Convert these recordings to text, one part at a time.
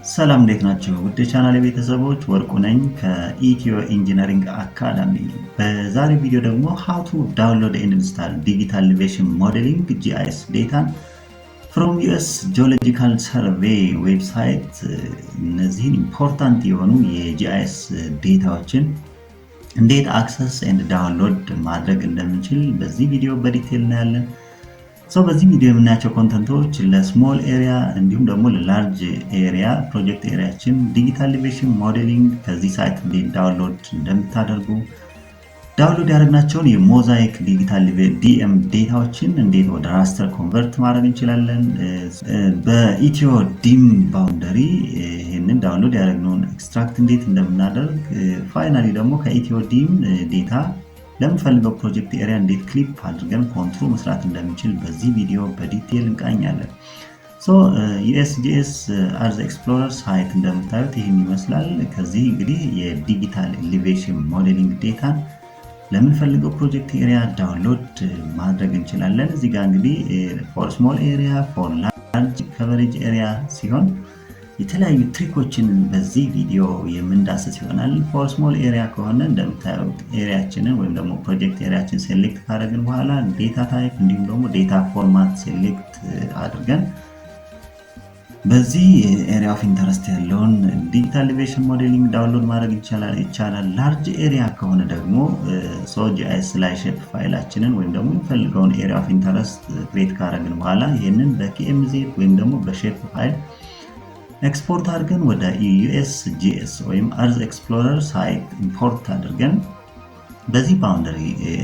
ሰላም እንዴት ናችሁ? ውድ ቻናሌ ቤተሰቦች ወርቁ ነኝ ከኢትዮ ኢንጂነሪንግ አካዳሚ። በዛሬ ቪዲዮ ደግሞ how to download and install digital elevation modeling GIS ዴታን from US Geological Survey ዌብሳይት እነዚህን ኢምፖርታንት የሆኑ የጂአይኤስ ዴታዎችን እንዴት አክሰስ ኤንድ ዳውንሎድ ማድረግ እንደምንችል በዚህ ቪዲዮ በዲቴል እናያለን። በዚህ ቪዲዮ የምናያቸው ኮንተንቶች ለስሞል ኤሪያ እንዲሁም ደግሞ ለላርጅ ኤሪያ ፕሮጀክት ኤሪያችን ዲጂታል ኤሌቬሽን ሞዴሊንግ ከዚህ ሳይት እንዴት ዳውንሎድ እንደምታደርጉ፣ ዳውንሎድ ያደረግናቸውን የሞዛይክ ዲጂታል ዲኤም ዴታዎችን እንዴት ወደ ራስተር ኮንቨርት ማድረግ እንችላለን፣ በኢትዮ ዲም ባውንደሪ ይህንን ዳውንሎድ ያደረግነውን ኤክስትራክት እንዴት እንደምናደርግ፣ ፋይናሊ ደግሞ ከኢትዮ ዲም ዴታ ለምንፈልገው ፕሮጀክት ኤሪያ እንዴት ክሊፕ አድርገን ኮንትሮል መስራት እንደምንችል በዚህ ቪዲዮ በዲቴል እንቃኛለን። ዩኤስጂኤስ አርዝ ኤክስፕሎረር ሳይት እንደምታዩት ይህን ይመስላል። ከዚህ እንግዲህ የዲጂታል ኤሌቬሽን ሞዴሊንግ ዴታን ለምንፈልገው ፕሮጀክት ኤሪያ ዳውንሎድ ማድረግ እንችላለን። እዚህ ጋር እንግዲህ ፎር ስሞል ኤሪያ ፎር ላርጅ ከቨሬጅ ኤሪያ ሲሆን የተለያዩ ትሪኮችን በዚህ ቪዲዮ የምንዳስስ ይሆናል። ፎር ስሞል ኤሪያ ከሆነ እንደምታዩት ኤሪያችንን ወይም ደግሞ ፕሮጀክት ኤሪያችን ሴሌክት ካደረግን በኋላ ዴታ ታይፕ እንዲሁም ደግሞ ዴታ ፎርማት ሴሌክት አድርገን በዚህ ኤሪያ ኦፍ ኢንተረስት ያለውን ዲጂታል ኤሌቬሽን ሞዴሊንግ ዳውንሎድ ማድረግ ይቻላል። ላርጅ ኤሪያ ከሆነ ደግሞ ጂአይኤስ ላይ ሼፕ ፋይላችንን ወይም ደግሞ የሚፈልገውን ኤሪያ ኦፍ ኢንተረስት ክሬት ካደረግን በኋላ ይህንን በኬኤምዜፕ ወይም ደግሞ በሼፕ ፋይል ኤክስፖርት አድርገን ወደ ዩኤስጂኤስ ወይም አርዝ ኤክስፕሎረር ሳይት ኢምፖርት አድርገን በዚህ ባውንደሪ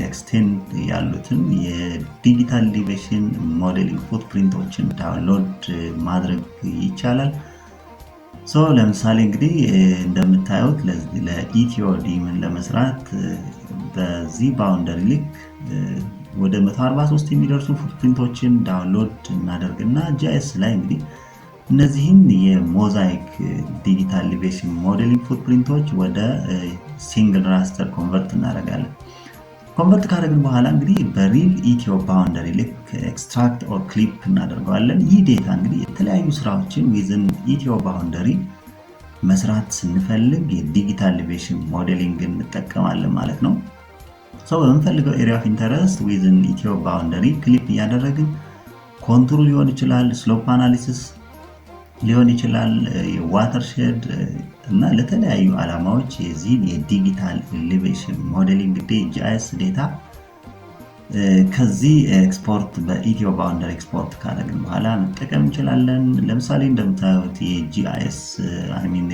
ኤክስቴንድ ያሉትን የዲጂታል ኤሌቬሽን ሞዴሊንግ ፉትፕሪንቶችን ዳውንሎድ ማድረግ ይቻላል። ለምሳሌ እንግዲህ እንደምታዩት ለኢትዮ ዲምን ለመስራት በዚህ ባውንደሪ ልክ ወደ 143 የሚደርሱ ፉትፕሪንቶችን ዳውንሎድ እናደርግና ጂአይኤስ ላይ እንግዲህ እነዚህን የሞዛይክ ዲጂታል ኤሌቬሽን ሞዴሊንግ ፉትፕሪንቶች ወደ ሲንግል ራስተር ኮንቨርት እናደርጋለን። ኮንቨርት ካደረግን በኋላ እንግዲህ በሪል ኢትዮ ባውንደሪ ልክ ኤክስትራክት ኦር ክሊፕ እናደርገዋለን። ይህ ዴታ እንግዲህ የተለያዩ ስራዎችን ዊዝን ኢትዮ ባውንደሪ መስራት ስንፈልግ የዲጂታል ኤሌቬሽን ሞዴሊንግ እንጠቀማለን ማለት ነው። በምንፈልገው ኤሪያ ኦፍ ኢንተረስት ዊዝን ኢትዮ ባውንደሪ ክሊፕ እያደረግን ኮንቱር ሊሆን ይችላል፣ ስሎፕ አናሊሲስ ሊሆን ይችላል፣ የዋተርሼድ እና ለተለያዩ ዓላማዎች የዚህ የዲጂታል ኤሌቬሽን ሞዴሊንግ ጂአይኤስ ዴታ ከዚህ ኤክስፖርት በኢትዮ ባውንደሪ ኤክስፖርት ካደረግን በኋላ መጠቀም እንችላለን። ለምሳሌ እንደምታዩት የጂአይኤስ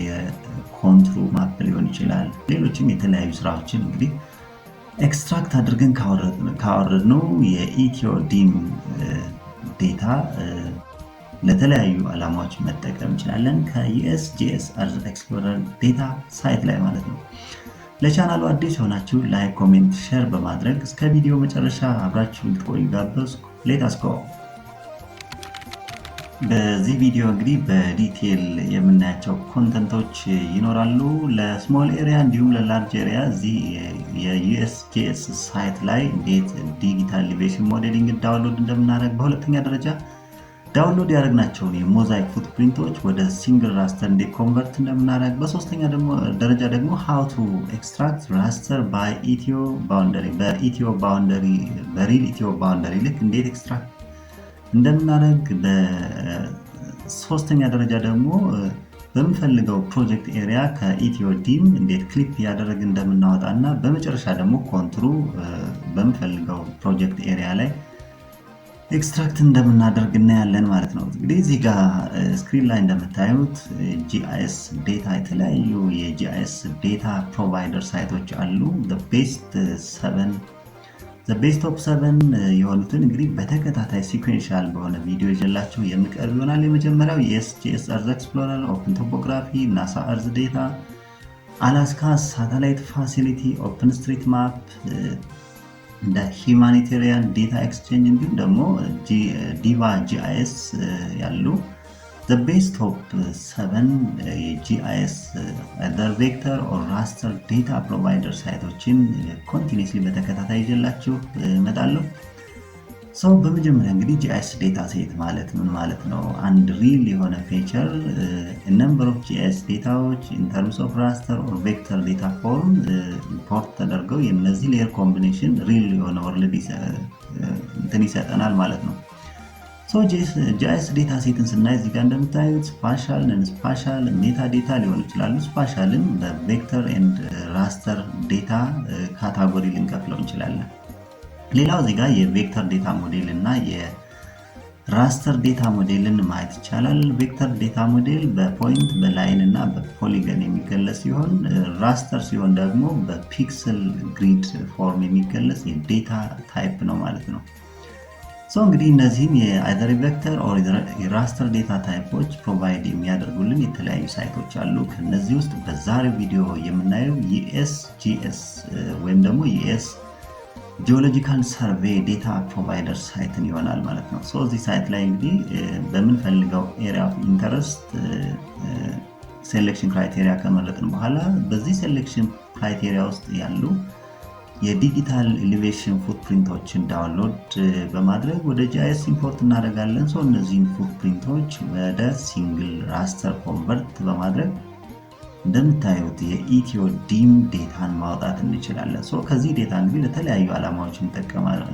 የኮንትሩ ማፕ ሊሆን ይችላል፣ ሌሎችም የተለያዩ ስራዎችን እንግዲህ ኤክስትራክት አድርገን ካወረድነው የኢትዮ ዲም ዴታ ለተለያዩ ዓላማዎች መጠቀም እንችላለን ከዩኤስጂኤስ አርዝ ኤክስፕሎረር ዴታ ሳይት ላይ ማለት ነው። ለቻናሉ አዲስ የሆናችሁ ላይክ፣ ኮሜንት፣ ሼር በማድረግ እስከ ቪዲዮ መጨረሻ አብራችሁ እንድትቆዩ ጋበዝኩ። ሌትስ ጎ። በዚህ ቪዲዮ እንግዲህ በዲቴል የምናያቸው ኮንተንቶች ይኖራሉ። ለስሞል ኤሪያ እንዲሁም ለላርጅ ኤሪያ እዚህ የዩኤስጂኤስ ሳይት ላይ እንዴት ዲጂታል ኤሌቬሽን ሞዴሊንግ ዳውንሎድ እንደምናደርግ፣ በሁለተኛ ደረጃ ዳውንሎድ ያደረግናቸውን የሞዛይክ ፉትፕሪንቶች ወደ ሲንግል ራስተር እንዴት ኮንቨርት እንደምናደርግ፣ በሶስተኛ ደረጃ ደግሞ ሃው ቱ ኤክስትራክት ራስተር ባይ ኢትዮ ባውንደሪ በሪል ኢትዮ ባውንደሪ ልክ እንዴት ኤክስትራክት እንደምናደርግ፣ በሶስተኛ ደረጃ ደግሞ በምንፈልገው ፕሮጀክት ኤሪያ ከኢትዮ ዲም እንዴት ክሊፕ ያደረግ እንደምናወጣ እና በመጨረሻ ደግሞ ኮንትሩ በምንፈልገው ፕሮጀክት ኤሪያ ላይ ኤክስትራክት እንደምናደርግ እናያለን ማለት ነው። እንግዲህ እዚህ ጋር ስክሪን ላይ እንደምታዩት ጂአይኤስ ዴታ የተለያዩ የጂአይኤስ ዴታ ፕሮቫይደር ሳይቶች አሉ። ቤስት ኦፍ 7 የሆኑትን እንግዲህ በተከታታይ ሲኩዌንሻል በሆነ ቪዲዮ ይዤላችሁ የምቀርብ ይሆናል። የመጀመሪያው የዩኤስጂኤስ አርዝ ኤክስፕሎረር፣ ኦፕን ቶፖግራፊ፣ ናሳ አርዝ ዴታ፣ አላስካ ሳተላይት ፋሲሊቲ፣ ኦፕን ስትሪት ማፕ፣ እንደ ሂማኒቴሪያን ዴታ ኤክስቼንጅ እንዲሁም ደግሞ ዲቫ ጂአይኤስ ያሉ ቤስት ኦፍ 7 የጂአይኤስ አይዘር ቬክተር ኦር ራስተር ዴታ ፕሮቫይደር ሳይቶችን ኮንቲኒስሊ በተከታታይ ይዤላችሁ እመጣለሁ። ሰው በመጀመሪያ እንግዲህ ጂአይኤስ ዴታ ሴት ማለት ምን ማለት ነው? አንድ ሪል የሆነ ፊቸር ነምበር ኦፍ ጂአይኤስ ዴታዎች ኢን ተርምስ ኦፍ ራስተር ኦር ቬክተር ዴታ ፎርም ኢምፖርት ተደርገው የነዚህ ሌየር ኮምቢኔሽን ሪል የሆነ ወርልድ እንትን ይሰጠናል ማለት ነው። ሶ ጂአይኤስ ዴታ ሴትን ስናይ እዚህ ጋር እንደምታዩት ስፓሻል፣ ነን ስፓሻል፣ ሜታ ዴታ ሊሆኑ ይችላሉ። ስፓሻልን በቬክተር ኤንድ ራስተር ዴታ ካታጎሪ ልንከፍለው እንችላለን። ሌላው እዚህ ጋር የቬክተር ዴታ ሞዴል እና የራስተር ዴታ ሞዴልን ማየት ይቻላል። ቬክተር ዴታ ሞዴል በፖይንት በላይን እና በፖሊገን የሚገለጽ ሲሆን ራስተር ሲሆን ደግሞ በፒክስል ግሪድ ፎርም የሚገለጽ የዴታ ታይፕ ነው ማለት ነው። እንግዲህ እነዚህን የአይዘር ቬክተር ኦር የራስተር ዴታ ታይፖች ፕሮቫይድ የሚያደርጉልን የተለያዩ ሳይቶች አሉ። ከነዚህ ውስጥ በዛሬው ቪዲዮ የምናየው ዩኤስጂኤስ ወይም ደግሞ ዩኤስ ጂኦሎጂካል ሰርቬይ ዴታ ፕሮቫይደር ሳይትን ይሆናል ማለት ነው። እዚህ ሳይት ላይ እንግዲህ በምንፈልገው ኤሪያ ኦፍ ኢንተረስት ሴሌክሽን ክራይቴሪያ ከመረጥን በኋላ በዚህ ሴሌክሽን ክራይቴሪያ ውስጥ ያሉ የዲጂታል ኤሌቬሽን ፉትፕሪንቶችን ዳውንሎድ በማድረግ ወደ ጂአይኤስ ኢምፖርት እናደርጋለን። እነዚህን ፉትፕሪንቶች ወደ ሲንግል ራስተር ኮንቨርት በማድረግ እንደምታዩት የኢትዮ ዲም ዴታን ማውጣት እንችላለን። ከዚህ ዴታ እንግዲህ ለተለያዩ ዓላማዎች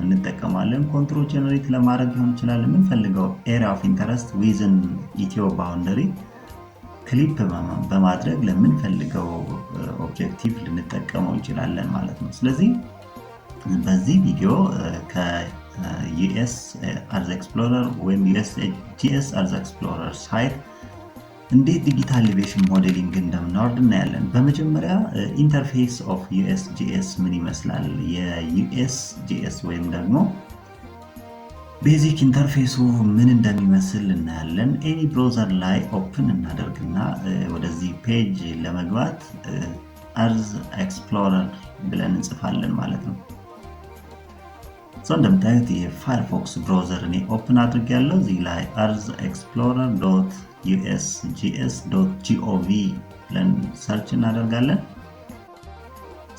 እንጠቀማለን። ኮንትሮል ጀነሬት ለማድረግ ሊሆን ይችላል። የምንፈልገው ኤሪያ ኦፍ ኢንተረስት ዊዝን ኢትዮ ባውንደሪ ክሊፕ በማድረግ ለምንፈልገው ኦብጀክቲቭ ልንጠቀመው እንችላለን ማለት ነው። ስለዚህ በዚህ ቪዲዮ ከዩኤስ አርዝ ኤክስፕሎረር ወይም ዩኤስጂኤስ አርዝ ኤክስፕሎረር ሳይት እንዴት ዲጂታል ኤሌቬሽን ሞዴሊንግ እንደምናወርድ እናያለን። በመጀመሪያ ኢንተርፌስ ኦፍ ዩኤስጂኤስ ምን ይመስላል፣ የዩኤስጂኤስ ወይም ደግሞ ቤዚክ ኢንተርፌሱ ምን እንደሚመስል እናያለን። ኤኒ ብራውዘር ላይ ኦፕን እናደርግና ወደዚህ ፔጅ ለመግባት አርዝ ኤክስፕሎረር ብለን እንጽፋለን ማለት ነው። እንደምታዩት የፋየርፎክስ ብራውዘር እኔ ኦፕን አድርጌያለሁ። እዚህ ላይ አርዝ ኤክስፕሎረር usgs.gov ብለን ሰርች እናደርጋለን።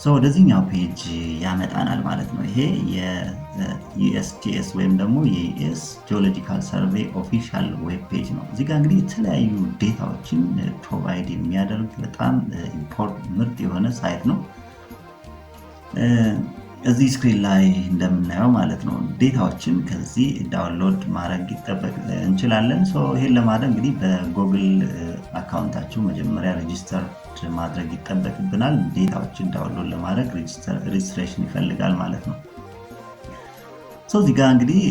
ወደዚህኛው ፔጅ ያመጣናል ማለት ነው። ይሄ የዩኤስጂኤስ ወይም ደግሞ የዩኤስ ጂኦሎጂካል ሰርቬይ ኦፊሻል ዌብ ፔጅ ነው። እዚህ ጋር እንግዲህ የተለያዩ ዴታዎችን ፕሮቫይድ የሚያደርግ በጣም ምርጥ የሆነ ሳይት ነው። እዚህ ስክሪን ላይ እንደምናየው ማለት ነው ዴታዎችን ከዚህ ዳውንሎድ ማድረግ እንችላለን። ይሄን ለማድረግ እንግዲህ በጉግል አካውንታችሁ መጀመሪያ ሬጂስተር ማድረግ ይጠበቅብናል። ዴታዎችን ዳውንሎድ ለማድረግ ሬጅስትሬሽን ይፈልጋል ማለት ነው። እዚህ ጋር እንግዲህ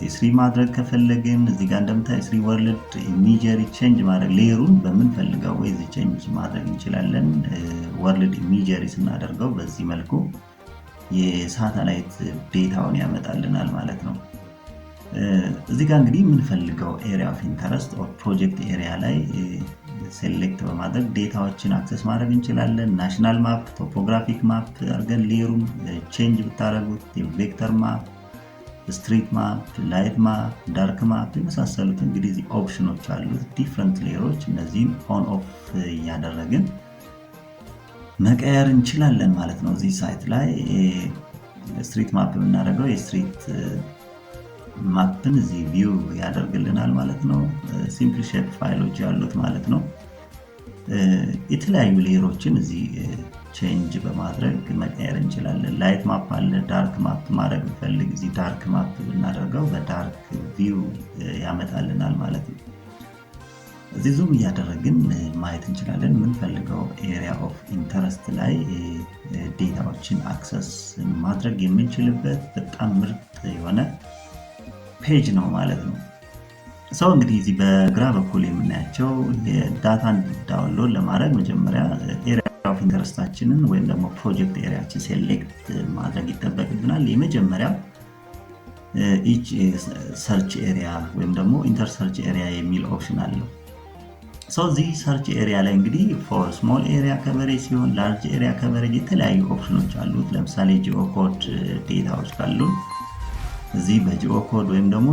ኤስሪ ማድረግ ከፈለግን እዚህ ጋር እንደምታይ ኤስሪ ወርልድ ኢሜጀሪ ቼንጅ ማድረግ ሌየሩን በምንፈልገው ወይ እዚህ ቼንጅ ማድረግ እንችላለን። ወርልድ ኢሜጀሪ ስናደርገው በዚህ መልኩ የሳተላይት ዴታውን ያመጣልናል ማለት ነው። እዚህ ጋር እንግዲህ የምንፈልገው ኤሪያ ኦፍ ኢንተረስት ኦር ፕሮጀክት ኤሪያ ላይ ሴሌክት በማድረግ ዴታዎችን አክሰስ ማድረግ እንችላለን። ናሽናል ማፕ፣ ቶፖግራፊክ ማፕ አድርገን ሌየሩን ቼንጅ ብታደርጉት የቬክተር ማፕ፣ ስትሪት ማፕ፣ ላይት ማፕ፣ ዳርክ ማፕ የመሳሰሉት እንግዲህ እዚህ ኦፕሽኖች አሉት ዲፍረንት ሌየሮች። እነዚህም ኦን ኦፍ እያደረግን መቀየር እንችላለን ማለት ነው። እዚህ ሳይት ላይ ስትሪት ማፕ የምናደርገው የስትሪት ማፕን እዚህ ቪው ያደርግልናል ማለት ነው። ሲምፕል ሼፕ ፋይሎች ያሉት ማለት ነው። የተለያዩ ሌየሮችን እዚህ ቼንጅ በማድረግ መቀየር እንችላለን። ላይት ማፕ አለ። ዳርክ ማፕ ማድረግ ብፈልግ እዚህ ዳርክ ማፕ ብናደርገው በዳርክ ቪው ያመጣልናል ማለት ነው። እዚህ ዙም እያደረግን ማየት እንችላለን። የምንፈልገው ኤሪያ ኦፍ ኢንተረስት ላይ ዴታዎችን አክሰስ ማድረግ የምንችልበት በጣም ምርጥ የሆነ ፔጅ ነው ማለት ነው። እንግዲህ እዚህ በግራ በኩል የምናያቸው ዳታን ዳውንሎድ ለማድረግ መጀመሪያ ኤሪያ ኦፍ ኢንተረስታችንን ወይም ደግሞ ፕሮጀክት ኤሪያችን ሴሌክት ማድረግ ይጠበቅብናል። የመጀመሪያው ኢች ሰርች ኤሪያ ወይም ደግሞ ኢንተር ሰርች ኤሪያ የሚል ኦፕሽን አለው። እዚህ ሰርች ኤሪያ ላይ እንግዲህ ፎር ስሞል ኤሪያ ከቨሬጅ ሲሆን ላርጅ ኤሪያ ከቨሬጅ የተለያዩ ኦፕሽኖች አሉት። ለምሳሌ ጂኦኮድ ዴታዎች ካሉ እዚህ በጂኦኮድ ወይም ደግሞ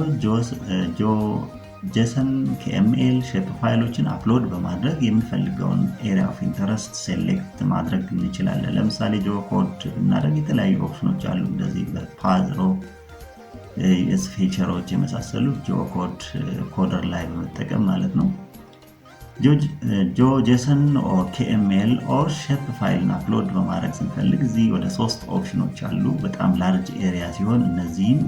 ጄሰን ከኤምኤል ሼፕ ፋይሎችን አፕሎድ በማድረግ የምንፈልገውን ኤሪያ ኦፍ ኢንተረስት ሴሌክት ማድረግ እንችላለን። ለምሳሌ ጂኦኮድ ብናደርግ የተለያዩ ኦፕሽኖች አሉ። እንደዚህ በፓዝ ሮ ዩኤስ ፊቸሮች የመሳሰሉት ጂኦኮድ ኮደር ላይ በመጠቀም ማለት ነው። ጄሰን ኦር KML ኦር ሼፕ ፋይልን አፕሎድ በማድረግ ስንፈልግ እዚህ ወደ 3 ኦፕሽኖች አሉ። በጣም ላርጅ ኤሪያ ሲሆን እነዚህም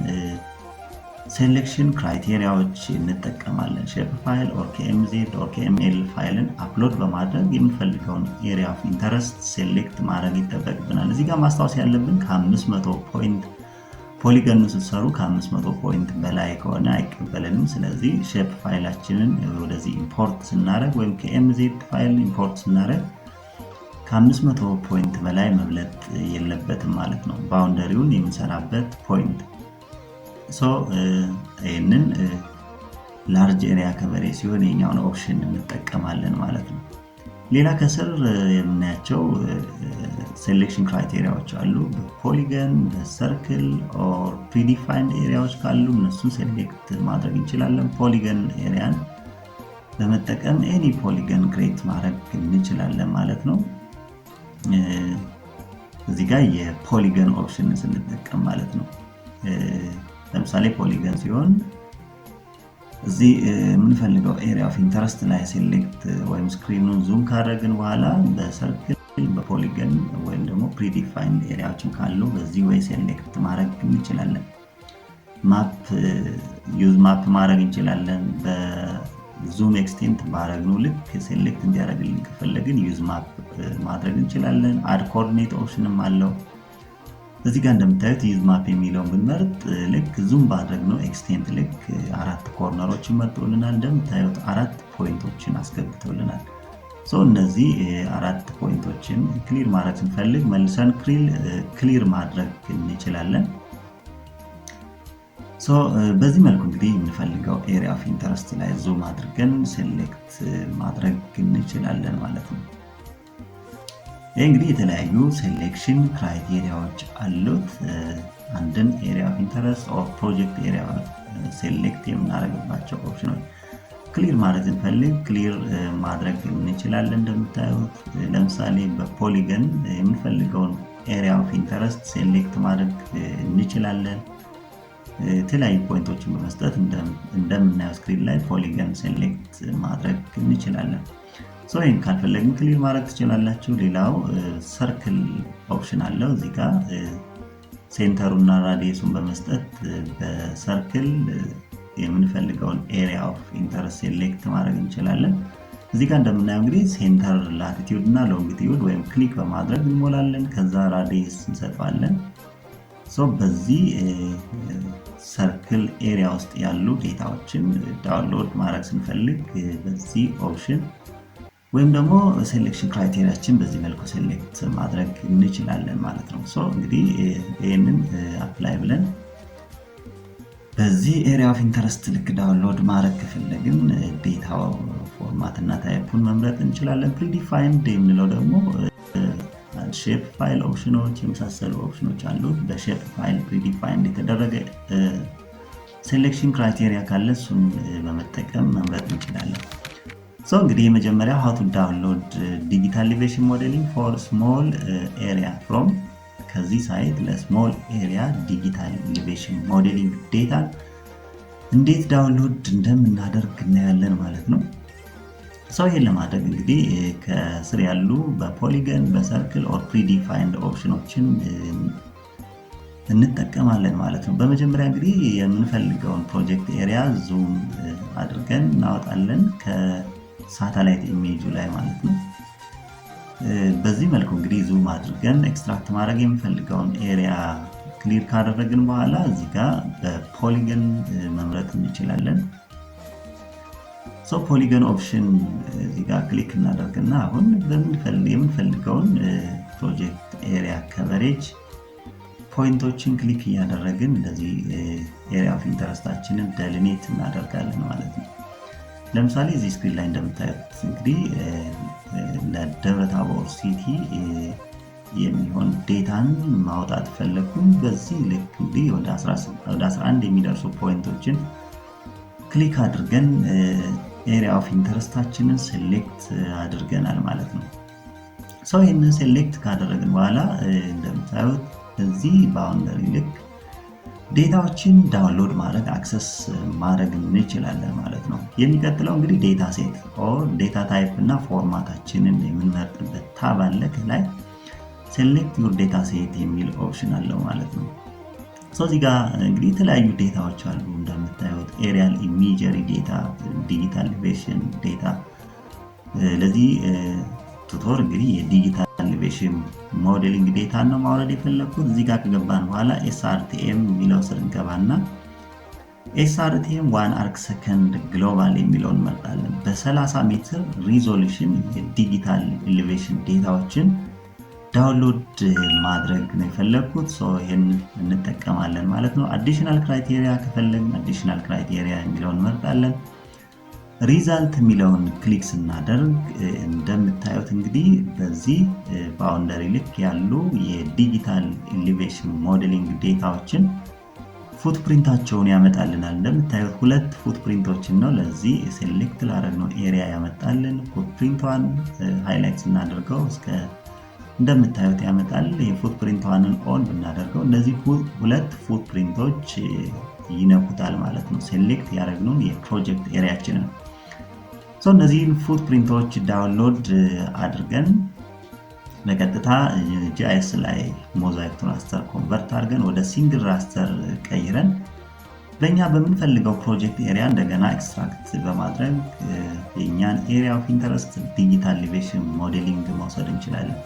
ሴሌክሽን ክራይቴሪያዎች እንጠቀማለን። ሼፕ ፋይል ኦር KMZ ኦር KML ፋይልን አፕሎድ በማድረግ የምንፈልገውን ኤሪያ ኦፍ ኢንተረስት ሴሌክት ማድረግ ይጠበቅብናል። እዚህ ጋር ማስታወስ ያለብን ከ500 ፖይንት ፖሊገን ስትሰሩ ከ500 ፖይንት በላይ ከሆነ አይቀበለንም። ስለዚህ ሼፕ ፋይላችንን ወደዚህ ኢምፖርት ስናደርግ ወይም KMZ ፋይል ኢምፖርት ስናደርግ ከ500 ፖይንት በላይ መብለጥ የለበትም ማለት ነው፣ ባውንደሪውን የምንሰራበት ፖይንት። ይህንን ላርጅ ኤሪያ ከቨሬ ሲሆን የኛውን ኦፕሽን እንጠቀማለን ማለት ነው። ሌላ ከስር የምናያቸው ሴሌክሽን ክራይቴሪያዎች አሉ። በፖሊገን፣ በሰርክል ኦር ፕሪዲፋይንድ ኤሪያዎች ካሉ እነሱን ሴሌክት ማድረግ እንችላለን። ፖሊገን ኤሪያን በመጠቀም ኤኒ ፖሊገን ክሬት ማድረግ እንችላለን ማለት ነው። እዚህ ጋር የፖሊገን ኦፕሽን ስንጠቀም ማለት ነው። ለምሳሌ ፖሊገን ሲሆን እዚህ የምንፈልገው ኤሪያ ኦፍ ኢንተረስት ላይ ሴሌክት ወይም ስክሪኑን ዙም ካደረግን በኋላ በሰርክል፣ በፖሊገን ወይም ደግሞ ፕሪዲፋይንድ ኤሪያዎችን ካሉ በዚህ ወይ ሴሌክት ማድረግ እንችላለን። ዩዝ ማፕ ማድረግ እንችላለን። በዙም ኤክስቴንት ባደረግነው ልክ ሴሌክት እንዲያደርግልን ከፈለግን ዩዝ ማፕ ማድረግ እንችላለን። አድ ኮኦርዲኔት ኦፕሽንም አለው። እዚህ ጋር እንደምታዩት ዩዝ ማፕ የሚለውን ብንመርጥ ልክ ዙም ባደረግነው ኤክስቴንት ልክ 4 ኮርነሮችን መጥቶልናል። እንደምታዩት 4 ፖይንቶችን አስገብቶልናል። እነዚህ 4 ፖይንቶችን ክሊር ማድረግ ስንፈልግ መልሰን ክሊር ማድረግ እንችላለን። በዚህ መልኩ እንግዲህ የምንፈልገው ኤሪያ ኦፍ ኢንተረስት ላይ ዙም አድርገን ሴሌክት ማድረግ እንችላለን ማለት ነው። ይህ እንግዲህ የተለያዩ ሴሌክሽን ክራይቴሪያዎች አሉት። አንድን ኤሪያ ኦፍ ኢንተረስት ኦር ፕሮጀክት ኤሪያ ሴሌክት የምናደርግባቸው ኦፕሽኖች ክሊር ማድረግ ስንፈልግ ክሊር ማድረግ እንችላለን። እንደምታዩት ለምሳሌ በፖሊገን የምንፈልገውን ኤሪያ ኦፍ ኢንተረስት ሴሌክት ማድረግ እንችላለን። የተለያዩ ፖይንቶችን በመስጠት እንደምናየው ስክሪን ላይ ፖሊገን ሴሌክት ማድረግ እንችላለን። ይህን ካልፈለግን ክሊር ማድረግ ትችላላችሁ። ሌላው ሰርክል ኦፕሽን አለው። እዚህ ጋር ሴንተሩና ራዲየሱን በመስጠት በሰርክል የምንፈልገውን ኤሪያ ኦፍ ኢንተረስት ሴሌክት ማድረግ እንችላለን። እዚህ ጋር እንደምናየው እንግዲህ ሴንተር ላቲቲዩድ እና ሎንጊቲዩድ ወይም ክሊክ በማድረግ እንሞላለን። ከዛ ራዲየስ እንሰጠዋለን። በዚህ ሰርክል ኤሪያ ውስጥ ያሉ ዴታዎችን ዳውንሎድ ማድረግ ስንፈልግ በዚህ ኦፕሽን ወይም ደግሞ ሴሌክሽን ክራይቴሪያችን በዚህ መልኩ ሴሌክት ማድረግ እንችላለን ማለት ነው። እንግዲህ ይህንን አፕላይ ብለን በዚህ ኤሪያ ኦፍ ኢንተረስት ልክ ዳውንሎድ ማድረግ ከፈለግን ዴታው ፎርማት እና ታይፑን መምረጥ እንችላለን። ፕሪዲፋይንድ የምንለው ደግሞ ሼፕ ፋይል ኦፕሽኖች የመሳሰሉ ኦፕሽኖች አሉ። በሼፕ ፋይል ፕሪዲፋይንድ የተደረገ ሴሌክሽን ክራይቴሪያ ካለ እሱን በመጠቀም መምረጥ እንችላለን። እንግዲህ የመጀመሪያው how to download digital elevation modeling for small area from ከዚህ ሳይት ለስሞል ኤሪያ ዲጂታል ኤሌቬሽን ሞዴሊንግ ዴታ እንዴት ዳውንሎድ እንደምናደርግ እናያለን ማለት ነው። ይሄን ለማድረግ እንግዲህ ከስር ያሉ በፖሊገን፣ በሰርክል ኦር ፕሪዲፋይንድ ኦፕሽኖችን እንጠቀማለን ማለት ነው። በመጀመሪያ እንግዲህ የምንፈልገውን ፕሮጀክት ኤሪያ ዙም አድርገን እናወጣለን ከሳተላይት ኢሜጁ ላይ ማለት ነው። በዚህ መልኩ እንግዲህ ዙም አድርገን ኤክስትራክት ማድረግ የምንፈልገውን ኤሪያ ክሊር ካደረግን በኋላ እዚህ ጋር በፖሊገን መምረጥ እንችላለን። ፖሊገን ኦፕሽን እዚህ ጋር ክሊክ እናደርግና አሁን የምንፈልገውን ፕሮጀክት ኤሪያ ከቨሬጅ ፖይንቶችን ክሊክ እያደረግን እንደዚህ ኤሪያ ኦፍ ኢንተረስታችንን ደሊኔት እናደርጋለን ማለት ነው። ለምሳሌ እዚህ ስክሪን ላይ እንደምታዩት እንግዲህ ለደብረ ታቦር ሲቲ የሚሆን ዴታን ማውጣት ፈለግኩኝ። በዚህ ልክ እንግዲህ ወደ 11 የሚደርሱ ፖይንቶችን ክሊክ አድርገን ኤሪያ ኦፍ ኢንተረስታችንን ሴሌክት አድርገናል ማለት ነው። ይህንን ሴሌክት ካደረግን በኋላ እንደምታዩት እዚህ ባውንደሪ ልክ ዴታዎችን ዳውንሎድ ማድረግ አክሰስ ማድረግ እንችላለን ማለት ነው። የሚቀጥለው እንግዲህ ዴታ ሴት ኦር ዴታ ታይፕ እና ፎርማታችንን የምንመርጥበት ታብ አለ። ከላይ ሴሌክት ዩር ዴታ ሴት የሚል ኦፕሽን አለው ማለት ነው። እዚህ ጋር እንግዲህ የተለያዩ ዴታዎች አሉ እንደምታዩት ኤሪያል ኢሜጀሪ ዴታ፣ ዲጂታል ኤሌቬሽን ዴታ። ለዚህ ቱቶር እንግዲህ የዲጂታል ኤሌቬሽን ሞዴሊንግ ዴታ ነው ማውረድ የፈለኩት። እዚህ ጋር ከገባን በኋላ ኤስአርቲኤም የሚለው ስር እንገባና ኤስአርቲኤም 1 አርክ ሰከንድ ግሎባል የሚለውን እንመርጣለን። በ30 ሜትር ሪዞሉሽን የዲጂታል ኤሌቬሽን ዴታዎችን ዳውንሎድ ማድረግ ነው የፈለኩት። ይህን እንጠቀማለን ማለት ነው። አዲሽናል ክራይቴሪያ ከፈለግን አዲሽናል ክራይቴሪያ የሚለውን እንመርጣለን። ሪዛልት የሚለውን ክሊክ ስናደርግ እንደምታዩት እንግዲህ በዚህ ባውንደሪ ልክ ያሉ የዲጂታል ኤሌቬሽን ሞዴሊንግ ዴታዎችን ፉትፕሪንታቸውን ያመጣልናል። እንደምታዩት 2 ፉትፕሪንቶችን ነው ለዚህ ሴሌክት ላደረግነው ኤሪያ ያመጣልን። ፉትፕሪንቷን ሃይላይት ስናደርገው እስከ እንደምታዩት ያመጣል። የፉትፕሪንቷንን ኦን ብናደርገው እነዚህ 2 ፉትፕሪንቶች ይነኩታል ማለት ነው። ሴሌክት ያደረግነውን የፕሮጀክት ኤሪያችንን እነዚህን ፉትፕሪንቶች ዳውንሎድ አድርገን በቀጥታ ጂአይኤስ ላይ ሞዛይክ ቱ ራስተር ኮንቨርት አድርገን ወደ ሲንግል ራስተር ቀይረን በእኛ በምንፈልገው ፕሮጀክት ኤሪያ እንደገና ኤክስትራክት በማድረግ የእኛን ኤሪያ ኦፍ ኢንተረስት ዲጂታል ኤሌቬሽን ሞዴሊንግ መውሰድ እንችላለን።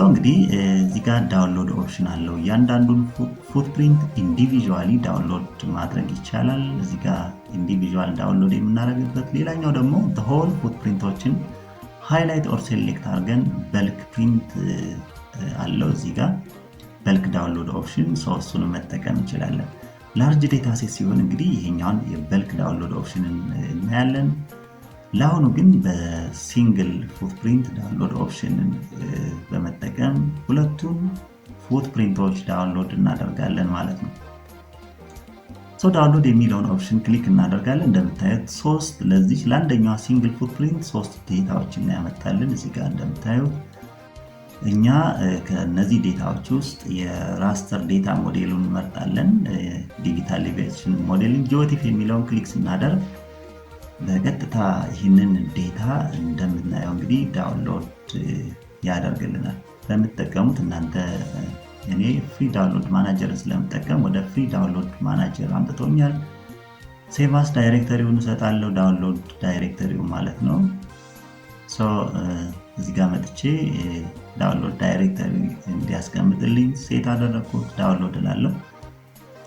እንግዲህ እዚህ ጋር ዳውንሎድ ኦፕሽን አለው። እያንዳንዱን ፉትፕሪንት ኢንዲቪዥዋሊ ዳውንሎድ ማድረግ ይቻላል። እዚህ ጋር ኢንዲቪዥዋል ዳውንሎድ የምናደርግበት፣ ሌላኛው ደግሞ ሆል ፉትፕሪንቶችን ሃይላይት ኦር ሴሌክት አድርገን በልክ ፕሪንት አለው። እዚህ ጋር በልክ ዳውንሎድ ኦፕሽን እሱን መጠቀም እንችላለን። ላርጅ ዴታ ሴት ሲሆን እንግዲህ ይሄኛውን የበልክ ዳውንሎድ ኦፕሽንን እናያለን። ለአሁኑ ግን በሲንግል ፉትፕሪንት ዳውንሎድ ኦፕሽንን በመጠቀም 2ቱን ፉትፕሪንቶች ዳውንሎድ እናደርጋለን ማለት ነው። ዳውንሎድ የሚለውን ኦፕሽን ክሊክ እናደርጋለን። እንደምታዩት 3 ለዚህ ለአንደኛዋ ሲንግል ፉትፕሪንት 3 ዴታዎችን ያመጣልን። እዚህ ጋር እንደምታዩት እኛ ከነዚህ ዴታዎች ውስጥ የራስተር ዴታ ሞዴሉን እንመርጣለን። ዲጂታል ኤሌቬሽን ሞዴሊንግ ጂኦቲፍ የሚለውን ክሊክ ስናደርግ በቀጥታ ይህንን ዴታ እንደምናየው እንግዲህ ዳውንሎድ ያደርግልናል። ለምትጠቀሙት እናንተ እኔ ፍሪ ዳውንሎድ ማናጀር ስለምጠቀም ወደ ፍሪ ዳውንሎድ ማናጀር አምጥቶኛል። ሴቫስ ዳይሬክተሪውን እሰጣለሁ፣ ዳውንሎድ ዳይሬክተሪው ማለት ነው። እዚህ ጋር መጥቼ ዳውንሎድ ዳይሬክተሪ እንዲያስቀምጥልኝ ሴት አደረኩት። ዳውንሎድ እላለሁ።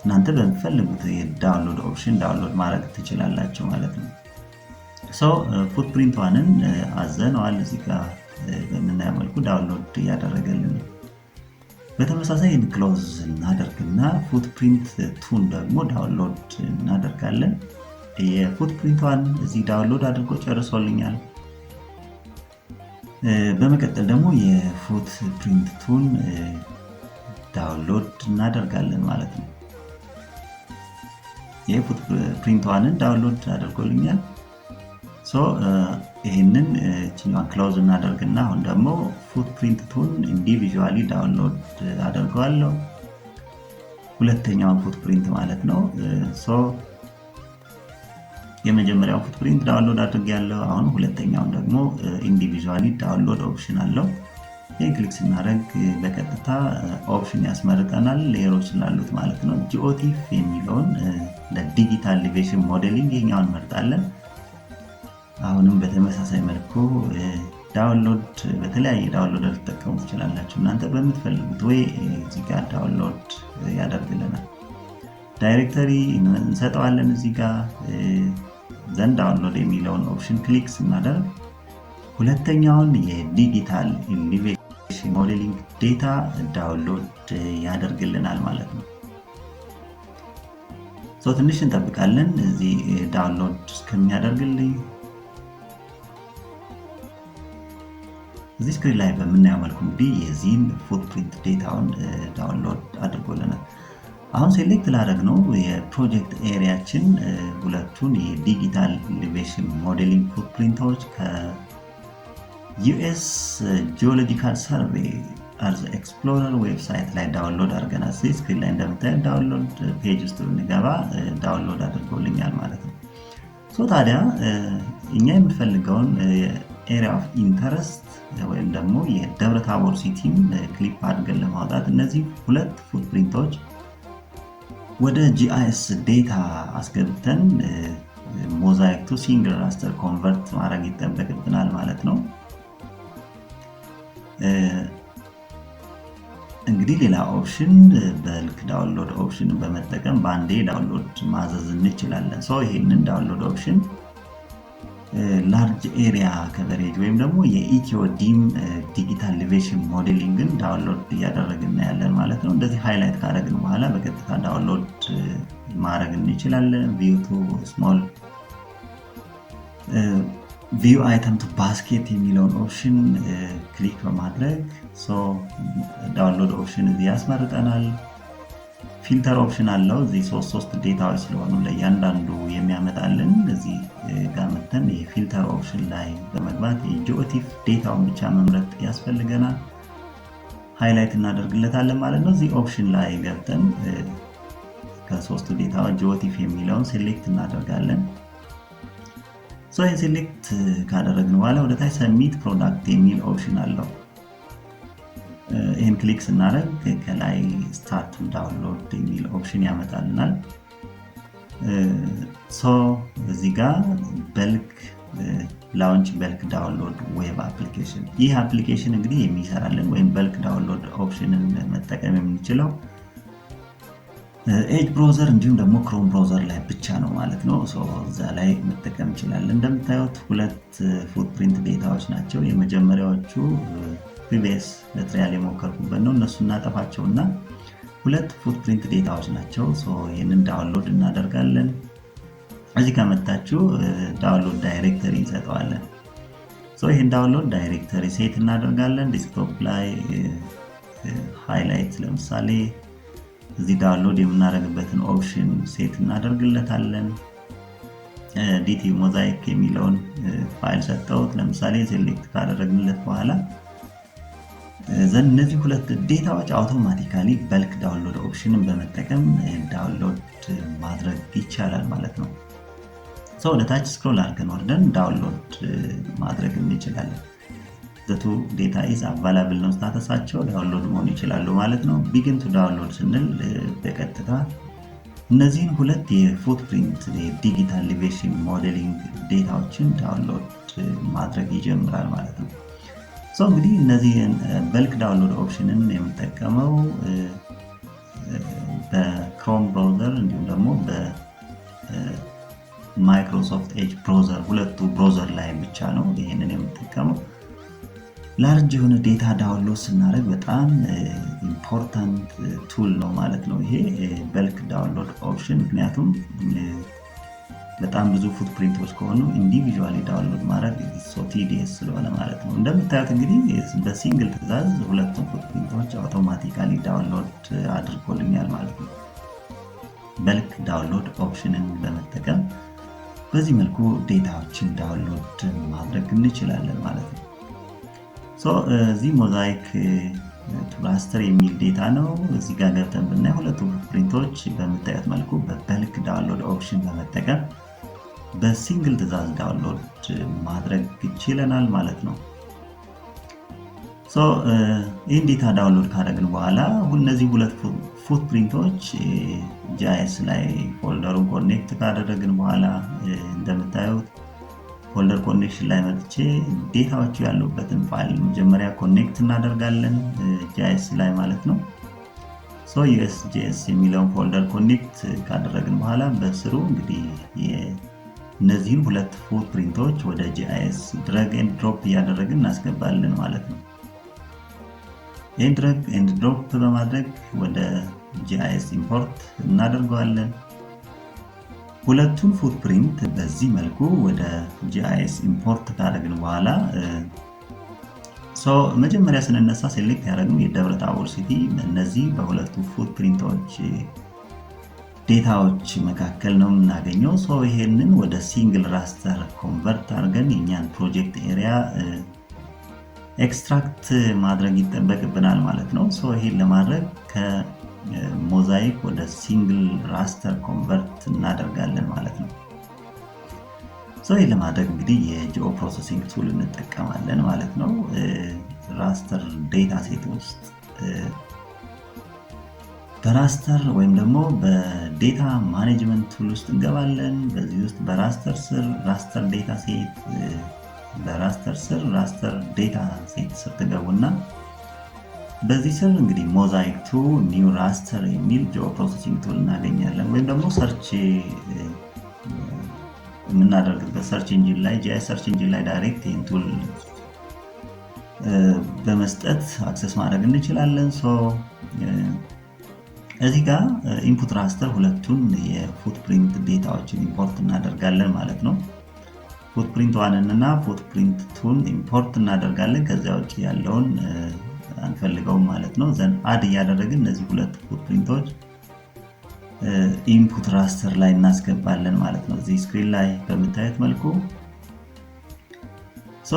እናንተ በምትፈልጉት የዳውንሎድ ኦፕሽን ዳውንሎድ ማድረግ ትችላላችሁ ማለት ነው። ፉትፕሪንቷንን አዘነዋል። እዚህ ጋር በምናየው መልኩ ዳውንሎድ እያደረገልን ነው። በተመሳሳይ ክሎዝ እናደርግና ፉትፕሪንት ቱን ደግሞ ዳውንሎድ እናደርጋለን። የፉትፕሪንቷን እዚህ ዳውንሎድ አድርጎ ጨርሶልኛል። በመቀጠል ደግሞ የፉትፕሪንት ቱን ዳውንሎድ እናደርጋለን ማለት ነው። የፉትፕሪንቷንን ዳውንሎድ አድርጎልኛል። ይህንን ችኛዋን ክሎዝ እናደርግና አሁን ደግሞ ፉትፕሪንት ቱን ኢንዲቪዥዋሊ ዳውንሎድ አደርገዋለሁ። ሁለተኛውን ፉትፕሪንት ማለት ነው። የመጀመሪያው ፉትፕሪንት ዳውንሎድ አድርጌያለሁ። አሁን ሁለተኛውን ደግሞ ኢንዲቪዥዋሊ ዳውንሎድ ኦፕሽን አለው። ይህን ክሊክ ስናደርግ በቀጥታ ኦፕሽን ያስመርጠናል፣ ሌየሮች ስላሉት ማለት ነው። ጂኦቲፍ የሚለውን ለዲጂታል ኤሌቬሽን ሞዴሊንግ ይሄኛውን እንመርጣለን። አሁንም በተመሳሳይ መልኩ ዳውንሎድ በተለያየ ዳውንሎደር ልትጠቀሙ ትችላላችሁ። እናንተ በምትፈልጉት ወይ እዚህ ጋር ዳውንሎድ ያደርግልናል። ዳይሬክተሪ እንሰጠዋለን። እዚህ ጋር ዘንድ ዳውንሎድ የሚለውን ኦፕሽን ክሊክ ስናደርግ ሁለተኛውን የዲጂታል ኤሌቬሽን ሞዴሊንግ ዴታ ዳውንሎድ ያደርግልናል ማለት ነው። ትንሽ እንጠብቃለን እዚህ ዳውንሎድ እስከሚያደርግልኝ። እዚህ ስክሪን ላይ በምናየው መልኩ እንግዲህ የዚህን ፉትፕሪንት ዴታውን ዳውንሎድ አድርጎልናል። አሁን ሴሌክት ላደረግነው የፕሮጀክት ኤሪያችን 2ቱን የዲጂታል ኤሌቬሽን ሞዴሊንግ ፉትፕሪንቶች ከዩኤስ ጂኦሎጂካል ሰርቬይ አርዝ ኤክስፕሎረር ዌብሳይት ላይ ዳውንሎድ አድርገናል። ስክሪን ላይ እንደምታዩት ዳውንሎድ ፔጅ ውስጥ ብንገባ ዳውንሎድ አድርጎልኛል ማለት ነው። ታዲያ እኛ የምንፈልገውን ኤሪያ ኦፍ ኢንተረስት ወይም ደግሞ የደብረ ታቦር ሲቲን ክሊፕ አድርገን ለማውጣት እነዚህ ሁለት ፉትፕሪንቶች ወደ GIS ዴታ አስገብተን ሞዛይክ ቱ ሲንግል ራስተር ኮንቨርት ማድረግ ይጠበቅብናል ማለት ነው። እንግዲህ ሌላ ኦፕሽን በልክ ዳውንሎድ ኦፕሽን በመጠቀም በአንዴ ዳውንሎድ ማዘዝ እንችላለን። ይሄንን ዳውንሎድ ኦፕሽን ላርጅ ኤሪያ ከቨሬጅ ወይም ደግሞ የኢትዮ ዲም ዲጂታል ኤሌቬሽን ሞዴሊንግን ዳውንሎድ እያደረግን ያለን ማለት ነው። እንደዚህ ሃይላይት ካደረግን በኋላ በቀጥታ ዳውንሎድ ማድረግ እንችላለን። ቪው ቱ ስሞል ቪው አይተም ቱ ባስኬት የሚለውን ኦፕሽን ክሊክ በማድረግ ዳውንሎድ ኦፕሽን እዚህ ያስመርጠናል። ፊልተር ኦፕሽን አለው። እዚህ ሶስት ዴታዎች ስለሆኑ ለእያንዳንዱ የሚያመጣልን እዚህ ጋር መተን የፊልተር ኦፕሽን ላይ በመግባት የጂኦቲፍ ዴታውን ብቻ መምረጥ ያስፈልገናል። ሃይላይት እናደርግለታለን ማለት ነው። እዚህ ኦፕሽን ላይ ገብተን ከሶስቱ ዴታዎች ጂኦቲፍ የሚለውን ሴሌክት እናደርጋለን። ይህን ሴሌክት ካደረግን በኋላ ወደ ታች ሰሚት ፕሮዳክት የሚል ኦፕሽን አለው። ይህን ክሊክ ስናደርግ ከላይ ስታርት ዳውንሎድ የሚል ኦፕሽን ያመጣልናል። እዚህ ጋር በልክ ላውንች በልክ ዳውንሎድ ዌብ አፕሊኬሽን። ይህ አፕሊኬሽን እንግዲህ የሚሰራልን ወይም በልክ ዳውንሎድ ኦፕሽንን መጠቀም የምንችለው ኤጅ ብሮዘር እንዲሁም ደግሞ ክሮም ብሮዘር ላይ ብቻ ነው ማለት ነው። እዛ ላይ መጠቀም እንችላለን። እንደምታዩት ሁለት ፉትፕሪንት ዴታዎች ናቸው። የመጀመሪያዎቹ ፕሪቪየስ ለትሪያል የሞከርኩበት ነው። እነሱ እናጠፋቸውና ሁለት ፉትፕሪንት ዴታዎች ናቸው። ይህንን ዳውንሎድ እናደርጋለን። እዚህ ከመጣችሁ ዳውንሎድ ዳይሬክተሪ እንሰጠዋለን። ይህን ዳውንሎድ ዳይሬክተሪ ሴት እናደርጋለን። ዲስክቶፕ ላይ ሃይላይት ለምሳሌ እዚህ ዳውንሎድ የምናደርግበትን ኦፕሽን ሴት እናደርግለታለን። ዲቲ ሞዛይክ የሚለውን ፋይል ሰጠሁት። ለምሳሌ ሴሌክት ካደረግንለት በኋላ እነዚህ ሁለት ዴታዎች አውቶማቲካሊ በልክ ዳውንሎድ ኦፕሽንን በመጠቀም ዳውንሎድ ማድረግ ይቻላል ማለት ነው። ወደ ታች ስክሮል አድርገን ወርደን ዳውንሎድ ማድረግ እንችላለን። ዘቱ ዴታ ኢዝ አቫይላብል ነው ስታተሳቸው ዳውንሎድ መሆን ይችላሉ ማለት ነው። ቢግን ቱ ዳውንሎድ ስንል በቀጥታ እነዚህን ሁለት የፉትፕሪንት ዲጂታል ኤሌቬሽን ሞዴሊንግ ዴታዎችን ዳውንሎድ ማድረግ ይጀምራል ማለት ነው። እንግዲህ እነዚህን በልክ ዳውንሎድ ኦፕሽንን የምጠቀመው በክሮም ብራውዘር እንዲሁም ደግሞ በማይክሮሶፍት ኤጅ ብራውዘር ሁለቱ ብራውዘር ላይ ብቻ ነው ይህንን የምጠቀመው። ላርጅ የሆነ ዴታ ዳውንሎድ ስናደርግ በጣም ኢምፖርታንት ቱል ነው ማለት ነው ይሄ በልክ ዳውንሎድ ኦፕሽን። ምክንያቱም በጣም ብዙ ፉትፕሪንቶች ከሆኑ ኢንዲቪዥዋሊ ዳውንሎድ ማድረግ ቲዲኤስ ስለሆነ ማለት ነው። እንደምታዩት እንግዲህ በሲንግል ትዕዛዝ ሁለቱም ፉትፕሪንቶች አውቶማቲካሊ ዳውንሎድ አድርጎልኛል ማለት ነው። በልክ ዳውንሎድ ኦፕሽንን በመጠቀም በዚህ መልኩ ዴታዎችን ዳውንሎድ ማድረግ እንችላለን ማለት ነው። እዚህ ሞዛይክ ቱ ራስተር የሚል ዴታ ነው። እዚህ ጋር ገብተን ብናይ ሁለቱ ፉትፕሪንቶች በምታዩት መልኩ በበልክ ዳውንሎድ ኦፕሽን በመጠቀም በሲንግል ትዕዛዝ ዳውንሎድ ማድረግ ይችለናል ማለት ነው። ይህን ዴታ ዳውንሎድ ካደረግን በኋላ እነዚህ ሁለት ፉትፕሪንቶች GIS ላይ ፎልደሩን ኮኔክት ካደረግን በኋላ እንደምታዩት ፎልደር ኮኔክሽን ላይ መጥቼ ዴታዎቹ ያሉበትን ፋይል መጀመሪያ ኮኔክት እናደርጋለን GIS ላይ ማለት ነው። USGS የሚለውን ፎልደር ኮኔክት ካደረግን በኋላ በስሩ እንግዲህ እነዚህን ሁለት ፉትፕሪንቶች ወደ GIS ድራግ ኤንድ ድሮፕ እያደረግን እናስገባለን ማለት ነው። ይህን ድራግ ኤንድ ድሮፕ በማድረግ ወደ GIS ኢምፖርት እናደርገዋለን። ሁለቱን ፉትፕሪንት በዚህ መልኩ ወደ GIS ኢምፖርት ካደረግን በኋላ መጀመሪያ ስንነሳ ሴሌክት ያደረግነው የደብረ ታቦር ሲቲ እነዚህ በሁለቱ ፉትፕሪንቶች ዴታዎች መካከል ነው የምናገኘው። ይሄንን ወደ ሲንግል ራስተር ኮንቨርት አድርገን የኛን ፕሮጀክት ኤሪያ ኤክስትራክት ማድረግ ይጠበቅብናል ማለት ነው። ይሄን ለማድረግ ከሞዛይክ ወደ ሲንግል ራስተር ኮንቨርት እናደርጋለን ማለት ነው። ይሄን ለማድረግ እንግዲህ የጂኦ ፕሮሰሲንግ ቱል እንጠቀማለን ማለት ነው። ራስተር ዴታ ሴት ውስጥ በራስተር ወይም ደግሞ በዴታ ማኔጅመንት ቱል ውስጥ እንገባለን። በዚህ ውስጥ በራስተር ስር ራስተር ዴታ ሴት በራስተር ስር ራስተር ዴታ ሴት ስትገቡና በዚህ ስር እንግዲህ ሞዛይክ ቱ ኒው ራስተር የሚል ጂኦ ፕሮሰሲንግ ቱል እናገኛለን። ወይም ደግሞ ሰርች የምናደርግበት ሰርች ኢንጂን ላይ ጂአይኤስ ሰርች ኢንጂን ላይ ዳይሬክት ይህን ቱል በመስጠት አክሰስ ማድረግ እንችላለን። እዚህ ጋር ኢንፑት ራስተር ሁለቱን የፉትፕሪንት ዴታዎችን ኢምፖርት እናደርጋለን ማለት ነው። ፉትፕሪንት ዋንን እና ፉትፕሪንት ቱን ኢምፖርት እናደርጋለን። ከዚያ ውጭ ያለውን አንፈልገውም ማለት ነው። ዘን አድ እያደረግን እነዚህ ሁለት ፉትፕሪንቶች ኢንፑት ራስተር ላይ እናስገባለን ማለት ነው። እዚህ ስክሪን ላይ በምታዩት መልኩ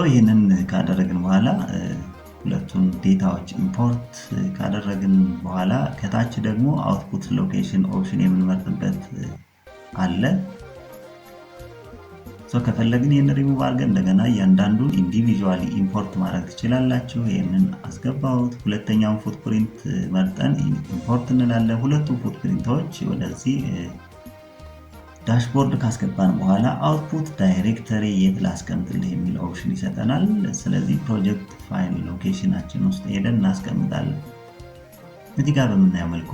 ይህንን ካደረግን በኋላ ሁለቱን ዴታዎች ኢምፖርት ካደረግን በኋላ ከታች ደግሞ አውትፑት ሎኬሽን ኦፕሽን የምንመርጥበት አለ። ከፈለግን ይህን ሪሙቭ አድርገን እንደገና እያንዳንዱን ኢንዲቪዥዋሊ ኢምፖርት ማድረግ ትችላላችሁ። ይህንን አስገባሁት። ሁለተኛውን ፉትፕሪንት መርጠን ኢምፖርት እንላለን። ሁለቱም ፉትፕሪንቶች ወደዚህ ዳሽቦርድ ካስገባን በኋላ አውትፑት ዳይሬክተሪ የት ላስቀምጥልህ የሚል ኦፕሽን ይሰጠናል። ስለዚህ ፕሮጀክት ፋይል ሎኬሽናችን ውስጥ ሄደን እናስቀምጣለን። እዚህ ጋር በምናየው መልኩ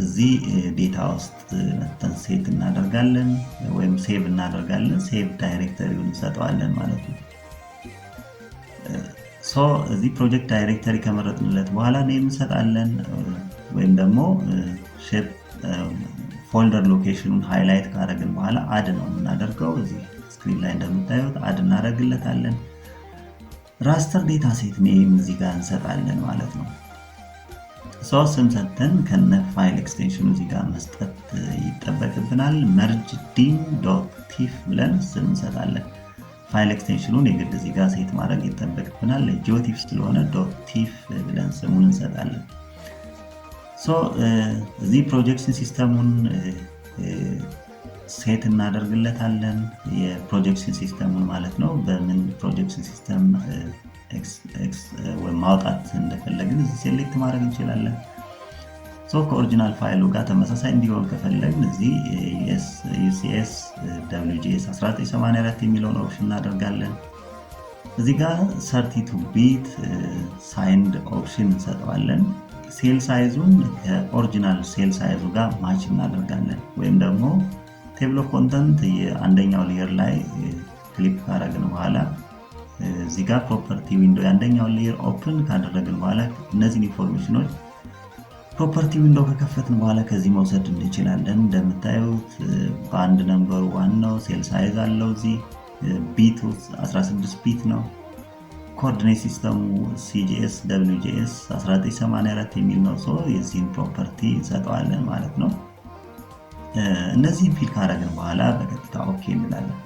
እዚህ ዴታ ውስጥ መተን ሴት እናደርጋለን ወይም ሴቭ እናደርጋለን። ሴቭ ዳይሬክተሪውን እንሰጠዋለን ማለት ነው። እዚህ ፕሮጀክት ዳይሬክተሪ ከመረጥንለት በኋላ ኔም እንሰጣለን ወይም ደግሞ ሼፕ ፎልደር ሎኬሽኑን ሃይላይት ካደረግን በኋላ አድ ነው የምናደርገው። እዚህ ስክሪን ላይ እንደምታዩት አድ እናደርግለታለን። ራስተር ዴታ ሴት ኔም እዚህ ጋር እንሰጣለን ማለት ነው። ስም ሰጥተን ከነ ፋይል ኤክስቴንሽኑ እዚህ ጋር መስጠት ይጠበቅብናል። መርጅ ዲም ዶት ቲፍ ብለን ስም እንሰጣለን። ፋይል ኤክስቴንሽኑን የግድ እዚህ ጋር ሴት ማድረግ ይጠበቅብናል። ጂኦቲፍ ስለሆነ ዶት ቲፍ ብለን ስሙን እንሰጣለን። እዚህ ፕሮጀክሽን ሲስተሙን ሴት እናደርግለታለን። የፕሮጀክሽን ሲስተሙን ማለት ነው። በምን ፕሮጀክሽን ሲስተም ማውጣት እንደፈለግን እዚህ ሴሌክት ማድረግ እንችላለን። ከኦሪጂናል ፋይሉ ጋር ተመሳሳይ እንዲሆን ከፈለግን እዚህ UCS WGS 1984 የሚለውን ኦፕሽን እናደርጋለን። እዚህ ጋር 32 ቢት ሳይንድ ኦፕሽን እንሰጠዋለን። ሴል ሳይዙን ከኦሪጂናል ሴል ሳይዙ ጋር ማች እናደርጋለን። ወይም ደግሞ ቴብል ኦፍ ኮንተንት የአንደኛው ሌየር ላይ ክሊክ ካደረግን በኋላ እዚህ ጋር ፕሮፐርቲ ዊንዶ የአንደኛውን ሌየር ኦፕን ካደረግን በኋላ እነዚህን ኢንፎርሜሽኖች ፕሮፐርቲ ዊንዶ ከከፈትን በኋላ ከዚህ መውሰድ እንችላለን። እንደምታዩት በአንድ ነምበሩ ዋናው ሴል ሳይዝ አለው። እዚህ ቢቱ 16 ቢት ነው። ኮኦርዲኔት ሲስተሙ CGS WGS 1984 የሚል ነው። የዚህን ፕሮፐርቲ እንሰጠዋለን ማለት ነው። እነዚህን ፊል ካደረግን በኋላ በቀጥታ ኦኬ እንላለን።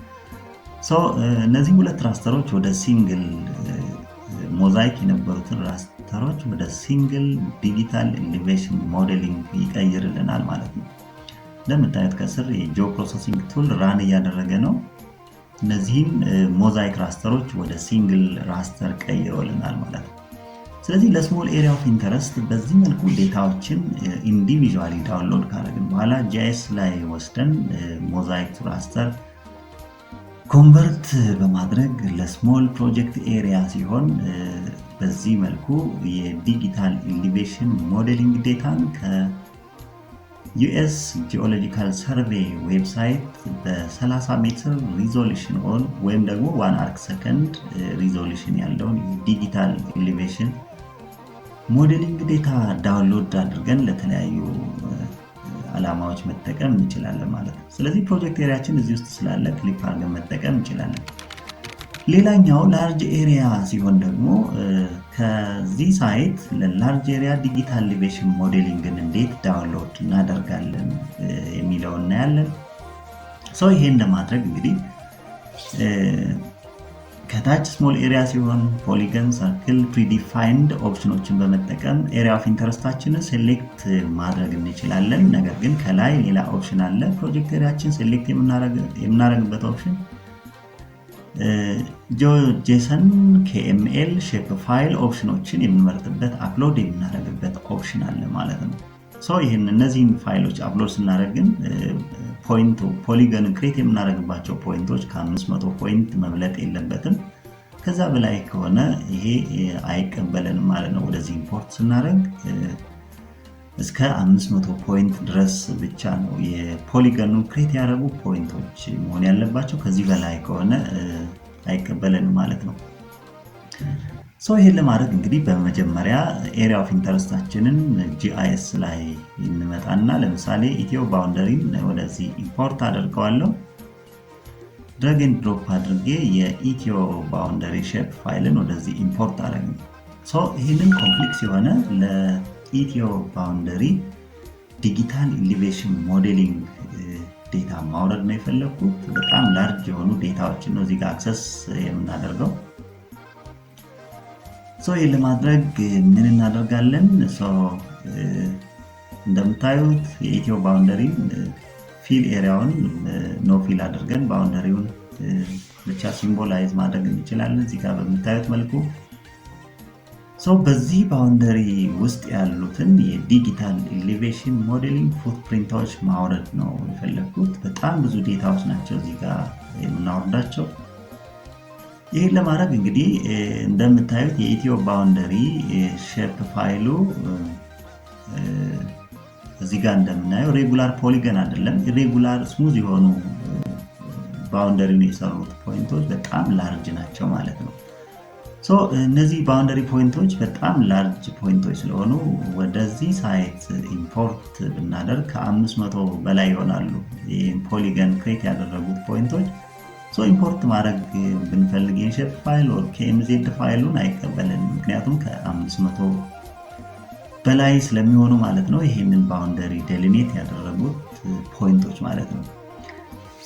እነዚህ ሁለት ራስተሮች ወደ ሲንግል ሞዛይክ የነበሩትን ራስተሮች ወደ ሲንግል ዲጂታል ኤሊቬሽን ሞዴሊንግ ይቀይርልናል ማለት ነው። እንደምታዩት ከስር የጂኦ ፕሮሰሲንግ ቱል ራን እያደረገ ነው። እነዚህም ሞዛይክ ራስተሮች ወደ ሲንግል ራስተር ቀይሮልናል ማለት ነው። ስለዚህ ለስሞል ኤሪያ ኦፍ ኢንተረስት በዚህ መልኩ ዴታዎችን ኢንዲቪዥዋሊ ዳውንሎድ ካደረግን በኋላ ጂአይኤስ ላይ ወስደን ሞዛይክ ቱ ራስተር ኮንቨርት በማድረግ ለስሞል ፕሮጀክት ኤሪያ ሲሆን በዚህ መልኩ የዲጂታል ኤሊቬሽን ሞዴሊንግ ዴታን ከዩኤስ ጂኦሎጂካል ሰርቬይ ዌብሳይት በ30 ሜትር ሪዞሉሽን ወይም ደግሞ 1 አርክ ሰከንድ ሪዞሉሽን ያለውን ዲጂታል ኤሊቬሽን ሞዴሊንግ ዴታ ዳውንሎድ አድርገን ለተለያዩ ዓላማዎች መጠቀም እንችላለን ማለት ነው። ስለዚህ ፕሮጀክት ኤሪያችን እዚህ ውስጥ ስላለ ክሊክ አድርገን መጠቀም እንችላለን። ሌላኛው ላርጅ ኤሪያ ሲሆን ደግሞ ከዚህ ሳይት ለላርጅ ኤሪያ ዲጂታል ኤሊቬሽን ሞዴሊንግን እንዴት ዳውንሎድ እናደርጋለን የሚለውን እናያለን። ይሄን ለማድረግ እንግዲህ ከታች ስሞል ኤሪያ ሲሆን ፖሊገን፣ ሰርክል፣ ፕሪዲፋይንድ ኦፕሽኖችን በመጠቀም ኤሪያ ኦፍ ኢንተረስታችንን ሴሌክት ማድረግ እንችላለን። ነገር ግን ከላይ ሌላ ኦፕሽን አለ። ፕሮጀክት ኤሪያችን ሴሌክት የምናደርግበት ኦፕሽን ጄሰን፣ KML፣ ሼፕ ፋይል ኦፕሽኖችን የምንመርጥበት አፕሎድ የምናደርግበት ኦፕሽን አለ ማለት ነው። እነዚህን ፋይሎች አፕሎድ ስናደርግ ግን ፖሊገን ክሬት የምናደርግባቸው ፖይንቶች ከ500 ፖይንት መብለጥ የለበትም። ከዛ በላይ ከሆነ ይሄ አይቀበለንም ማለት ነው። ወደዚህ ኢምፖርት ስናደርግ እስከ 500 ፖይንት ድረስ ብቻ ነው የፖሊገኑ ክሬት ያደረጉ ፖይንቶች መሆን ያለባቸው። ከዚህ በላይ ከሆነ አይቀበለንም ማለት ነው። ይሄን ለማድረግ እንግዲህ በመጀመሪያ ኤሪያ ኦፍ ኢንተረስታችንን GIS ላይ እንመጣና ለምሳሌ ኢትዮ ባውንደሪን ወደዚህ ኢምፖርት አደርገዋለሁ። ድራግ ኤንድ ድሮፕ አድርጌ የኢትዮ ባውንደሪ ሼፕ ፋይልን ወደዚህ ኢምፖርት አደረግ። ይህንን ኮምፕሌክስ የሆነ ለኢትዮ ባውንደሪ ዲጂታል ኢሊቬሽን ሞዴሊንግ ዴታ ማውረድ ነው የፈለግኩት። በጣም ላርጅ የሆኑ ዴታዎችን ነው እዚህ ጋር አክሰስ የምናደርገው። ይህን ለማድረግ ምን እናደርጋለን? እንደምታዩት የኢትዮ ባውንደሪን ፊል ኤሪያውን ኖ ፊል አድርገን ባውንደሪውን ብቻ ሲምቦላይዝ ማድረግ እንችላለን እዚህ ጋር በምታዩት መልኩ። በዚህ ባውንደሪ ውስጥ ያሉትን የዲጂታል ኢሊቬሽን ሞዴሊንግ ፉትፕሪንቶች ማውረድ ነው የፈለግኩት። በጣም ብዙ ዴታዎች ናቸው እዚህ ጋር የምናወርዳቸው። ይህን ለማድረግ እንግዲህ እንደምታዩት የኢትዮ ባውንደሪ ሼፕ ፋይሉ እዚህ ጋር እንደምናየው ሬጉላር ፖሊገን አይደለም፣ ኢሬጉላር ስሙዝ የሆኑ ባውንደሪውን የሰሩት ፖይንቶች በጣም ላርጅ ናቸው ማለት ነው። እነዚህ ባውንደሪ ፖይንቶች በጣም ላርጅ ፖይንቶች ስለሆኑ ወደዚህ ሳይት ኢምፖርት ብናደርግ ከ500 በላይ ይሆናሉ ፖሊገን ክሬት ያደረጉት ፖይንቶች። ኢምፖርት ማድረግ ብንፈልግ የሼፕ ፋይል ወር KMZ ፋይሉን አይቀበልንም፣ ምክንያቱም ከ500 በላይ ስለሚሆኑ ማለት ነው። ይሄንን ባውንደሪ ዴሊኔት ያደረጉት ፖይንቶች ማለት ነው።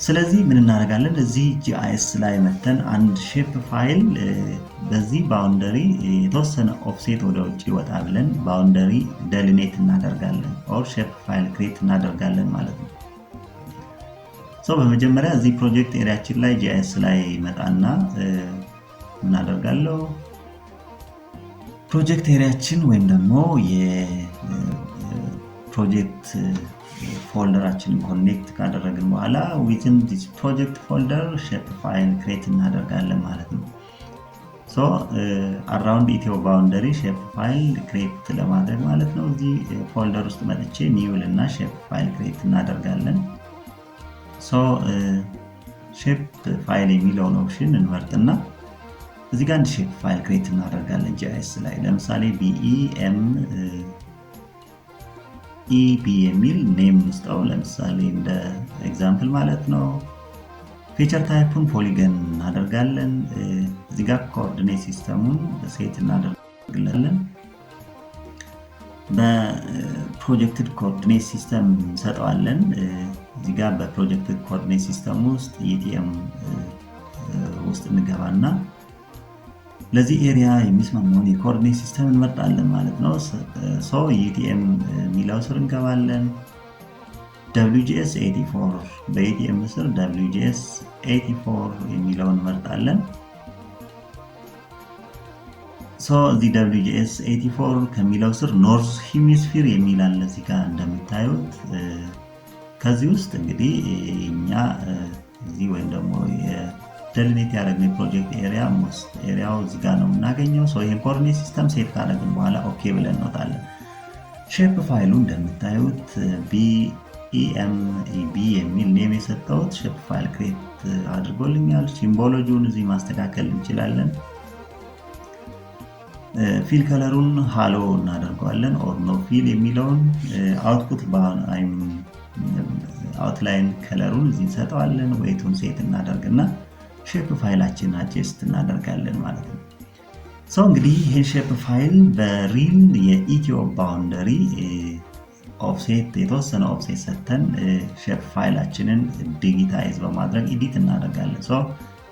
ስለዚህ ምን እናደርጋለን? እዚህ GIS ላይ መተን አንድ ሼፕ ፋይል በዚህ ባውንደሪ የተወሰነ ኦፍሴት ወደ ውጭ ወጣ ብለን ባውንደሪ ዴሊኔት እናደርጋለን ኦር ሼፕ ፋይል ክሬት እናደርጋለን ማለት ነው። በመጀመሪያ እዚህ ፕሮጀክት ኤሪያችን ላይ GIS ላይ መጣና ምን አደርጋለሁ? ፕሮጀክት ኤሪያችን ወይም ደግሞ የፕሮጀክት ፎልደራችንን ኮኔክት ካደረግን በኋላ within this project folder ሼፕ ፋይል ክሬት እናደርጋለን ማለት ነው። around ኢትዮ ባውንደሪ ሼፕ ፋይል ክሬት ለማድረግ ማለት ነው እዚህ ፎልደር ውስጥ መጥቼ ኒው እና ሼፕ ፋይል ክሬት እናደርጋለን። ሼፕ ፋይል የሚለውን ኦፕሽን እንመርጥና እዚህ ጋር አንድ ሼፕ ፋይል ክሬት እናደርጋለን GIS ላይ። ለምሳሌ BEMEB የሚል ኔም እንስጠው፣ ለምሳሌ እንደ ኤግዛምፕል ማለት ነው። ፊቸር ታይፑን ፖሊገን እናደርጋለን። እዚህ ጋር ኮኦርዲኔት ሲስተሙን ሴት እናደርጋለን። በፕሮጀክትድ ኮኦርዲኔት ሲስተም እንሰጠዋለን። እዚህ ጋር በፕሮጀክትድ ኮኦርዲኔት ሲስተም ውስጥ ETM ውስጥ እንገባና ለዚህ ኤሪያ የሚስማማውን የኮኦርዲኔት ሲስተም እንመርጣለን ማለት ነው። ETM የሚለው ስር እንገባለን። WGS 84 በETM ስር WGS 84 የሚለውን እንመርጣለን። እዚህ WGS 84 ከሚለው ስር ኖርዝ ሄሚስፌር የሚል አለ እዚህ ጋር እንደምታዩት። ከዚህ ውስጥ እንግዲህ እኛ እዚህ ወይም ደግሞ የዴሊኔት ያደረግነው ፕሮጀክት ኤሪያ ሞስት ኤሪያው እዚህ ጋር ነው የምናገኘው። ይሄን ኮኦርዲኔት ሲስተም ሴት ካደረግን በኋላ ኦኬ ብለን እንወጣለን። ሼፕ ፋይሉ እንደምታዩት BEMEB የሚል ኔም የሰጠሁት ሼፕ ፋይል ክሬት አድርጎልኛል። ሲምቦሎጂውን እዚህ ማስተካከል እንችላለን። ፊል ከለሩን ሃሎ እናደርገዋለን ኦር ኖ ፊል የሚለውን አውትፑት አውትላይን ከለሩን እዚህ እንሰጠዋለን። ዌይቱን ሴት እናደርግና ሼፕ ፋይላችን አጀስት እናደርጋለን ማለት ነው። እንግዲህ ይሄን ሼፕ ፋይል በሪል የኢትዮ ባውንደሪ ኦፍሴት የተወሰነ ኦፍሴት ሰጥተን ሼፕ ፋይላችንን ዲጂታይዝ በማድረግ ኤዲት እናደርጋለን።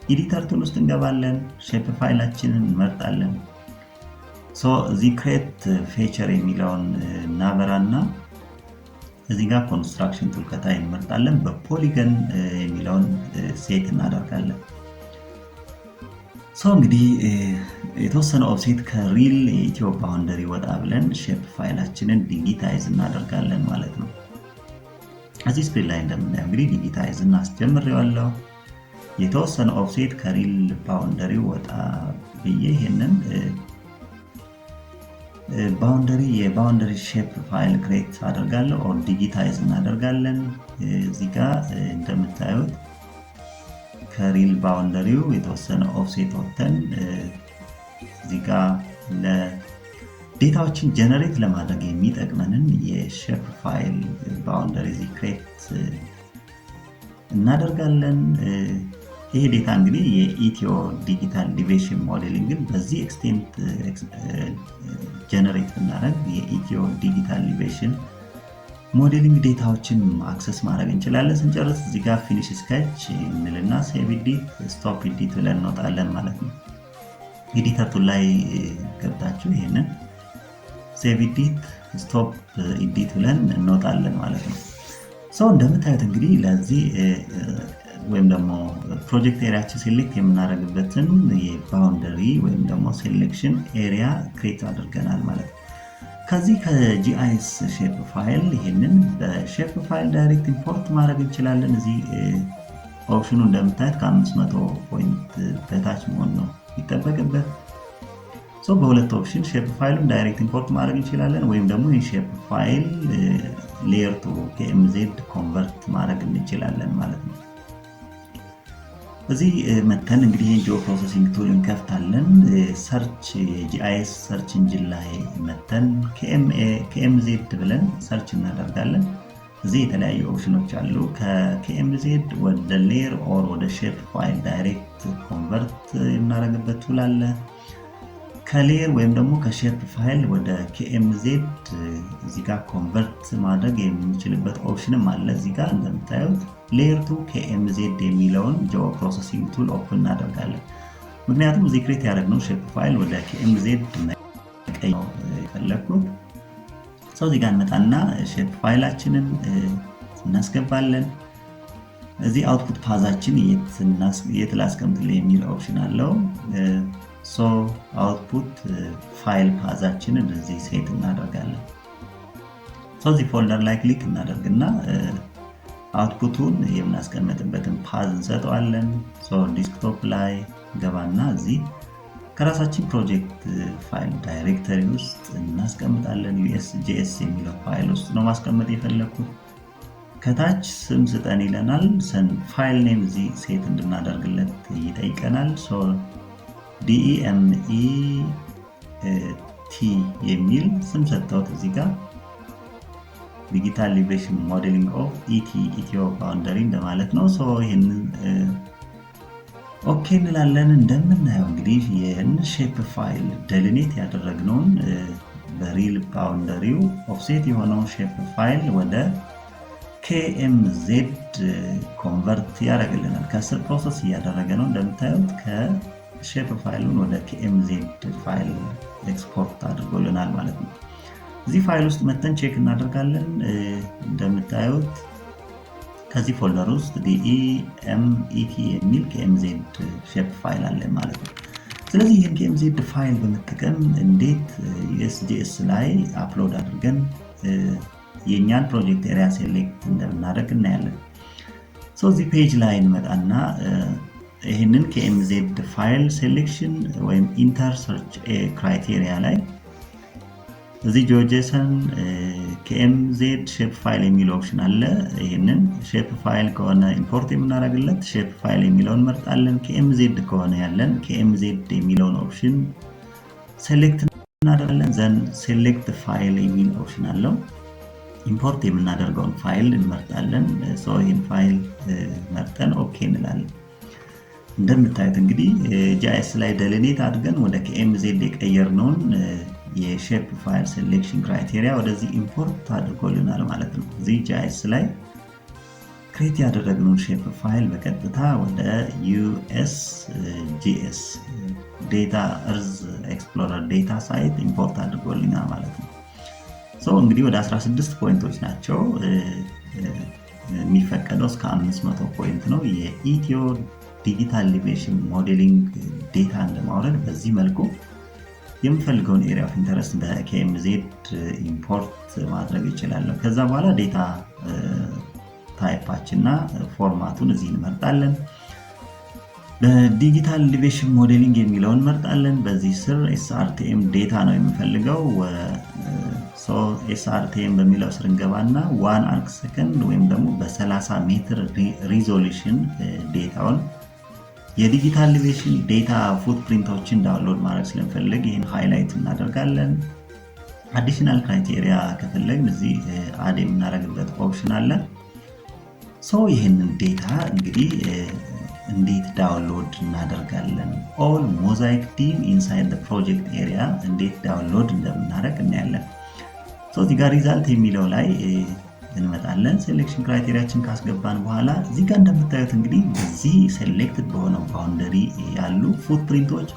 ኤዲተር ቱል ውስጥ እንገባለን። ሼፕ ፋይላችንን እንመርጣለን። እዚህ ክሬት ፌቸር የሚለውን እናበራና እዚህ ጋር ኮንስትራክሽን ቱል ከታይ እንመርጣለን። በፖሊገን የሚለውን ሴት እናደርጋለን። እንግዲህ የተወሰነ ኦፍሴት ከሪል የኢትዮ ባውንደሪ ወጣ ብለን ሼፕ ፋይላችንን ዲጂታይዝ እናደርጋለን ማለት ነው። እዚህ ስክሪን ላይ እንደምናየው እንግዲህ ዲጂታይዝ አስጀምሬዋለሁ። የተወሰነ ኦፍሴት ከሪል ባውንደሪ ወጣ ብዬ ይሄንን የባውንደሪ ሼፕ ፋይል ክሬት አደርጋለሁ ኦር ዲጂታይዝ እናደርጋለን። እዚህ ጋር እንደምታዩት ከሪል ባውንደሪው የተወሰነ ኦፍሴት ወጥተን እዚህ ጋር ለዴታዎችን ጀነሬት ለማድረግ የሚጠቅመንን የሼፕ ፋይል ባውንደሪ እዚህ ክሬት እናደርጋለን። ይሄ ዴታ እንግዲህ የኢትዮ ዲጂታል ሊቬሽን ሞዴሊንግን በዚህ ኤክስቴንት ጀነሬት ብናደርግ የኢትዮ ዲጂታል ሊቬሽን ሞዴሊንግ ዴታዎችን አክሰስ ማድረግ እንችላለን። ስንጨርስ እዚህ ጋር ፊኒሽ ስኬች እንልና ሴቭ ኤዲት ስቶፕ ኤዲት ብለን እንወጣለን ማለት ነው። ኤዲተር ቱል ላይ ገብታችሁ ይሄንን ሴቭ ኤዲት ስቶፕ ኤዲት ብለን እንወጣለን ማለት ነው። እንደምታዩት እንግዲህ ለዚህ ወይም ደግሞ ፕሮጀክት ኤሪያችን ሴሌክት የምናደርግበትን የባውንደሪ ወይም ደግሞ ሴሌክሽን ኤሪያ ክሬት አድርገናል ማለት ነው። ከዚህ ከጂአይኤስ ሼፕ ፋይል ይሄንን በሼፕ ፋይል ዳይሬክት ኢምፖርት ማድረግ እንችላለን። እዚህ ኦፕሽኑ እንደምታዩት ከ500 ፖይንት በታች መሆን ነው የሚጠበቅበት። በሁለት ኦፕሽን ሼፕ ፋይሉን ዳይሬክት ኢምፖርት ማድረግ እንችላለን ወይም ደግሞ የሼፕ ፋይል ሌየር ቱ KMZ ኮንቨርት ማድረግ እንችላለን ማለት ነው። እዚህ መተን እንግዲህ ጂኦ ፕሮሰሲንግ ቱል እንከፍታለን። ሰርች የጂአይኤስ ሰርች ኢንጂን ላይ መተን KMZ ብለን ሰርች እናደርጋለን። እዚህ የተለያዩ ኦፕሽኖች አሉ። ከKMZ ወደ ሌየር ኦር ወደ ሼፕ ፋይል ዳይሬክት ኮንቨርት የምናደርግበት ቱል አለ። ከሌየር ወይም ደግሞ ከሼፕ ፋይል ወደ KMZ እዚህ ጋር ኮንቨርት ማድረግ የምንችልበት ኦፕሽንም አለ። እዚህ ጋር እንደምታዩት ሌየር ቱ KMZ የሚለውን ጂኦ ፕሮሰሲንግ ቱል ኦፕን እናደርጋለን። ምክንያቱም እዚህ ክሬት ያደረግነው ሼፕ ፋይል ወደ KMZ ቀይ ነው የፈለኩት። እዚህ ጋር እንመጣና ሼፕ ፋይላችንን እናስገባለን። እዚህ አውትፑት ፓዛችን የት ላስቀምጥልህ የሚል ኦፕሽን አለው። አውትፑት ፋይል ፓዛችንን እዚህ ሴት እናደርጋለን። እዚህ ፎልደር ላይ ክሊክ እናደርግና አውትፑቱን የምናስቀምጥበትን ፓዝ እንሰጠዋለን። ዲስክቶፕ ላይ ገባና እዚህ ከራሳችን ፕሮጀክት ፋይል ዳይሬክተሪ ውስጥ እናስቀምጣለን። USJS የሚለው ፋይል ውስጥ ነው ማስቀመጥ የፈለኩት። ከታች ስም ስጠን ይለናል። ፋይል ኔም እዚህ ሴት እንድናደርግለት ይጠይቀናል። DEMET የሚል ስም ሰጥተውት እዚህ ጋር ዲጂታል ሊቬሽን ሞዴሊንግ ኦፍ ኢትዮ ባውንደሪ እንደማለት ነው። ይህንን ኦኬ እንላለን። እንደምናየው እንግዲህ ይህን ሼፕ ፋይል ደሊኔት ያደረግነውን በሪል ባውንደሪው ኦፍሴት የሆነውን ሼፕ ፋይል ወደ KMZ ኮንቨርት ያደርግልናል። ከስር ፕሮሰስ እያደረገ ነው። እንደምታዩት ከሼፕ ፋይሉን ወደ KMZ ፋይል ኤክስፖርት አድርጎልናል ማለት ነው። እዚህ ፋይል ውስጥ መተን ቼክ እናደርጋለን። እንደምታዩት ከዚህ ፎልደር ውስጥ DEMET የሚል KMZ ሼፕ ፋይል አለ ማለት ነው። ስለዚህ ይህን KMZ ፋይል በመጠቀም እንዴት USJS ላይ አፕሎድ አድርገን የእኛን ፕሮጀክት ኤሪያ ሴሌክት እንደምናደርግ እናያለን። እዚህ ፔጅ ላይ እንመጣና ይህንን KMZ ፋይል ሴሌክሽን ወይም ኢንተር ሰርች ክራይቴሪያ ላይ እዚህ ጂኦጄሰን KMZ ሼፕ ፋይል የሚል ኦፕሽን አለ። ይህንን ሼፕ ፋይል ከሆነ ኢምፖርት የምናደርግለት ሼፕ ፋይል የሚለውን መርጣለን። KMZ ከሆነ ያለን KMZ የሚለውን ኦፕሽን ሴሌክት እናደርጋለን። ዘን ሴሌክት ፋይል የሚል ኦፕሽን አለው። ኢምፖርት የምናደርገውን ፋይል እንመርጣለን። ይህን ፋይል መርጠን ኦኬ እንላለን። እንደምታዩት እንግዲህ ጂአይኤስ ላይ ደሊኔት አድርገን ወደ KMZ የቀየርነውን የሼፕ ፋይል ሴሌክሽን ክራይቴሪያ ወደዚህ ኢምፖርት አድርጎልናል ማለት ነው። እዚህ ጂአይኤስ ላይ ክሬት ያደረግነውን ሼፕ ፋይል በቀጥታ ወደ USGS ዴታ እርዝ ኤክስፕሎረር ዴታ ሳይት ኢምፖርት አድርጎልኛል ማለት ነው። እንግዲህ ወደ 16 ፖይንቶች ናቸው የሚፈቀደው እስከ 500 ፖይንት ነው። የኢትዮ ዲጂታል ሊቬሽን ሞዴሊንግ ዴታን ለማውረድ በዚህ መልኩ የምፈልገውን ኤሪያ ኦፍ ኢንተረስት በKMZ ኢምፖርት ማድረግ ይችላለሁ። ከዛ በኋላ ዴታ ታይፓችን እና ፎርማቱን እዚህ እንመርጣለን። በዲጂታል ሊቬሽን ሞዴሊንግ የሚለውን እንመርጣለን። በዚህ ስር SRTM ዴታ ነው የምፈልገው። SRTM በሚለው ስር እንገባና 1 አርክ ሰከንድ ወይም ደግሞ በ30 ሜትር ሪዞሉሽን ዴታውን የዲጂታል ሊቬሽን ዴታ ፉትፕሪንቶችን ዳውንሎድ ማድረግ ስለምፈልግ ይህን ሃይላይት እናደርጋለን። አዲሽናል ክራይቴሪያ ከፈለግን እዚህ አድ የምናደርግበት ኦፕሽን አለ። ይህንን ዴታ እንግዲህ እንዴት ዳውንሎድ እናደርጋለን? ኦል ሞዛይክ ዲም ኢንሳይድ ፕሮጀክት ኤሪያ እንዴት ዳውንሎድ እንደምናደርግ እናያለን። እዚህ ጋር ሪዛልት የሚለው ላይ እንመጣለን። ሴሌክሽን ክራይቴሪያችን ካስገባን በኋላ እዚህ ጋር እንደምታዩት እንግዲህ በዚህ ሴሌክትድ በሆነው ባውንደሪ ያሉ ፉትፕሪንቶች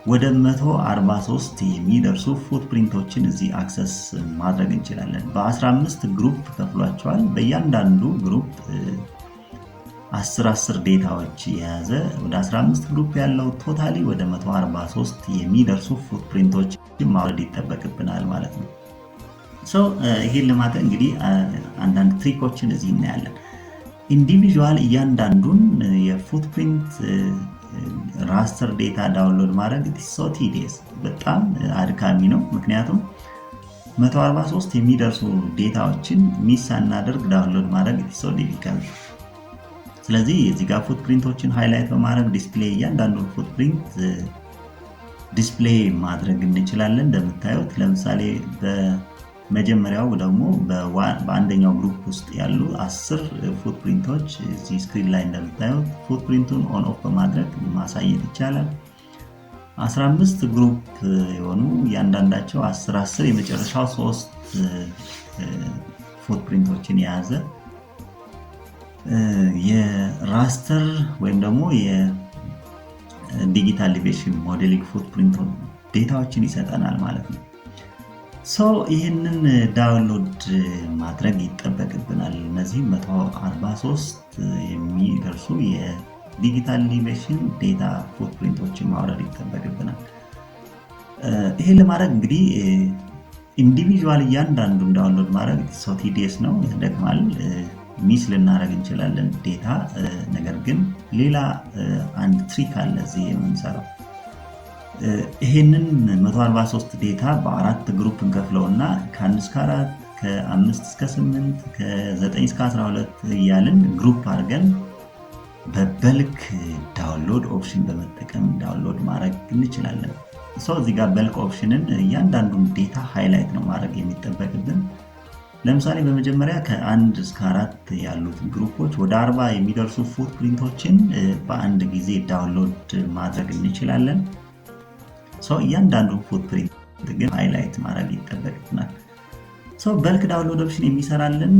ወደ 143 የሚደርሱ ፉትፕሪንቶችን እዚህ አክሰስ ማድረግ እንችላለን። በ15 ግሩፕ ከፍሏቸዋል። በእያንዳንዱ ግሩፕ 10 ዴታዎች የያዘ ወደ 15 ግሩፕ ያለው ቶታሊ ወደ 143 የሚደርሱ ፉትፕሪንቶች ማውረድ ይጠበቅብናል ማለት ነው። ይሄን ለማድረግ እንግዲህ አንዳንድ ትሪኮችን እዚህ እናያለን። ኢንዲቪዥዋል እያንዳንዱን የፉትፕሪንት ራስተር ዴታ ዳውንሎድ ማድረግ ቲዲየስ በጣም አድካሚ ነው። ምክንያቱም 143 የሚደርሱ ዴታዎችን ሚስ ሳናደርግ ዳውንሎድ ማድረግ ዲፊካልት። ስለዚህ እዚህ ጋር ፉትፕሪንቶችን ሃይላይት በማድረግ ዲስፕሌይ እያንዳንዱን ፉትፕሪንት ዲስፕሌይ ማድረግ እንችላለን። እንደምታዩት ለምሳሌ በመጀመሪያው ደግሞ በአንደኛው ግሩፕ ውስጥ ያሉ 10 ፉትፕሪንቶች እዚህ ስክሪን ላይ እንደምታዩት ፉትፕሪንቱን ኦን ኦፍ በማድረግ ማሳየት ይቻላል። 15 ግሩፕ የሆኑ እያንዳንዳቸው 10 የመጨረሻው 3 ፉትፕሪንቶችን የያዘ የራስተር ወይም ደግሞ የዲጂታል ሊቬሽን ሞዴሊንግ ፉትፕሪንት ዴታዎችን ይሰጠናል ማለት ነው። ይህንን ዳውንሎድ ማድረግ ይጠበቅብናል። እነዚህ 143 የሚደርሱ የዲጂታል ሊቬሽን ዴታ ፉትፕሪንቶችን ማውረድ ይጠበቅብናል። ይሄን ለማድረግ እንግዲህ ኢንዲቪዥዋል እያንዳንዱን ዳውንሎድ ማድረግ ቲዲየስ ነው፣ ይደክማል። ሚስ ልናደርግ እንችላለን ዴታ። ነገር ግን ሌላ አንድ ትሪክ አለ እዚህ የምንሰራው። ይሄንን 143 ዴታ በ4 ግሩፕ እንከፍለውና ከ1 እስከ 4 ከ5 እስከ 8 ከ9 እስከ 12 እያልን ግሩፕ አድርገን በበልክ ዳውንሎድ ኦፕሽን በመጠቀም ዳውንሎድ ማድረግ እንችላለን። እዚህ ጋር በልክ ኦፕሽንን እያንዳንዱን ዴታ ሃይላይት ነው ማድረግ የሚጠበቅብን። ለምሳሌ በመጀመሪያ ከ1 እስከ 4 ያሉት ግሩፖች ወደ 40 የሚደርሱ ፉትፕሪንቶችን በአንድ ጊዜ ዳውንሎድ ማድረግ እንችላለን። እያንዳንዱን ፉትፕሪንት ግን ሃይላይት ማድረግ ይጠበቅብናል። በልክ ዳውንሎድ ኦፕሽን የሚሰራልን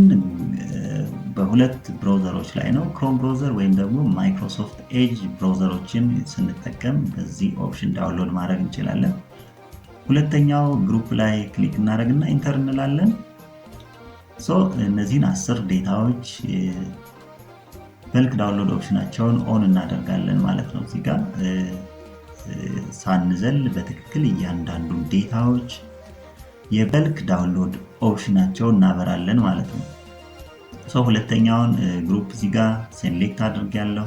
በሁለት ብራውዘሮች ላይ ነው። ክሮም ብራውዘር ወይም ደግሞ ማይክሮሶፍት ኤጅ ብራውዘሮችን ስንጠቀም በዚህ ኦፕሽን ዳውንሎድ ማድረግ እንችላለን። ሁለተኛው ግሩፕ ላይ ክሊክ እናደርግና ኢንተር እንላለን። እነዚህን 10 ዴታዎች በልክ ዳውንሎድ ኦፕሽናቸውን ኦን እናደርጋለን ማለት ነው። እዚህ ጋር ሳንዘል በትክክል እያንዳንዱን ዴታዎች የበልክ ዳውንሎድ ኦፕሽናቸውን እናበራለን ማለት ነው። ሁለተኛውን ግሩፕ እዚህ ጋር ሴሌክት አድርጌያለሁ።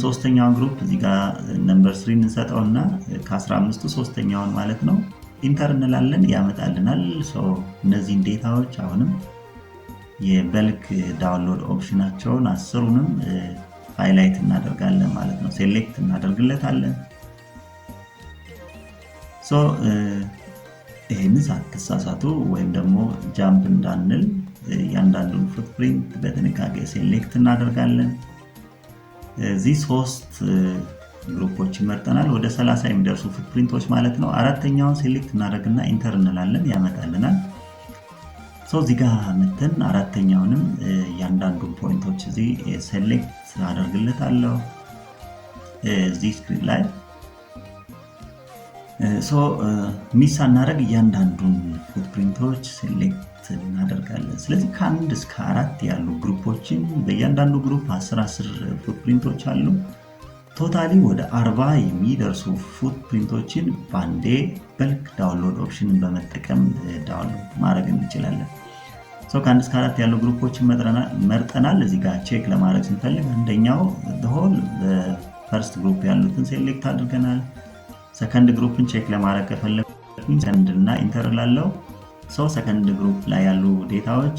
ሶስተኛውን ግሩፕ እዚህ ጋር ነምበር 3 እንሰጠውና ከ15ቱ ሶስተኛውን ማለት ነው ኢንተር እንላለን፣ ያመጣልናል። እነዚህን ዴታዎች አሁንም የበልክ ዳውንሎድ ኦፕሽናቸውን 10ሩንም ሃይላይት እናደርጋለን ማለት ነው። ሴሌክት እናደርግለታለን። ይህንን ሳትሳሳቱ ወይም ደግሞ ጃምፕ እንዳንል እያንዳንዱን ፉትፕሪንት በጥንቃቄ ሴሌክት እናደርጋለን። እዚህ 3 ግሩፖችን መርጠናል። ወደ 30 የሚደርሱ ፉትፕሪንቶች ማለት ነው። አራተኛውን ሴሌክት እናደርግና ኢንተር እንላለን፣ ያመጣልናል። እዚህ ጋር መተን አራተኛውንም እያንዳንዱን ፖይንቶች እዚህ ሴሌክት አደርግለታለሁ እዚህ ስክሪን ላይ ሚስ ሳናደርግ እያንዳንዱን ፉትፕሪንቶች ሴሌክት እናደርጋለን። ስለዚህ ከ1 እስከ 4 ያሉ ግሩፖችን በእያንዳንዱ ግሩፕ 10 ፉትፕሪንቶች አሉ። ቶታሊ ወደ 40 የሚደርሱ ፉትፕሪንቶችን በአንዴ በልክ ዳውንሎድ ኦፕሽንን በመጠቀም ዳውንሎድ ማድረግ እንችላለን። ከ1 እስከ 4 ያሉ ግሩፖችን መርጠናል። እዚህ ጋር ቼክ ለማድረግ ስንፈልግ አንደኛው ሆል በፈርስት ግሩፕ ያሉትን ሴሌክት አድርገናል። ሰከንድ ግሩፕን ቼክ ለማድረግ ከፈለግኩኝ ሰከንድ እና ኢንተር ላለው ሰከንድ ግሩፕ ላይ ያሉ ዴታዎች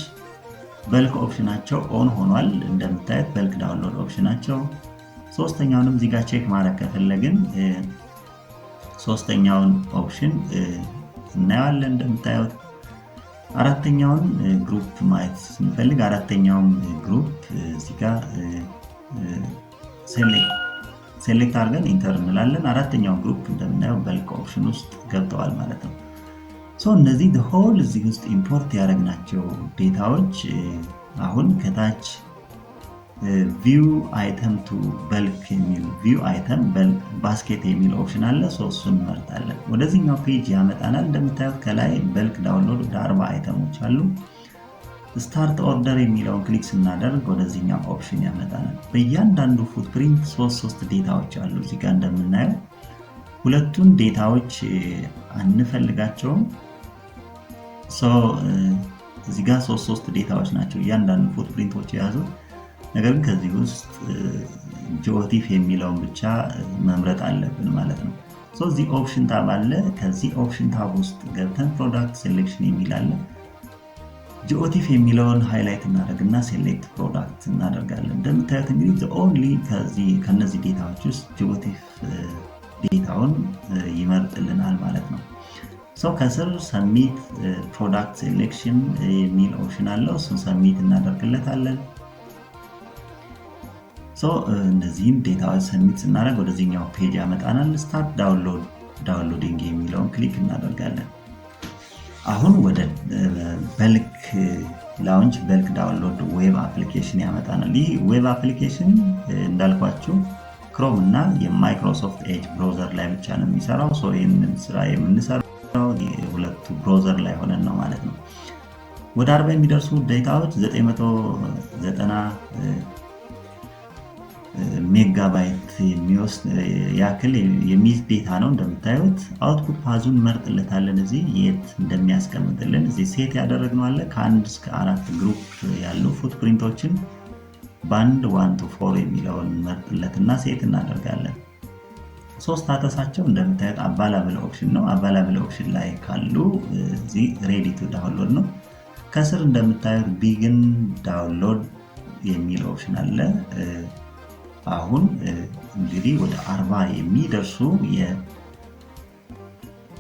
በልክ ኦፕሽናቸው ኦን ሆኗል። እንደምታዩት በልክ ዳውንሎድ ኦፕሽናቸው። ሶስተኛውንም እዚህ ጋር ቼክ ማድረግ ከፈለግን ሶስተኛውን ኦፕሽን እናየዋለን። እንደምታዩት አራተኛውን ግሩፕ ማየት ስንፈልግ አራተኛውን ግሩፕ እዚህ ጋር ሴሌክት አድርገን ኢንተር እንላለን። አራተኛው ግሩፕ እንደምናየው በልክ ኦፕሽን ውስጥ ገብተዋል ማለት ነው። እነዚህ ሆል እዚህ ውስጥ ኢምፖርት ያደረግናቸው ዴታዎች አሁን ከታች ቪው አይተም ቱ በልክ የሚል ቪው አይተም ባስኬት የሚል ኦፕሽን አለ። እሱን እንመርጣለን። ወደዚህኛው ፔጅ ያመጣናል። እንደምታዩት ከላይ በልክ ዳውንሎድ ወደ 40 አይተሞች አሉ። ስታርት ኦርደር የሚለውን ክሊክ ስናደርግ ወደዚህኛው ኦፕሽን ያመጣናል። በእያንዳንዱ ፉትፕሪንት 3 ዴታዎች አሉ። እዚህ ጋር እንደምናየው ሁለቱን ዴታዎች አንፈልጋቸውም። እዚህ ጋር 3 ዴታዎች ናቸው እያንዳንዱ ፉትፕሪንቶች የያዙት። ነገር ግን ከዚህ ውስጥ ጂኦቲፍ የሚለውን ብቻ መምረጥ አለብን ማለት ነው። እዚህ ኦፕሽን ታብ አለ። ከዚህ ኦፕሽን ታብ ውስጥ ገብተን ፕሮዳክት ሴሌክሽን የሚል አለ። ጂኦቲፍ የሚለውን ሃይላይት እናደርግና ሴሌክት ፕሮዳክት እናደርጋለን። እንደምታዩት እንግዲህ ኦንሊ ከነዚህ ዴታዎች ውስጥ ጂኦቲፍ ዴታውን ይመርጥልናል ማለት ነው። ከስር ሰሚት ፕሮዳክት ሴሌክሽን የሚል ኦፕሽን አለው። እሱን ሰሚት እናደርግለታለን። እነዚህም ዴታዎች ሰሚት ስናደርግ ወደዚህኛው ፔጅ ያመጣናል። ስታርት ዳውንሎዲንግ የሚለውን ክሊክ እናደርጋለን። አሁን ወደ በልክ ላውንች በልክ ዳውንሎድ ዌብ አፕሊኬሽን ያመጣናል። ይህ ዌብ አፕሊኬሽን እንዳልኳችሁ ክሮም እና የማይክሮሶፍት ኤጅ ብራውዘር ላይ ብቻ ነው የሚሰራው። ይህንን ስራ የምንሰራው ሁለቱ ብራውዘር ላይ ሆነን ነው ማለት ነው። ወደ 40 የሚደርሱ ዴታዎች 990 ሜጋባይት የሚወስድ ያክል የሚይዝ ዴታ ነው። እንደምታዩት አውትፑት ፓዙን መርጥለታለን። እዚህ የት እንደሚያስቀምጥልን እዚህ ሴት ያደረግነው አለ። ከ1 እስከ 4 ግሩፕ ያሉ ፉትፕሪንቶችን በአንድ 1 to 4 የሚለውን መርጥለትና ሴት እናደርጋለን። ስታተሳቸው እንደምታዩት አቫይላብል ኦፕሽን ነው። አቫይላብል ኦፕሽን ላይ ካሉ እዚህ ሬዲ ቱ ዳውንሎድ ነው። ከስር እንደምታዩት ቢግን ዳውንሎድ የሚል ኦፕሽን አለ። አሁን እንግዲህ ወደ 40 የሚደርሱ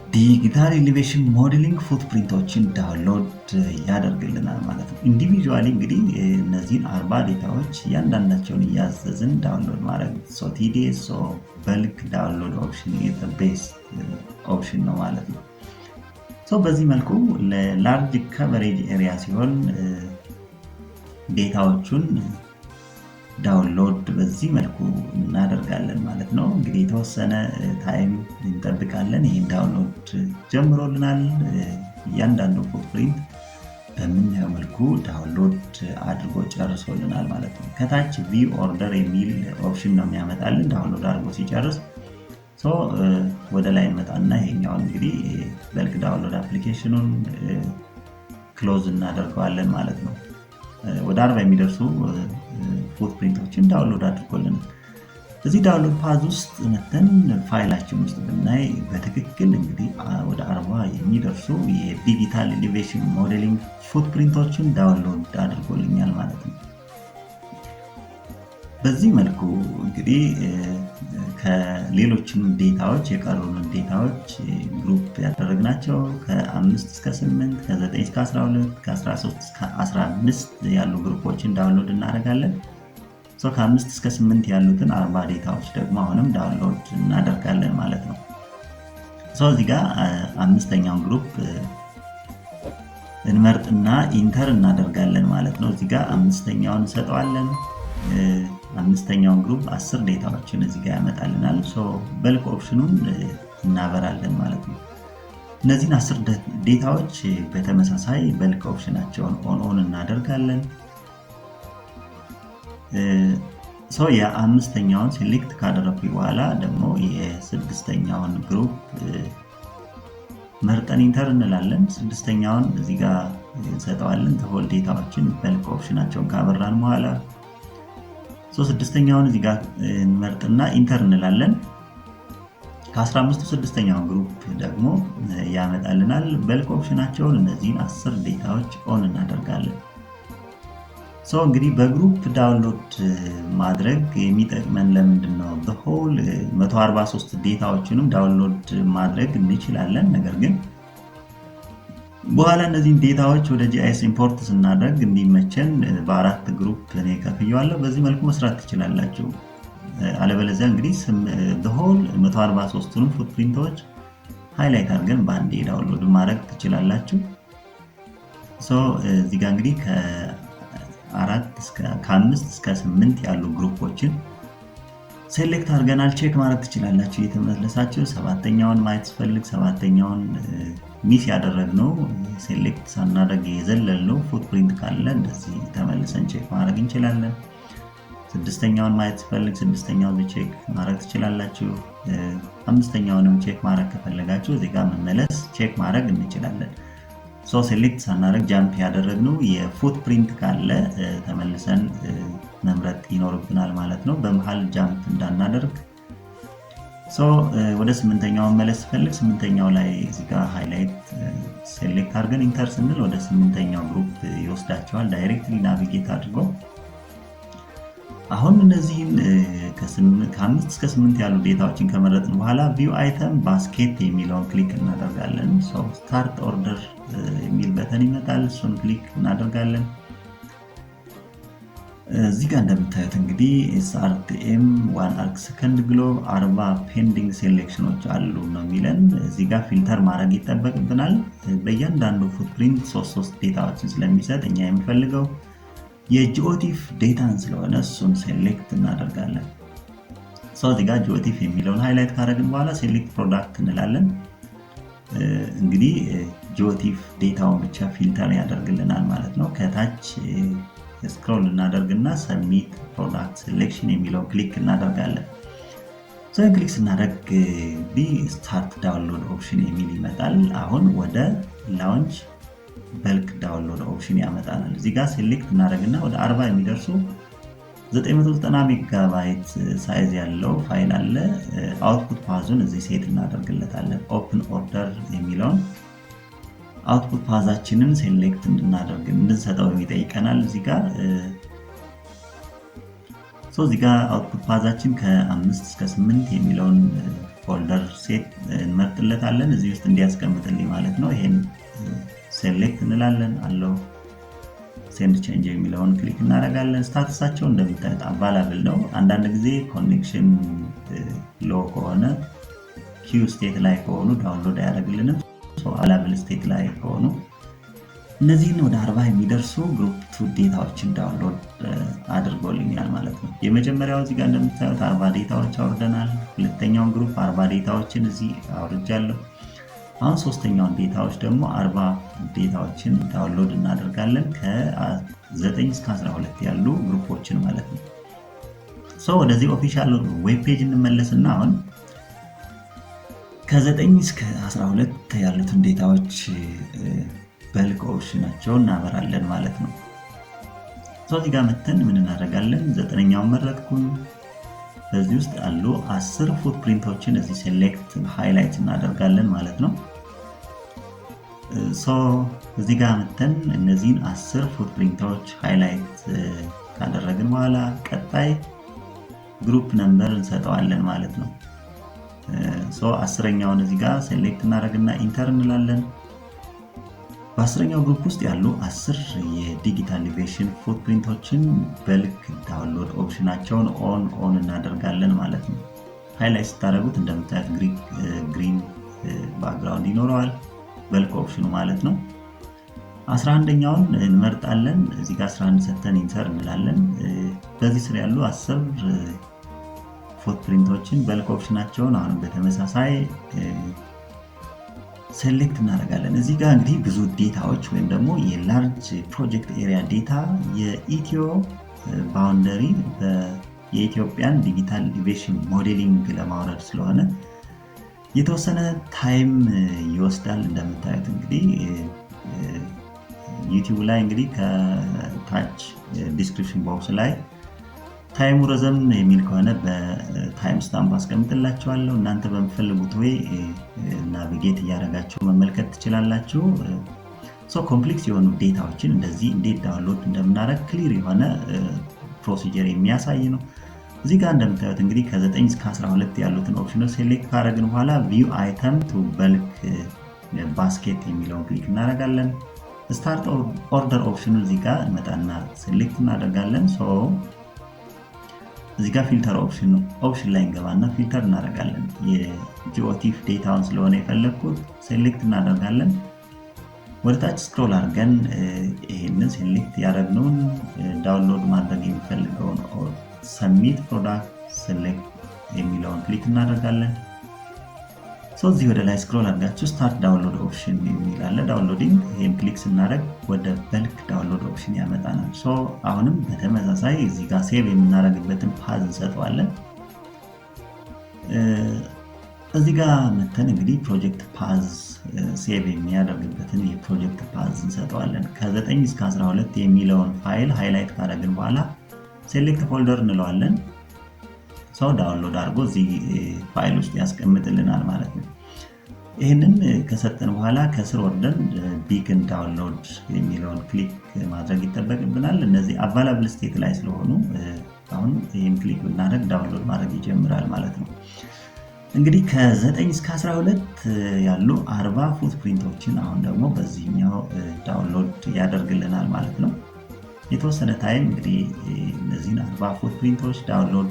የዲጂታል ኤሌቬሽን ሞዴሊንግ ፉትፕሪንቶችን ዳውንሎድ ያደርግልናል ማለት ነው። ኢንዲቪጁዋሊ እንግዲህ እነዚህን 40 ዴታዎች እያንዳንዳቸውን እያዘዝን ዳውንሎድ ማድረግ ቲዲኤስ በልክ ዳውንሎድ ኦፕሽን ቤስት ኦፕሽን ነው ማለት ነው። በዚህ መልኩ ለላርጅ ከቨሬጅ ኤሪያ ሲሆን ዴታዎቹን ዳውንሎድ በዚህ መልኩ እናደርጋለን ማለት ነው። እንግዲህ የተወሰነ ታይም እንጠብቃለን። ይህን ዳውንሎድ ጀምሮልናል። እያንዳንዱ ፉትፕሪንት በምናየው መልኩ ዳውንሎድ አድርጎ ጨርሶልናል ማለት ነው። ከታች ቪው ኦርደር የሚል ኦፕሽን ነው የሚያመጣልን ዳውንሎድ አድርጎ ሲጨርስ። ወደ ላይ እንመጣና ይሄኛውን እንግዲህ በልክ ዳውንሎድ አፕሊኬሽኑን ክሎዝ እናደርገዋለን ማለት ነው። ወደ 40 የሚደርሱ ፉትፕሪንቶችን ዳውንሎድ አድርጎልናል። እዚህ ዳውንሎድ ፓዝ ውስጥ መተን ፋይላችን ውስጥ ብናይ በትክክል እንግዲህ ወደ 40 የሚደርሱ የዲጂታል ኤሌቬሽን ሞዴሊንግ ፉትፕሪንቶችን ዳውንሎድ አድርጎልኛል ማለት ነው። በዚህ መልኩ እንግዲህ ከሌሎችም ዴታዎች የቀሩንን ዴታዎች ግሩፕ ያደረግናቸው ከ5 እስከ 8 ከ9 እስከ 12 ከ13 እስከ 15 ያሉ ግሩፖችን ዳውንሎድ እናደርጋለን። ከ5 እስከ 8 ያሉትን 40 ዴታዎች ደግሞ አሁንም ዳውንሎድ እናደርጋለን ማለት ነው። እዚህ ጋር አምስተኛውን ግሩፕ እንመርጥና ኢንተር እናደርጋለን ማለት ነው። እዚህ ጋር አምስተኛውን እንሰጠዋለን። አምስተኛውን ግሩፕ 10 ዴታዎችን እዚህ ጋር ያመጣልናል። በልክ ኦፕሽኑን እናበራለን ማለት ነው። እነዚህን 10 ዴታዎች በተመሳሳይ በልክ ኦፕሽናቸውን ኦን እናደርጋለን። የአምስተኛውን ሴሌክት ካደረኩኝ በኋላ ደግሞ የስድስተኛውን ግሩፕ መርጠን ኢንተር እንላለን። ስድስተኛውን እዚህ ጋር እንሰጠዋለን። ተሆል ዴታዎችን በልክ ኦፕሽናቸውን ካበራን በኋላ ስድስተኛውን እዚህ ጋር እንመርጥና ኢንተር እንላለን። ከ15ቱ ስድስተኛውን ግሩፕ ደግሞ ያመጣልናል። በልክ ኦፕሽናቸውን እነዚህን 10 ዴታዎች ኦን እናደርጋለን። እንግዲህ በግሩፕ ዳውንሎድ ማድረግ የሚጠቅመን ለምንድን ነው? በሆል 143 ዴታዎችንም ዳውንሎድ ማድረግ እንችላለን። ነገር ግን በኋላ እነዚህን ዴታዎች ወደ GIS ኢምፖርት ስናደርግ እንዲመቸን በ4 ግሩፕ እኔ ከፍየዋለሁ። በዚህ መልኩ መስራት ትችላላችሁ። አለበለዚያ እንግዲህ በሆል 143ቱንም ፉትፕሪንቶች ሃይላይት አድርገን በአንዴ ዳውንሎድ ማድረግ ትችላላችሁ። እዚህ ጋር እንግዲህ ከ5 እስከ 8 ያሉ ግሩፖችን ሴሌክት አድርገናል። ቼክ ማድረግ ትችላላችሁ እየተመለሳችሁ። 7ኛውን ማየት ስፈልግ 7ኛውን ሚስ ያደረግነው ሴሌክት ሳናደርግ የዘለልነው ፉትፕሪንት ካለ እንደዚህ ተመልሰን ቼክ ማድረግ እንችላለን። 6ኛውን ማየት ስፈልግ 6ኛውን ቼክ ማድረግ ትችላላችሁ። 5ኛውንም ቼክ ማድረግ ከፈለጋችሁ እዚህ ጋር መመለስ ቼክ ማድረግ እንችላለን። ሴሌክት ሳናደርግ ጃምፕ ያደረግነው የፉትፕሪንት ካለ ተመልሰን መምረጥ ይኖርብናል ማለት ነው። በመሃል ጃምፕ እንዳናደርግ። ወደ 8ኛው መመለስ ስፈልግ 8ኛው ላይ እዚህ ጋር ሃይላይት ሴሌክት አድርገን ኢንተር ስንል ወደ 8ኛው ግሩፕ ይወስዳቸዋል ዳይሬክትሊ ናቪጌት አድርጎ። አሁን እነዚህን ከ5 እስከ 8 ያሉ ዴታዎችን ከመረጥን በኋላ ቪው አይተም ባስኬት የሚለውን ክሊክ እናደርጋለን። ስታርት ኦርደር የሚል በተን ይመጣል። እሱን ክሊክ እናደርጋለን። እዚህ ጋር እንደምታዩት እንግዲህ SRTM 1 አርክ ሰከንድ ግሎብ 40 ፔንዲንግ ሴሌክሽኖች አሉ ነው የሚለን። እዚህ ጋር ፊልተር ማድረግ ይጠበቅብናል። በእያንዳንዱ ፉትፕሪንት 3 ዴታዎችን ስለሚሰጥ እኛ የምፈልገው የጂኦቲፍ ዴታን ስለሆነ እሱን ሴሌክት እናደርጋለን። እዚህ ጋር ጂኦቲፍ የሚለውን ሃይላይት ካደረግን በኋላ ሴሌክት ፕሮዳክት እንላለን። እንግዲህ ጂኦቲፍ ዴታውን ብቻ ፊልተር ያደርግልናል ማለት ነው። ከታች ስክሮል እናደርግና ሰብሚት ፕሮዳክት ሴሌክሽን የሚለውን ክሊክ እናደርጋለን። ክሊክ ስናደርግ ስታርት ዳውንሎድ ኦፕሽን የሚል ይመጣል። አሁን ወደ ላውንች በልክ ዳውንሎድ ኦፕሽን ያመጣናል። እዚህ ጋር ሴሌክት እናደርግና ወደ 40 የሚደርሱ 990 ሜጋባይት ሳይዝ ያለው ፋይል አለ። አውትፑት ፓዙን እዚህ ሴት እናደርግለታለን። ኦፕን ኦርደር የሚለውን አውትፑት ፓዛችንን ሴሌክት እንድንሰጠው ይጠይቀናል። እዚህ ጋር አውትፑት ፓዛችን ከ5 እስከ 8 የሚለውን ፎልደር ሴት እንመርጥለታለን። እዚህ ውስጥ እንዲያስቀምጥልኝ ማለት ነው። ይሄን ሴሌክት እንላለን። አለው ሴንድ ቼንጅ የሚለውን ክሊክ እናደርጋለን። ስታተሳቸው እንደምታዩት አቫይላብል ነው። አንዳንድ ጊዜ ኮኔክሽን ሎ ከሆነ ኪው ስቴት ላይ ከሆኑ ዳውንሎድ አያደርግልንም። አቫይላብል ስቴት ላይ ከሆኑ እነዚህን ወደ 40 የሚደርሱ ግሩፕ 2 ዴታዎችን ዳውንሎድ አድርጎልኛል ማለት ነው። የመጀመሪያው እዚህ ጋር እንደምታዩት 40 ዴታዎች አውርደናል። ሁለተኛውን ግሩፕ 40 ዴታዎችን እዚህ አውርጃለሁ። አሁን ሶስተኛውን ዴታዎች ደግሞ 40 ዴታዎችን ዳውንሎድ እናደርጋለን። ከ9 እስከ 12 ያሉ ግሩፖችን ማለት ነው። ወደዚህ ኦፊሻል ዌብ ፔጅ እንመለስና አሁን ከ9 እስከ 12 ያሉትን ዴታዎች በልክ ኦፕሽናቸውን እናበራለን ማለት ነው። እዚህ ጋር መተን ምን እናደርጋለን? 9ኛውን መረጥኩኝ። በዚህ ውስጥ ያሉ 10 ፉትፕሪንቶችን እዚህ ሴሌክት ሃይላይት እናደርጋለን ማለት ነው። እዚህ ጋር መተን እነዚህን 10 ፉትፕሪንቶች ሃይላይት ካደረግን በኋላ ቀጣይ ግሩፕ ነምበር እንሰጠዋለን ማለት ነው። 10ኛውን እዚህ ጋር ሴሌክት እናደርግና ኢንተር እንላለን። በ10ኛው ግሩፕ ውስጥ ያሉ 10 የዲጂታል ኤሌቬሽን ፉትፕሪንቶችን በልክ ዳውንሎድ ኦፕሽናቸውን ኦን እናደርጋለን ማለት ነው። ሃይላይት ስታደርጉት እንደምታዩት ግሪን ባክግራውንድ ይኖረዋል፣ በልክ ኦፕሽኑ ማለት ነው። 11ኛውን እንመርጣለን። እዚህ ጋር 11 ሰተን ኢንተር እንላለን። በዚህ ስር ያሉ 10 ፉትፕሪንቶችን በልክ ኦፕሽናቸውን አሁን በተመሳሳይ ሴሌክት እናደርጋለን። እዚህ ጋር እንግዲህ ብዙ ዴታዎች ወይም ደግሞ የላርጅ ፕሮጀክት ኤሪያ ዴታ የኢትዮ ባውንደሪ የኢትዮጵያን ዲጂታል ኢኖቬሽን ሞዴሊንግ ለማውረድ ስለሆነ የተወሰነ ታይም ይወስዳል። እንደምታዩት እንግዲህ ዩቲዩብ ላይ እንግዲህ ከታች ዲስክሪፕሽን ቦክስ ላይ ታይሙ ረዘም የሚል ከሆነ በታይም ስታምፕ አስቀምጥላችኋለሁ። እናንተ በምትፈልጉት ወይ ናቪጌት እያደረጋችሁ መመልከት ትችላላችሁ። ኮምፕሌክስ የሆኑ ዴታዎችን እንደዚህ እንዴት ዳውንሎድ እንደምናደርግ ክሊር የሆነ ፕሮሲጀር የሚያሳይ ነው። እዚህ ጋር እንደምታዩት እንግዲህ ከ9 እስከ 12 ያሉትን ኦፕሽኖች ሴሌክት ካደረግን በኋላ ቪው አይተም ቱ በልክ ባስኬት የሚለውን ክሊክ እናደርጋለን። ስታርት ኦርደር ኦፕሽኑ እዚህ ጋር እንመጣና ሴሌክት እናደርጋለን። እዚህ ጋር ፊልተር ኦፕሽን ላይ እንገባና ፊልተር እናደርጋለን። የጂኦቲፍ ዴታውን ስለሆነ የፈለግኩት ሴሌክት እናደርጋለን። ወደታች ስክሮል አድርገን ይሄንን ሴሌክት ያደረግነውን ዳውንሎድ ማድረግ የሚፈልገውን ሰሚት ፕሮዳክት ሴሌክት የሚለውን ክሊክ እናደርጋለን። እዚህ ወደ ላይ ስክሮል አድርጋችሁ ስታርት ዳውንሎድ ኦፕሽን የሚላለ ዳውንሎዲንግ ይህን ክሊክ ስናደርግ ወደ በልክ ዳውንሎድ ኦፕሽን ያመጣናል። አሁንም በተመሳሳይ እዚህ ጋር ሴቭ የምናደርግበትን ፓዝ እንሰጠዋለን። እዚህ ጋር መተን እንግዲህ ፕሮጀክት ፓዝ ሴቭ የሚያደርግበትን የፕሮጀክት ፓዝ እንሰጠዋለን። ከ9 እስከ 12 የሚለውን ፋይል ሃይላይት ካደረግን በኋላ ሴሌክት ፎልደር እንለዋለን። ዳውንሎድ አድርጎ እዚህ ፋይል ውስጥ ያስቀምጥልናል ማለት ነው። ይህንን ከሰጠን በኋላ ከስር ወርደን ቢግን ዳውንሎድ የሚለውን ክሊክ ማድረግ ይጠበቅብናል። እነዚህ አቫይላብል ስቴት ላይ ስለሆኑ አሁን ይህን ክሊክ ብናደርግ ዳውንሎድ ማድረግ ይጀምራል ማለት ነው። እንግዲህ ከ9 እስከ 12 ያሉ 40 ፉትፕሪንቶችን አሁን ደግሞ በዚህኛው ዳውንሎድ ያደርግልናል ማለት ነው። የተወሰነ ታይም እንግዲህ እነዚህን 40 ፉትፕሪንቶች ዳውንሎድ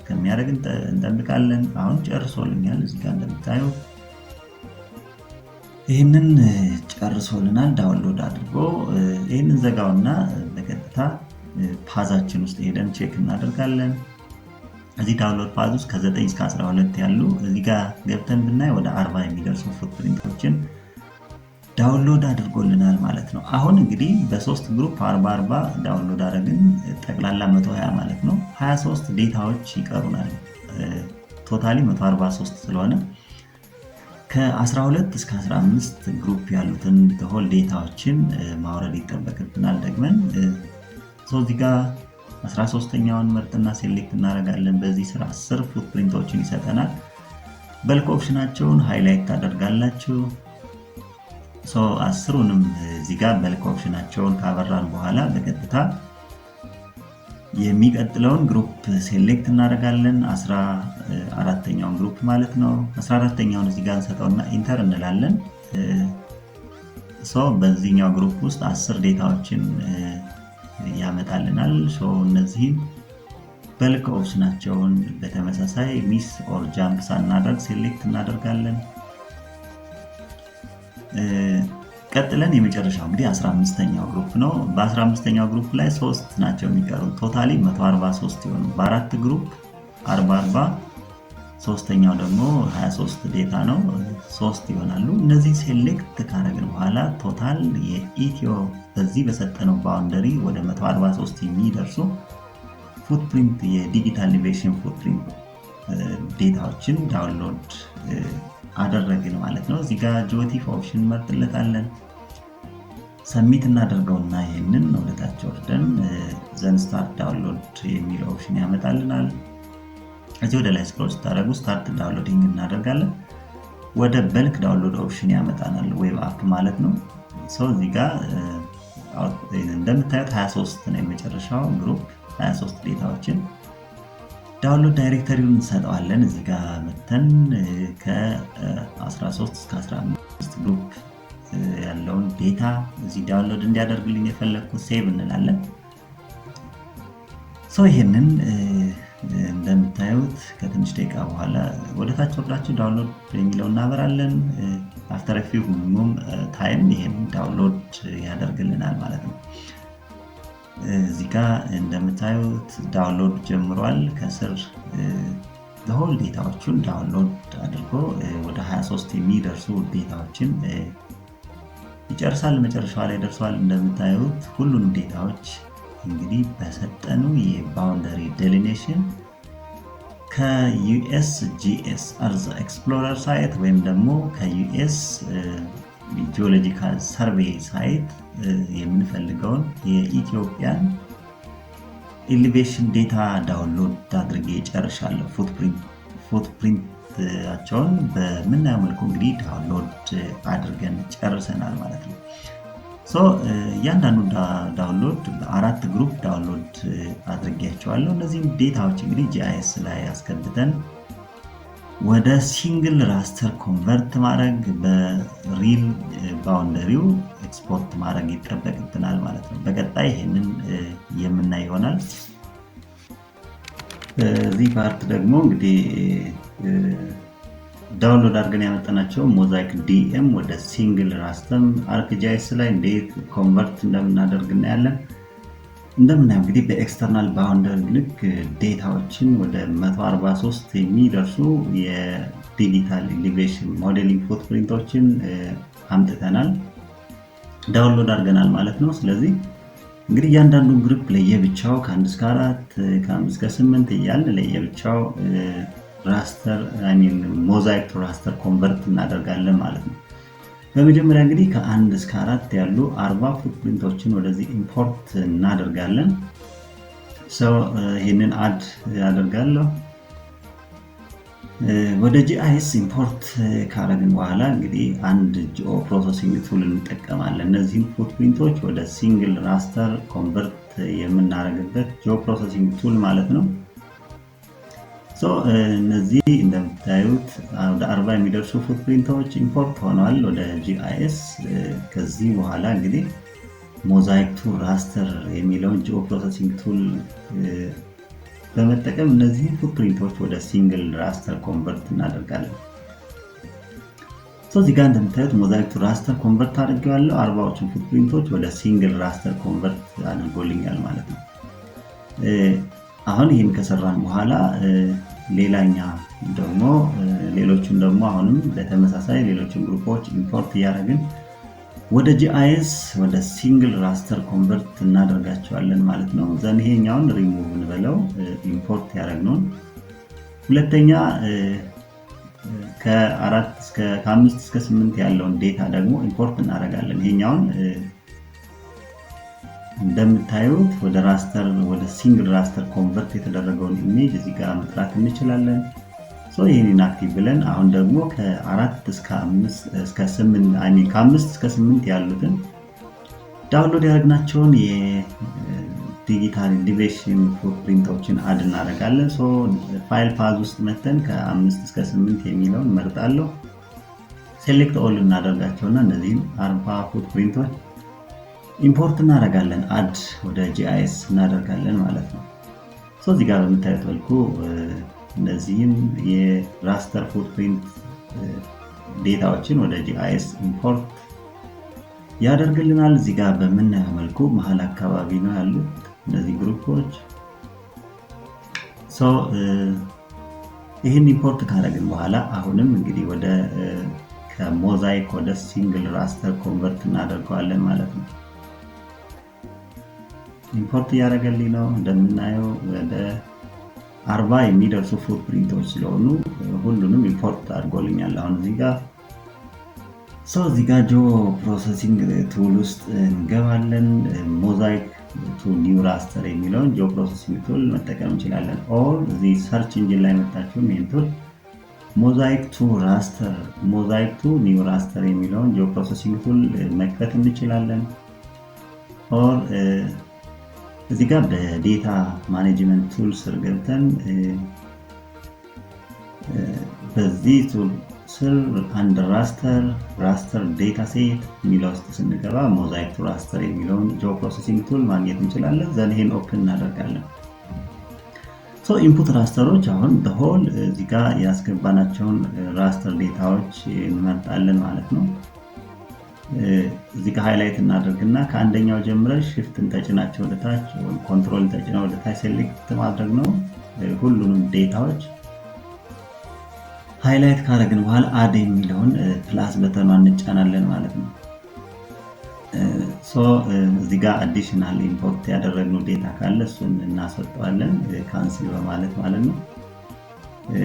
ከሚያደርግ እንጠብቃለን። አሁን ጨርሶልኛል። እዚህ ጋር እንደምታዩ ይህንን ጨርሶልናል። ዳውንሎድ አድርጎ ይህንን ዘጋውና በቀጥታ ፓዛችን ውስጥ ሄደን ቼክ እናደርጋለን። እዚህ ዳውንሎድ ፓዝ ውስጥ ከ9 እስከ 12 ያሉ እዚህ ጋር ገብተን ብናይ ወደ 40 የሚደርሱ ፉትፕሪንቶችን ዳውንሎድ አድርጎልናል ማለት ነው። አሁን እንግዲህ በ3 ግሩፕ 40 ዳውንሎድ አደረግን። ጠቅላላ 120 ማለት ነው። 23 ዴታዎች ይቀሩናል። ቶታሊ 143 ስለሆነ ከ12 እስከ 15 ግሩፕ ያሉትን ሆል ዴታዎችን ማውረድ ይጠበቅብናል። ደግመን እዚህ ጋር 13ኛውን መርጥና ሴሌክት እናደርጋለን። በዚህ ስራ 10 ፉትፕሪንቶችን ይሰጠናል። በልክ ኦፕሽናቸውን ሃይላይት ታደርጋላችሁ። 10ሩንም እዚህ ጋር በልክ ኦፕሽናቸውን ካበራን በኋላ በቀጥታ የሚቀጥለውን ግሩፕ ሴሌክት እናደርጋለን። 14ኛውን ግሩፕ ማለት ነው። 14ኛውን እዚህ ጋር እንሰጠውና ኢንተር እንላለን። በዚህኛው ግሩፕ ውስጥ 10 ዴታዎችን ያመጣልናል። እነዚህን በልክ ኦፕሽናቸውን በተመሳሳይ ሚስ ኦር ጃምፕ ሳናደርግ ሴሌክት እናደርጋለን። ቀጥለን የመጨረሻው እንግዲህ 15ኛው ግሩፕ ነው። በ15ኛው ግሩፕ ላይ 3 ናቸው የሚቀሩት። ቶታሊ 143 ይሆኑ። በአራት ግሩፕ 40 ሶስተኛው ደግሞ 23 ዴታ ነው። 3 ይሆናሉ። እነዚህ ሴሌክት ካደረግን በኋላ ቶታል የኢትዮ በዚህ በሰጠነው ባውንደሪ ወደ 143 የሚደርሱ ፉትፕሪንት የዲጂታል ኢኖቬሽን ፉትፕሪንት ዴታዎችን ዳውንሎድ አደረግን ማለት ነው። እዚህ ጋር ጂኦቲፍ ኦፕሽን መርጥለታለን። ሰሚት እናደርገውና ይህንን ወደታች ወርደን ዘን ስታርት ዳውንሎድ የሚል ኦፕሽን ያመጣልናል። እዚህ ወደ ላይ ስክሮል ስታደርጉ ስታርት ዳውንሎዲንግ እናደርጋለን። ወደ በልክ ዳውንሎድ ኦፕሽን ያመጣናል። ዌብ አፕ ማለት ነው። እዚህ ጋር እንደምታዩት 23 ነው የመጨረሻው ግሩፕ። 23 ዴታዎችን ዳውንሎድ ዳይሬክተሪውን እንሰጠዋለን። እዚህ ጋር መተን ከ13 እስከ 15 ግሩፕ ያለውን ዴታ እዚህ ዳውንሎድ እንዲያደርግልኝ የፈለግኩት ሴቭ እንላለን። ይህንን እንደምታዩት ከትንሽ ደቂቃ በኋላ ወደ ታች ወርዳችሁ ዳውንሎድ የሚለው እናበራለን። አፍተር አ ፊው ታይም ይሄን ዳውንሎድ ያደርግልናል ማለት ነው። እዚህ ጋር እንደምታዩት ዳውንሎድ ጀምሯል። ከስር ለሆል ዴታዎቹን ዳውንሎድ አድርጎ ወደ 23 የሚደርሱ ዴታዎችን ይጨርሳል። መጨረሻው ላይ ደርሷል። እንደምታዩት ሁሉንም ዴታዎች እንግዲህ በሰጠኑ የባውንደሪ ዴሊኔሽን ከዩኤስጂኤስ አርዝ ኤክስፕሎረር ሳይት ወይም ደግሞ ከዩኤስ ጂኦሎጂካል ሰርቬይ ሳይት የምንፈልገውን የኢትዮጵያን ኤሊቬሽን ዴታ ዳውንሎድ አድርጌ ጨርሻለሁ። ፉትፕሪንታቸውን በምናየው መልኩ እንግዲህ ዳውንሎድ አድርገን ጨርሰናል ማለት ነው። እያንዳንዱ ዳውንሎድ በአራት ግሩፕ ዳውንሎድ አድርጌያቸዋለሁ። እነዚህም ዴታዎች እንግዲህ ጂአይኤስ ላይ አስገብተን ወደ ሲንግል ራስተር ኮንቨርት ማድረግ በሪል ባውንደሪው ኤክስፖርት ማድረግ ይጠበቅብናል ማለት ነው። በቀጣይ ይህንን የምናይ ይሆናል። በዚህ ፓርት ደግሞ እንግዲህ ዳውንሎድ አድርገን ያመጣናቸው ሞዛይክ ዲኤም ወደ ሲንግል ራስተር አርክጂአይኤስ ላይ እንዴት ኮንቨርት እንደምናደርግ እናያለን። እንደምናየው እንግዲህ በኤክስተርናል ባውንደሪ ልክ ዴታዎችን ወደ 143 የሚደርሱ የዲጂታል ኤሊቬሽን ሞዴሊንግ ፉትፕሪንቶችን አምጥተናል፣ ዳውንሎድ አድርገናል ማለት ነው። ስለዚህ እንግዲህ እያንዳንዱን ግሩፕ ለየብቻው ከ1 እስከ 4 ከ5 እስከ 8 እያልን ለየብቻው ራስተር ሞዛይክ ቱ ራስተር ኮንቨርት እናደርጋለን ማለት ነው። በመጀመሪያ እንግዲህ ከ1 እስከ 4 ያሉ 40 ፉትፕሪንቶችን ወደዚህ ኢምፖርት እናደርጋለን። ይህንን አድ ያደርጋለሁ። ወደ ጂአይኤስ ኢምፖርት ካረግን በኋላ እንግዲህ አንድ ጂኦ ፕሮሰሲንግ ቱል እንጠቀማለን። እነዚህም ፉትፕሪንቶች ወደ ሲንግል ራስተር ኮንቨርት የምናደርግበት ጂኦ ፕሮሰሲንግ ቱል ማለት ነው። እነዚህ እንደምታዩት ወደ 40 የሚደርሱ ፉትፕሪንቶች ኢምፖርት ሆነዋል ወደ ጂአይኤስ። ከዚህ በኋላ እንግዲህ ሞዛይክ ቱ ራስተር የሚለውን ጂኦ ፕሮሰሲንግ ቱል በመጠቀም እነዚህ ፉትፕሪንቶች ወደ ሲንግል ራስተር ኮንቨርት እናደርጋለን። እዚህ ጋር እንደምታዩት ሞዛይክ ቱ ራስተር ኮንቨርት አድርጌዋለሁ። 40ዎቹን ፉትፕሪንቶች ወደ ሲንግል ራስተር ኮንቨርት አድርጎልኛል ማለት ነው። አሁን ይህን ከሰራን በኋላ ሌሎቹን ደግሞ አሁንም በተመሳሳይ ሌሎችን ግሩፖች ኢምፖርት እያደረግን ወደ ጂአይኤስ ወደ ሲንግል ራስተር ኮንቨርት እናደርጋቸዋለን ማለት ነው። ይሄኛውን ሪሙቭ እንበለው፣ ኢምፖርት ያደረግነውን። ሁለተኛ ከ5 እስከ 8 ያለውን ዴታ ደግሞ ኢምፖርት እናደርጋለን። ይሄኛውን እንደምታዩት ወደ ሲንግል ራስተር ኮንቨርት የተደረገውን ኢሜጅ እዚህ ጋር መጥራት እንችላለን። ይህንን አክቲቭ ብለን አሁን ደግሞ ከ5 እስከ 8 ያሉትን ዳውንሎድ ያደረግናቸውን የዲጂታል ኤሊቬሽን ፉትፕሪንቶችን አድ እናደርጋለን። ፋይል ፓዝ ውስጥ መተን ከ5 እስከ 8 የሚለውን መርጣለሁ። ሴሌክት ኦል እናደርጋቸውና እነዚህም 40 ፉትፕሪንቶች ኢምፖርት እናደርጋለን፣ አድ ወደ ጂአይኤስ እናደርጋለን ማለት ነው። እዚህ ጋር በምታዩት መልኩ እነዚህም የራስተር ፉትፕሪንት ዴታዎችን ወደ ጂአይኤስ ኢምፖርት ያደርግልናል። እዚህ ጋር በምናየው መልኩ መሀል አካባቢ ነው ያሉት እነዚህ ግሩፖች። ይህን ኢምፖርት ካደረግን በኋላ አሁንም እንግዲህ ከሞዛይክ ወደ ሲንግል ራስተር ኮንቨርት እናደርገዋለን ማለት ነው። ኢምፖርት እያደረገልኝ ነው። እንደምናየው ወደ 40 የሚደርሱ ፉትፕሪንቶች ስለሆኑ ሁሉንም ኢምፖርት አድርጎልኛል። አሁን እዚህ ጋር ጂኦ ፕሮሰሲንግ ቱል ውስጥ እንገባለን። ሞዛይክ ቱ ኒው ራስተር የሚለውን ጂኦ ፕሮሰሲንግ ቱል መጠቀም እንችላለን። ኦር እዚህ ሰርች ኢንጂን ላይ መጣችሁ ይህን ቱል ሞዛይክ ቱ ኒው ራስተር የሚለውን ጂኦ ፕሮሰሲንግ ቱል መክፈት እንችላለን። ኦር እዚህ ጋር በዴታ ማኔጅመንት ቱል ስር ገብተን በዚህ ቱል ስር አንድ ራስተር ዴታ ሴት የሚለው ውስጥ ስንገባ ሞዛይክ ቱ ራስተር የሚለውን ጂኦ ፕሮሰሲንግ ቱል ማግኘት እንችላለን። ይሄን ኦፕን እናደርጋለን። ኢንፑት ራስተሮች አሁን በሆል እዚህ ጋር ያስገባናቸውን ራስተር ዴታዎች እንመርጣለን ማለት ነው። እዚህ ጋር ሃይላይት እናደርግና ከአንደኛው ጀምረን ሽፍትን ተጭናቸው ወደ ታች ወይም ኮንትሮል ተጭነው ወደ ታች ሴሌክት ማድረግ ነው። ሁሉንም ዴታዎች ሃይላይት ካደረግን በኋላ አድ የሚለውን ፕላስ በተኗን እንጫናለን ማለት ነው። እዚህ ጋር አዲሽናል ኢምፖርት ያደረግነው ዴታ ካለ እሱን እናስወጣዋለን ካንስል በማለት ማለት ነው።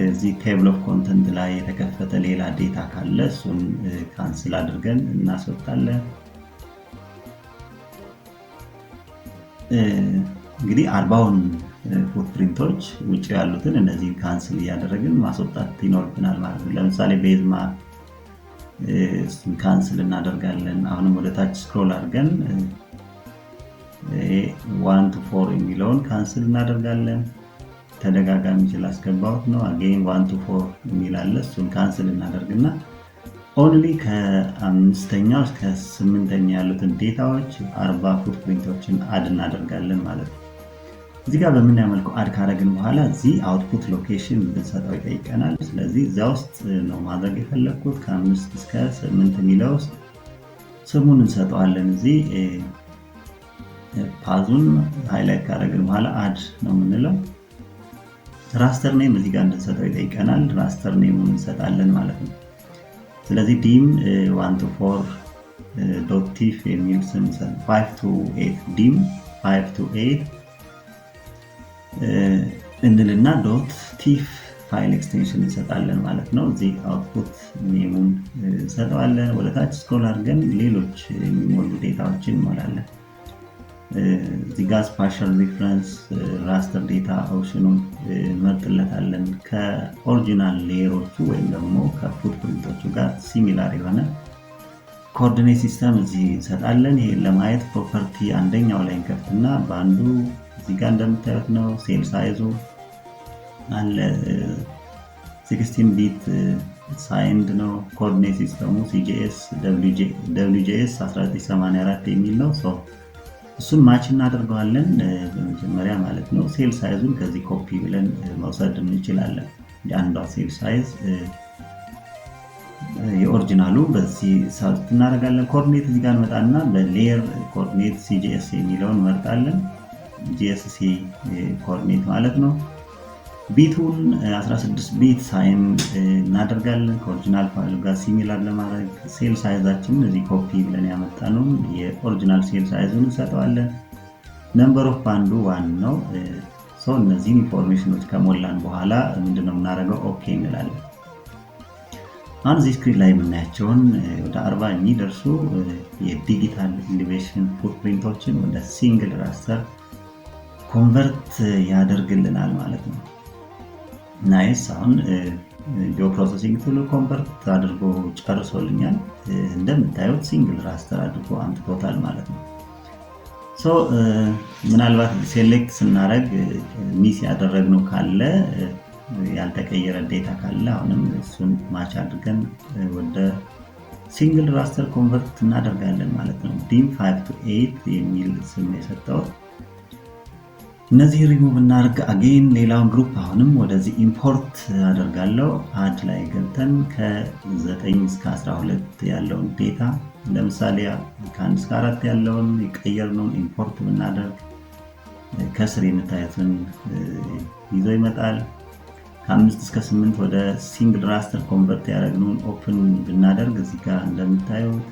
እዚህ ቴብል ኦፍ ኮንተንት ላይ የተከፈተ ሌላ ዴታ ካለ እሱን ካንስል አድርገን እናስወጣለን። እንግዲህ 40ውን ፉትፕሪንቶች ውጭ ያሉትን እነዚህ ካንስል እያደረግን ማስወጣት ይኖርብናል ማለት ነው። ለምሳሌ ቤዝማ እሱን ካንስል እናደርጋለን። አሁንም ወደ ታች ስክሮል አድርገን 1 to 4 የሚለውን ካንስል እናደርጋለን። ተደጋጋሚ ስላስገባሁት ነው። አጌን 1 to 4 የሚል አለ። እሱን ካንስል እናደርግና ኦንሊ ከ5ኛው እስከ 8ኛ ያሉትን ዴታዎች 40 ፉትፕሪንቶችን አድ እናደርጋለን ማለት ነው። እዚህ ጋር በምናየው መልኩ አድ ካደረግን በኋላ እዚህ አውትፑት ሎኬሽን ብንሰጠው ይጠይቀናል። ስለዚህ እዚያ ውስጥ ነው ማድረግ የፈለግኩት ከ5 እስከ 8 የሚለው ውስጥ ስሙን እንሰጠዋለን። እዚህ ፓዙን ሃይላይት ካደረግን በኋላ አድ ነው የምንለው። ራስተር ኔም እዚህ ጋር እንድንሰጠው ይጠይቀናል። ራስተር ኔሙን እንሰጣለን ማለት ነው። ስለዚህ ዲም 1 to 4 .ቲፍ የሚል ስም 5 to 8 ዲም 5 to 8 እንልና .ቲፍ ፋይል ኤክስቴንሽን እንሰጣለን ማለት ነው። እዚህ አውትፑት ኔሙን እንሰጠዋለን። ወደ ታች ስክሮል አድርገን ሌሎች የሚሞሉ ዴታዎችን እንሞላለን። እዚህ ጋር ስፓሻል ሪፍረንስ ራስተር ዴታ ኦፕሽኑን እንመርጥለታለን። ከኦሪጂናል ሌየሮቹ ወይም ደግሞ ከፉትፕሪንቶቹ ጋር ሲሚላር የሆነ ኮኦርዲኔት ሲስተም እዚህ እንሰጣለን። ይሄን ለማየት ፕሮፐርቲ አንደኛው ላይ እንከፍትና በአንዱ እዚህ ጋር እንደምታዩት ነው ሴል ሳይዙ አለ 16 ቢት ሳይንድ ነው። ኮኦርዲኔት ሲስተሙ CGS WGS 1984 የሚል ነው። እሱን ማች እናደርገዋለን በመጀመሪያ ማለት ነው። ሴል ሳይዙን ከዚህ ኮፒ ብለን መውሰድ እንችላለን። የአንዷ ሴል ሳይዝ የኦሪጂናሉ በዚህ ሰርች እናደርጋለን። ኮኦርዲኔት እዚህ ጋር እንመጣና በሌየር ኮኦርዲኔት CGS የሚለውን እንመርጣለን። GSC ኮኦርዲኔት ማለት ነው። ቢቱን 16 ቢት ሳይን እናደርጋለን ከኦሪጂናል ፋይሉ ጋር ሲሚላር ለማድረግ። ሴል ሳይዛችንን እዚህ ኮፒ ብለን ያመጣነውን የኦሪጂናል ሴል ሳይዙን እንሰጠዋለን። ነምበር ኦፍ ባንዱ 1 ነው። እነዚህን ኢንፎርሜሽኖች ከሞላን በኋላ ምንድነው የምናደርገው? ኦኬ እንላለን። አሁን እዚህ ስክሪን ላይ የምናያቸውን ወደ 40 የሚደርሱ የዲጂታል ኤሊቬሽን ፉትፕሪንቶችን ወደ ሲንግል ራስተር ኮንቨርት ያደርግልናል ማለት ነው። ናይስ። አሁን ጂኦፕሮሰሲንግ ቱሉ ኮንቨርት አድርጎ ጨርሶልኛል። እንደምታዩት ሲንግል ራስተር አድርጎ አምጥቶታል ማለት ነው። ምናልባት ሴሌክት ስናደርግ ሚስ ያደረግነው ካለ ያልተቀየረ ዴታ ካለ አሁንም እሱን ማች አድርገን ወደ ሲንግል ራስተር ኮንቨርት እናደርጋለን ማለት ነው። ዲም 5 to 8 የሚል ስም የሰጠሁት እነዚህ ሪሙቭ እናድርግ። አጌን ሌላውን ግሩፕ አሁንም ወደዚህ ኢምፖርት አደርጋለሁ። አድ ላይ ገብተን ከ9 እስከ 12 ያለውን ዴታ ለምሳሌ ከ1 እስከ 4 ያለውን የቀየርነውን ኢምፖርት ብናደርግ ከስር የምታዩትን ይዞ ይመጣል። ከ5 እስከ 8 ወደ ሲንግል ራስተር ኮንቨርት ያደረግነውን ኦፕን ብናደርግ እዚህ ጋር እንደምታዩት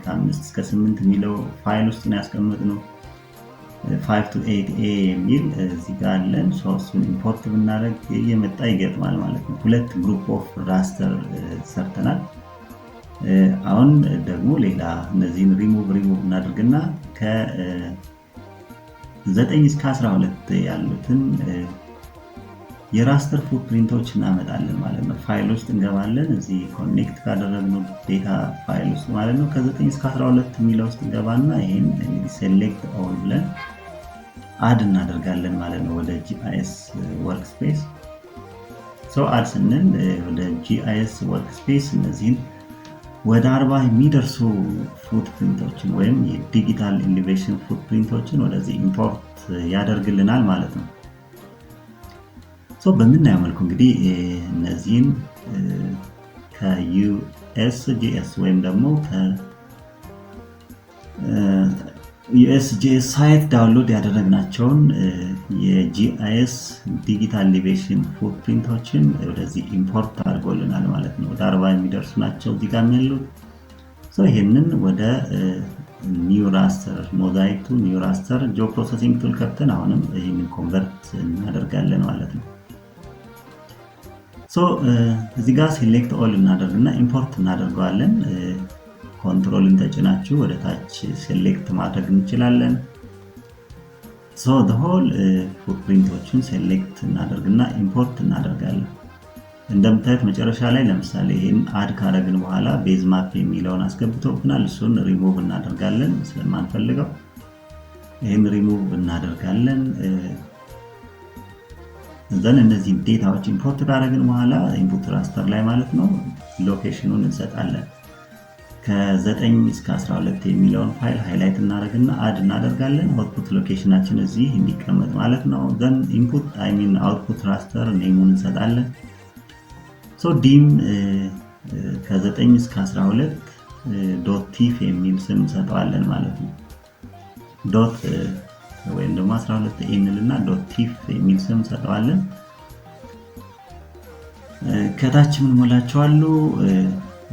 ከ5 እስከ 8 የሚለው ፋይል ውስጥ ነው ያስቀመጥነው። 5 to 8A የሚል እዚህ ጋር አለን። እሱን ኢምፖርት ብናደርግ እየመጣ ይገጥማል ማለት ነው። ሁለት ግሩፕ ኦፍ ራስተር ሰርተናል። አሁን ደግሞ ሌላ እነዚህን ሪሙቭ እናደርግና ከ9 እስከ 12 ያሉትን የራስተር ፉትፕሪንቶች እናመጣለን ማለት ነው። ፋይል ውስጥ እንገባለን። እዚህ ኮኔክት ካደረግነው ዴታ ፋይል ውስጥ ማለት ነው። ከ9 እስከ 12 የሚለው ውስጥ እንገባና ይሄን እንግዲህ ሴሌክት ኦል ብለን አድ እናደርጋለን ማለት ነው ወደ GIS ወርክስፔስ። አድ ስንል ወደ GIS ወርክስፔስ እነዚህን ወደ 40 የሚደርሱ ፉትፕሪንቶችን ወይም የዲጂታል ኤሊቬሽን ፉትፕሪንቶችን ወደዚህ ኢምፖርት ያደርግልናል ማለት ነው። በምናየው መልኩ እንግዲህ እነዚህን ከዩኤስጂኤስ ወይም ደግሞ ከዩኤስጂኤስ ሳይት ዳውንሎድ ያደረግናቸውን የጂአይኤስ ዲጂታል ኤሌቬሽን ፉትፕሪንቶችን ወደዚህ ኢምፖርት አድርጎልናል ማለት ነው። ወደ 40 የሚደርሱ ናቸው እዚህ ጋር ያሉት። ይህንን ወደ ኒው ራስተር ሞዛይክ ቱ ኒው ራስተር ጂኦ ፕሮሰሲንግ ቱል ከፍተን አሁንም ይህንን ኮንቨርት እናደርጋለን ማለት ነው። እዚህ ጋር ሴሌክት ኦል እናደርግና ኢምፖርት እናደርገዋለን። ኮንትሮልን ተጭናችሁ ወደ ታች ሴሌክት ማድረግ እንችላለን። ሆል ፉትፕሪንቶችን ሴሌክት እናደርግና ኢምፖርት እናደርጋለን። እንደምታዩት መጨረሻ ላይ ለምሳሌ ይህን አድ ካደረግን በኋላ ቤዝ ማፕ የሚለውን አስገብቶብናል። እሱን ሪሙቭ እናደርጋለን ስለማንፈልገው ይህን ሪሙቭ እናደርጋለን። ዘን እነዚህ ዴታዎች ኢምፖርት ካደረግን በኋላ ኢንፑት ራስተር ላይ ማለት ነው ሎኬሽኑን እንሰጣለን። ከ9 እስከ 12 የሚለውን ፋይል ሃይላይት እናደርግና አድ እናደርጋለን። አውትፑት ሎኬሽናችን እዚህ እንዲቀመጥ ማለት ነው። ዘን ኢንፑት አውትፑት ራስተር ኔሙን እንሰጣለን። ዲም ከ9 እስከ 12 ዶት ቲፍ የሚል ስም እንሰጠዋለን ማለት ነው። ዶት ወይም ደግሞ 12 እንልና ዶት ቲፍ የሚል ስም እንሰጠዋለን። ከታች ምን ሞላቸዋሉ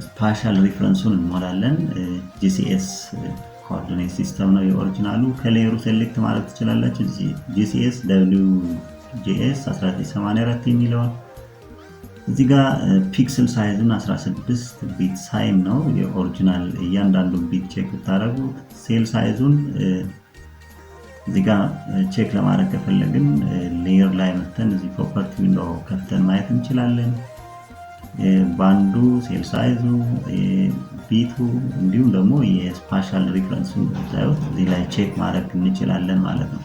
ስፓሻል ሪፈረንሱን እንሞላለን። ጂሲኤስ ኮኦርዲኔት ሲስተም ነው የኦሪጂናሉ። ከሌየሩ ሴሌክት ማድረግ ትችላላችሁ። ጂሲኤስ WGS 1984 የሚለውን እዚህ ጋር ፒክስል ሳይዝን 16 ቢት ሳይን ነው የኦሪጂናል። እያንዳንዱ ቢት ቼክ ብታደርጉ ሴል ሳይዙን እዚህ ጋር ቼክ ለማድረግ ከፈለግን ሌየር ላይ መተን እዚህ ፕሮፐርቲ ዊንዶ ከፍተን ማየት እንችላለን። ባንዱ፣ ሴል ሳይዙ፣ ቢቱ እንዲሁም ደግሞ የስፓሻል ሪፈረንሱን እዚህ ላይ ቼክ ማድረግ እንችላለን ማለት ነው።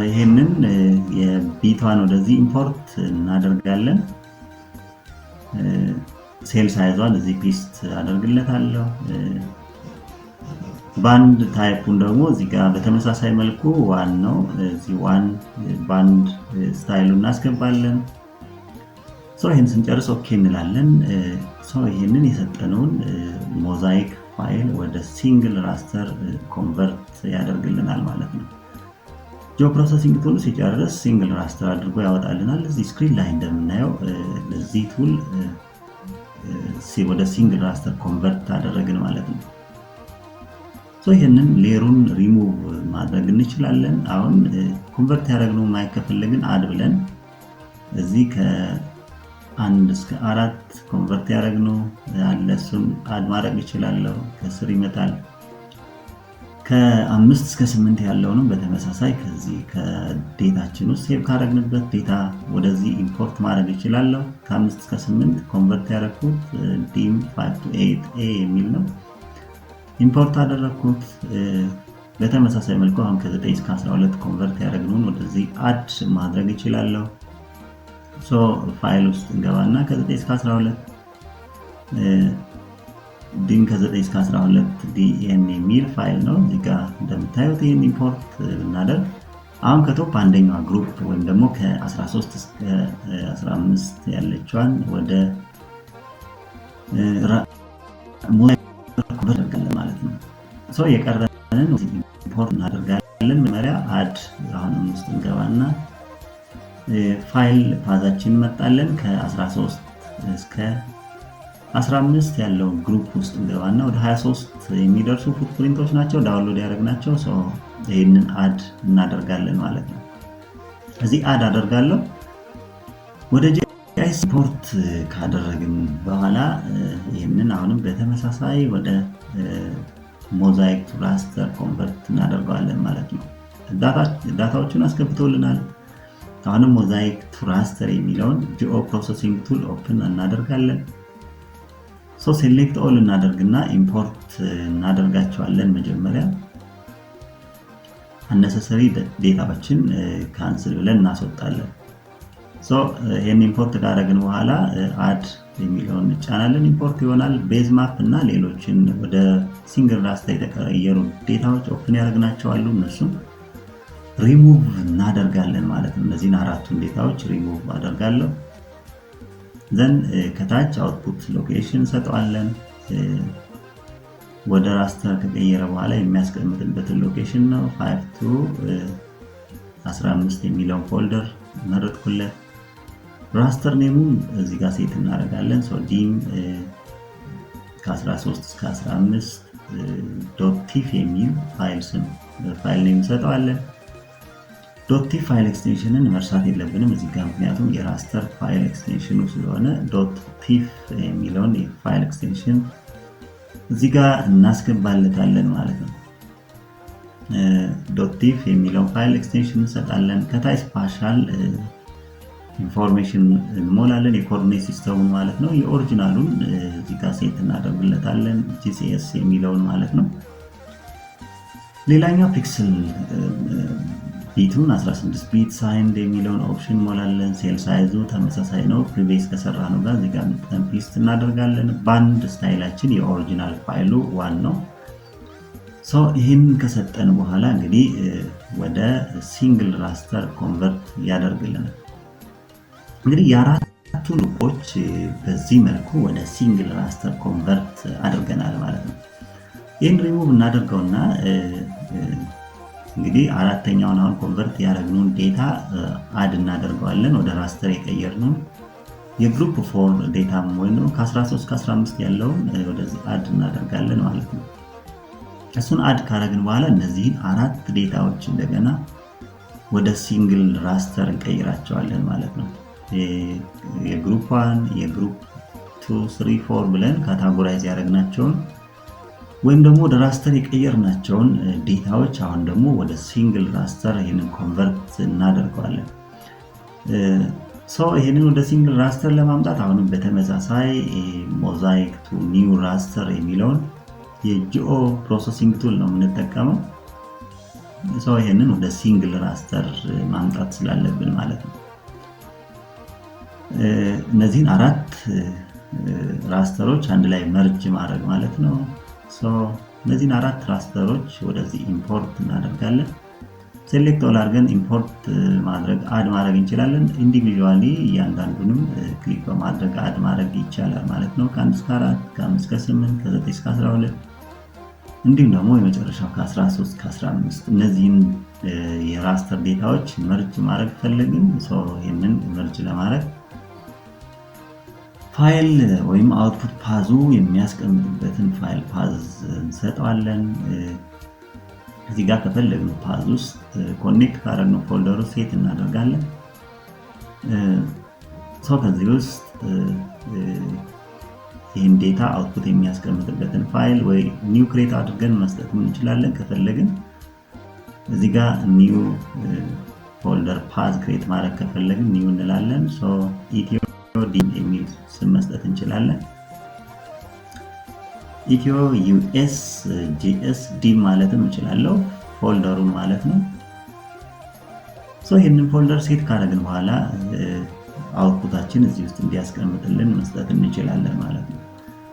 ይሄንን የቢቷን ወደዚህ ኢምፖርት እናደርጋለን። ሴል ሳይዟን እዚህ ፔስት አደርግለታለሁ። ባንድ ታይፑን ደግሞ እዚህ ጋር በተመሳሳይ መልኩ ዋን ነው። እዚህ ዋን ባንድ ስታይሉ እናስገባለን። ይህን ስንጨርስ ኦኬ እንላለን። ይህንን የሰጠነውን ሞዛይክ ፋይል ወደ ሲንግል ራስተር ኮንቨርት ያደርግልናል ማለት ነው። ጂኦ ፕሮሰሲንግ ቱል ሲጨርስ ሲንግል ራስተር አድርጎ ያወጣልናል። እዚህ ስክሪን ላይ እንደምናየው ለዚህ ቱል ወደ ሲንግል ራስተር ኮንቨርት አደረግን ማለት ነው። ይህንን ሌየሩን ሪሙቭ ማድረግ እንችላለን። አሁን ኮንቨርት ያደረግነው ማየት ከፈለግን አድ ብለን እዚህ ከ1 እስከ 4 ኮንቨርት ያደረግነው አለ፣ እሱን አድ ማድረግ እችላለሁ። ከስር ይመጣል። ከ5 እስከ 8 ያለውንም በተመሳሳይ ከዚህ ከዴታችን ውስጥ ሴቭ ካደረግንበት ዴታ ወደዚህ ኢምፖርት ማድረግ እችላለሁ። ከ5 እስከ 8 ኮንቨርት ያደረኩት ዲም 5 to 8A የሚል ነው። ኢምፖርት አደረኩት። በተመሳሳይ መልኩ አሁን ከ9 እስከ 12 ኮንቨርት ያደረግነውን ወደዚህ አድ ማድረግ እችላለሁ። ፋይል ውስጥ እንገባና ከ9 እስከ 12 ዲም ከ9 እስከ 12 ዲኤን የሚል ፋይል ነው። እዚህ ጋር እንደምታዩት ይህን ኢምፖርት ብናደርግ አሁን ከቶፕ አንደኛዋ ግሩፕ ወይም ደግሞ ከ13 እስከ 15 ያለችዋን ወደ እናደርጋለን ማለት ነው። የቀረንን ኢምፖርት እናደርጋለን። መጀመሪያ አድ አሁንም ውስጥ እንገባና ፋይል ፓዛችን እንመጣለን። ከ13 እስከ 15 ያለው ግሩፕ ውስጥ እንገባና ወደ 23 የሚደርሱ ፉትፕሪንቶች ናቸው ዳውንሎድ ያደረግናቸው። ይህንን አድ እናደርጋለን ማለት ነው። እዚህ አድ አደርጋለሁ። ወደ ጂአይኤስ ኢምፖርት ካደረግን በኋላ ይህንን አሁንም በተመሳሳይ ወደ ሞዛይክ ቱ ራስተር ኮንቨርት እናደርገዋለን ማለት ነው። ዳታዎቹን አስገብቶልናል። አሁንም ሞዛይክ ቱ ራስተር የሚለውን ጂኦ ፕሮሰሲንግ ቱል ኦፕን እናደርጋለን። ሴሌክት ኦል እናደርግና ኢምፖርት እናደርጋቸዋለን። መጀመሪያ አነሰሰሪ ዴታዎችን ካንስል ብለን እናስወጣለን። ይህን ኢምፖርት ካደረግን በኋላ አድ የሚለውን እንጫናለን። ኢምፖርት ይሆናል። ቤዝ ማፕ እና ሌሎችን ወደ ሲንግል ራስተር የተቀየሩ ዴታዎች ኦፕን ያደርግናቸዋሉ። እነሱም ሪሙቭ እናደርጋለን ማለት ነው። እነዚህን አራቱን ዴታዎች ሪሙቭ አደርጋለሁ። ዘን ከታች አውትፑት ሎኬሽን ሰጠዋለን። ወደ ራስተር ከቀየረ በኋላ የሚያስቀምጥበትን ሎኬሽን ነው 5 to 15 የሚለውን ፎልደር መረጥኩለት። ራስተር ኔሙን እዚህ ጋር ሴት እናደርጋለን። ዲም ከ13 እስከ 15 .ቲፍ የሚል ፋይል ኔም ሰጠዋለን። .ቲፍ ፋይል ኤክስቴንሽንን መርሳት የለብንም እዚህ ጋር፣ ምክንያቱም የራስተር ፋይል ኤክስቴንሽኑ ስለሆነ .ቲፍ የሚለውን የፋይል ኤክስቴንሽን እዚህ ጋር እናስገባለታለን ማለት ነው። .ቲፍ የሚለውን ፋይል ኤክስቴንሽን እንሰጣለን። ከታይ ስፓሻል ኢንፎርሜሽን እንሞላለን፣ የኮኦርዲኔት ሲስተሙን ማለት ነው። የኦሪጂናሉን እዚህ ጋር ሴት እናደርግለታለን፣ GCS የሚለውን ማለት ነው። ሌላኛው ፒክስል ቢቱን 16 ቢት ሳይንድ የሚለውን ኦፕሽን እንሞላለን። ሴል ሳይዙ ተመሳሳይ ነው ፕሪቪየስ ከሰራ ነው ጋር እዚህ ጋር ፔስት እናደርጋለን። ባንድ ስታይላችን የኦሪጂናል ፋይሉ ዋን ነው። ይህን ከሰጠን በኋላ እንግዲህ ወደ ሲንግል ራስተር ኮንቨርት ያደርግልናል። እንግዲህ የአራቱ ሉፖች በዚህ መልኩ ወደ ሲንግል ራስተር ኮንቨርት አድርገናል ማለት ነው። ይህን ሪሙቭ እናደርገውና እንግዲህ አራተኛውን አሁን ኮንቨርት ያደረግነውን ዴታ አድ እናደርገዋለን። ወደ ራስተር የቀየርነው የግሩፕ ፎር ዴታ ወይም ከ13 እስከ 15 ያለውን ወደዚህ አድ እናደርጋለን ማለት ነው። እሱን አድ ካደረግን በኋላ እነዚህን አራት ዴታዎች እንደገና ወደ ሲንግል ራስተር እንቀይራቸዋለን ማለት ነው። የግሩፕ 1 የግሩፕ 2 3 4 ብለን ካታጎራይዝ ያደረግናቸውን ወይም ደግሞ ወደ ራስተር የቀየርናቸውን ዴታዎች አሁን ደግሞ ወደ ሲንግል ራስተር ይህንን ኮንቨርት እናደርገዋለን። ይህንን ወደ ሲንግል ራስተር ለማምጣት አሁንም በተመሳሳይ ሞዛይክ ቱ ኒው ራስተር የሚለውን የጂኦ ፕሮሰሲንግ ቱል ነው የምንጠቀመው። ይህንን ወደ ሲንግል ራስተር ማምጣት ስላለብን ማለት ነው። እነዚህን አራት ራስተሮች አንድ ላይ መርጅ ማድረግ ማለት ነው። እነዚህን አራት ራስተሮች ወደዚህ ኢምፖርት እናደርጋለን። ሴሌክት ኦል አድርገን ኢምፖርት ማድረግ አድ ማድረግ እንችላለን። ኢንዲቪዥዋሊ እያንዳንዱንም ክሊክ በማድረግ አድ ማድረግ ይቻላል ማለት ነው። ከ1 እስከ 4 ከ5 እስከ 8 ከ9 እስከ 12 እንዲሁም ደግሞ የመጨረሻው ከ13 እስከ 15 እነዚህን የራስተር ዴታዎች መርጅ ማድረግ ፈለግን። ይህንን መርጅ ለማድረግ ፋይል ወይም አውትፑት ፓዙ የሚያስቀምጥበትን ፋይል ፓዝ እንሰጠዋለን። እዚህ ጋር ከፈለግነው ፓዝ ውስጥ ኮኔክት ካደረግነው ፎልደሩ ሴት እናደርጋለን። ከዚህ ውስጥ ይህን ዴታ አውትፑት የሚያስቀምጥበትን ፋይል ወይ ኒው ክሬት አድርገን መስጠት እንችላለን። ከፈለግን እዚህ ጋር ኒው ፎልደር ፓዝ ክሬት ማድረግ ከፈለግን ኒው እንላለን። ኢትዮ ዲም የሚል ስም መስጠት እንችላለን። ኢትዮ ዩኤስ ጂኤስ ዲም ማለትም እንችላለን ፎልደሩ ማለት ነው። ይህንን ፎልደር ሴት ካደረግን በኋላ አውትፑታችን እዚህ ውስጥ እንዲያስቀምጥልን መስጠት እንችላለን ማለት ነው።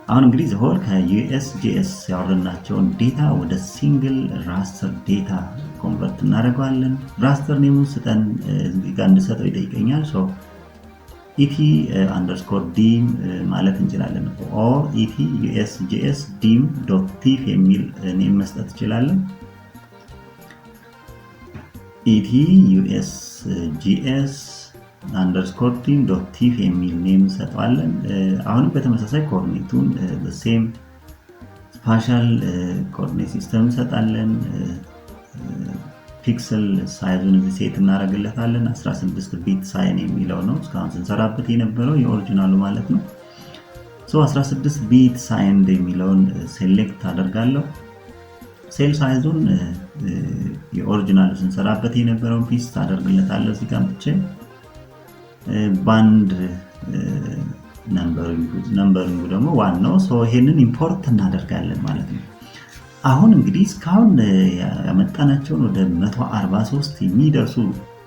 አሁን እንግዲህ ዘሆል ከዩኤስ ጂኤስ ያወረድናቸውን ዴታ ወደ ሲንግል ራስተር ዴታ ኮንቨርት እናደርገዋለን። ራስተር ኔሙን ስጠን እዚህ ጋር እንድሰጠው ይጠይቀኛል። ኢቲ አንደርስኮር ዲም ማለት እንችላለን። ኦር ኢቲ ዩኤስጂኤስ ዲም ዶት ቲፍ የሚል ኔም መስጠት እንችላለን። ኢቲ ዩኤስጂኤስ አንደርስኮር ዲም ዶት ቲፍ የሚል ኔም እንሰጠዋለን። አሁንም በተመሳሳይ ኮኦርዲኔቱን በሴም ስፓሻል ኮኦርዲኔት ሲስተም እንሰጣለን። ፒክሰል ሳይዙን እዚህ ሴት እናደርግለታለን። 16 ቢት ሳይን የሚለው ነው እስካሁን ስንሰራበት የነበረው የኦሪጂናሉ ማለት ነው። 16 ቢት ሳይንድ የሚለውን ሴሌክት አደርጋለሁ። ሴል ሳይዙን የኦሪጂናሉ ስንሰራበት የነበረውን ፒስ አደርግለታለሁ። እዚህ ጋር ብቻ ባንድ ነምበሪንጉ ደግሞ ዋን ነው። ይሄንን ኢምፖርት እናደርጋለን ማለት ነው። አሁን እንግዲህ እስካሁን ያመጣናቸውን ወደ 143 የሚደርሱ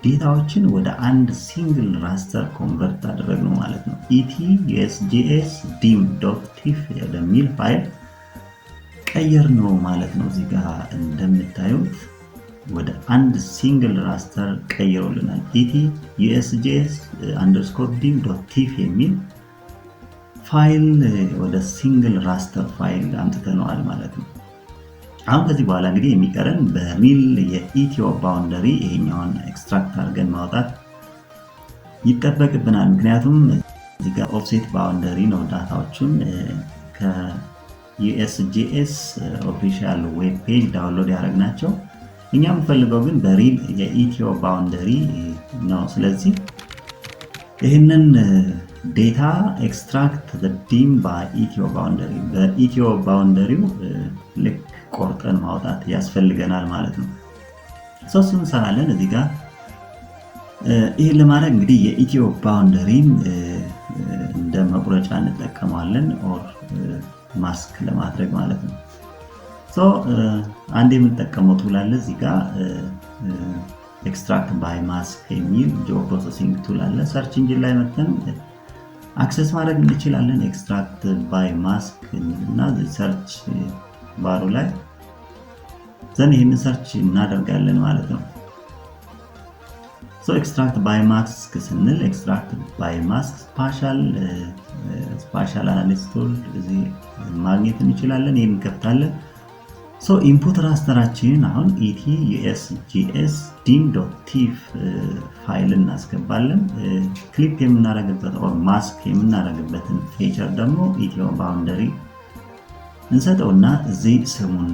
ዴታዎችን ወደ አንድ ሲንግል ራስተር ኮንቨርት አደረግነው ማለት ነው። ኢቲ ዩኤስጂኤስ ዲም ዶት ቲፍ የሚል ፋይል ቀየር ነው ማለት ነው። እዚህ ጋር እንደምታዩት ወደ አንድ ሲንግል ራስተር ቀይሮልናል። ET_USJS_dim.tif የሚል ፋይል ወደ ሲንግል ራስተር ፋይል አምጥተነዋል ማለት ነው። አሁን ከዚህ በኋላ እንግዲህ የሚቀረን በሪል የኢትዮ ባውንደሪ ይሄኛውን ኤክስትራክት አድርገን ማውጣት ይጠበቅብናል። ምክንያቱም እዚህ ጋር ኦፍሴት ባውንደሪ ነው ዳታዎቹን ከUSJS ኦፊሻል ዌብ ፔጅ ዳውንሎድ ያደረግናቸው። እኛ የምንፈልገው ግን በሪል የኢትዮ ባውንደሪ ነው። ስለዚህ ይህንን ዴታ ኤክስትራክት ዲም በኢትዮ ባውንደሪ በኢትዮ ባውንደሪው ልክ ቆርጠን ማውጣት ያስፈልገናል ማለት ነው። ሶስት እንሰራለን እዚህ ጋር። ይህን ለማድረግ እንግዲህ የኢትዮ ባውንደሪን እንደ መቁረጫ እንጠቀማለን ኦር ማስክ ለማድረግ ማለት ነው። አንድ የምንጠቀመው ቱል አለ እዚህ ጋር ኤክስትራክት ባይ ማስክ የሚል ጂኦ ፕሮሰሲንግ ቱል አለ። ሰርች ኢንጂን ላይ መተን አክሰስ ማድረግ እንችላለን። ኤክስትራክት ባይ ማስክ እና ሰርች ባሩ ላይ ዘን ይህንን ሰርች እናደርጋለን ማለት ነው። ኤክስትራክት ባይ ማስክ ስንል ኤክስትራክት ባይ ማስክ ስፓሻል አናሊሲስ ቱል እዚህ ማግኘት እንችላለን። ይህን እንከፍታለን። ኢንፑት ራስተራችንን አሁን ET_USJS_dim.tif ፋይል እናስገባለን። ክሊፕ የምናደርግበት ኦር ማስክ የምናደርግበትን ፌቸር ደግሞ ኢትዮ ባውንደሪ እንሰጠውና እዚህ ስሙን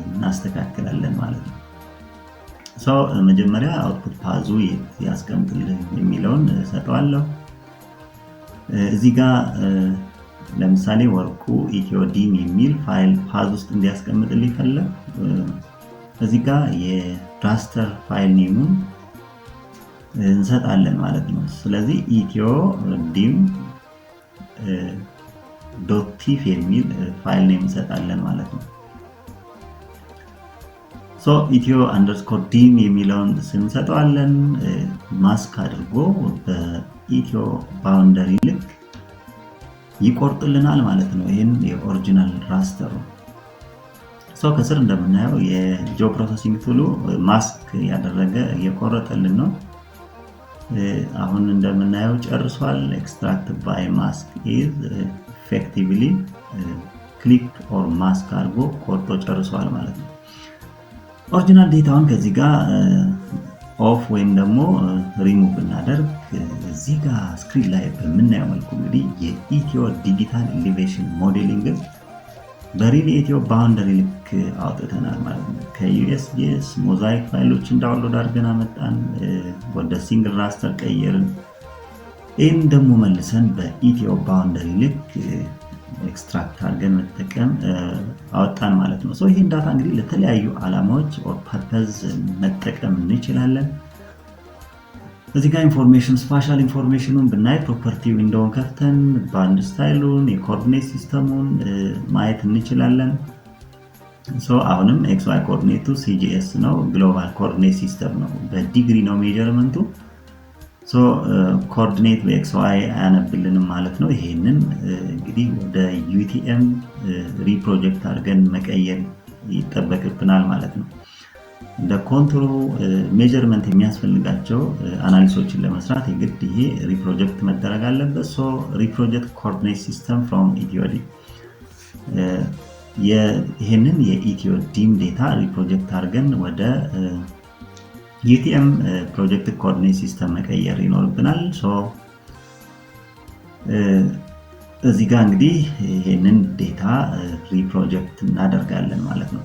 እናስተካክላለን ማለት ነው። መጀመሪያ አውትፑት ፓዙ ያስቀምጥልን የሚለውን ሰጠዋለሁ። እዚህ ጋር ለምሳሌ ወርቁ ኢትዮ ዲም የሚል ፋይል ፓዝ ውስጥ እንዲያስቀምጥልኝ ፈለግ። እዚህ ጋር የራስተር ፋይል ኔሙን እንሰጣለን ማለት ነው። ስለዚህ ኢትዮ ዲም .tif የሚል ፋይል ኔም እንሰጣለን ማለት ነው። ኢትዮ_dim የሚለውን ስንሰጠዋለን ማስክ አድርጎ በኢትዮ ባውንደሪ ልክ ይቆርጥልናል ማለት ነው። ይህን የኦሪጂናል ራስተሩ ከስር እንደምናየው የጂኦ ፕሮሰሲንግ ቱሉ ማስክ ያደረገ እየቆረጠልን ነው። አሁን እንደምናየው ጨርሷል። ኤክስትራክት ባይ ማስክ ኢዝ ኢፌክቲቭሊ ክሊክ ኦር ማስክ አድርጎ ቆርጦ ጨርሷል ማለት ነው። ኦሪጂናል ዴታውን ከዚህ ጋር ኦፍ ወይም ደግሞ ሪሙቭ እናደርግ። እዚህ ጋር ስክሪን ላይ በምናየው መልኩ እንግዲህ የኢትዮ ዲጂታል ኤሌቬሽን ሞዴሊንግ በሪል ኢትዮ ባውንደሪ ልክ አውጥተናል ማለት ነው። ከዩኤስጂኤስ ሞዛይክ ፋይሎችን ዳውንሎድ አድርገን አመጣን፣ ወደ ሲንግል ራስተር ቀየርን። ይህን ደግሞ መልሰን በኢትዮ ባውንደሪ ልክ ኤክስትራክት አድርገን መጠቀም አወጣን ማለት ነው። ይህን ዳታ እንግዲህ ለተለያዩ ዓላማዎች ኦር ፐርፐዝ መጠቀም እንችላለን። እዚህ ጋር ኢንፎርሜሽን ስፓሻል ኢንፎርሜሽኑን ብናይ ፕሮፐርቲ ዊንዶውን ከፍተን ባንድ ስታይሉን የኮኦርዲኔት ሲስተሙን ማየት እንችላለን። አሁንም ኤክስ ዋይ ኮኦርዲኔቱ ሲጂኤስ ነው፣ ግሎባል ኮኦርዲኔት ሲስተም ነው። በዲግሪ ነው ሜጀርመንቱ። ኮኦርዲኔት በኤክስ ዋይ አያነብልንም ማለት ነው። ይሄንን እንግዲህ ወደ ዩቲኤም ሪፕሮጀክት አድርገን መቀየር ይጠበቅብናል ማለት ነው። እንደ ኮንትሮ ሜጀርመንት የሚያስፈልጋቸው አናሊሲሶችን ለመስራት የግድ ይሄ ሪፕሮጀክት መደረግ አለበት። ሪፕሮጀክት ኮኦርዲኔት ሲስተም ፍሮም ኢትዮዲም ይህንን የኢትዮ ዲም ዴታ ሪፕሮጀክት አድርገን ወደ ዩቲኤም ፕሮጀክት ኮኦርዲኔት ሲስተም መቀየር ይኖርብናል። እዚህ ጋር እንግዲህ ይህንን ዴታ ሪፕሮጀክት እናደርጋለን ማለት ነው።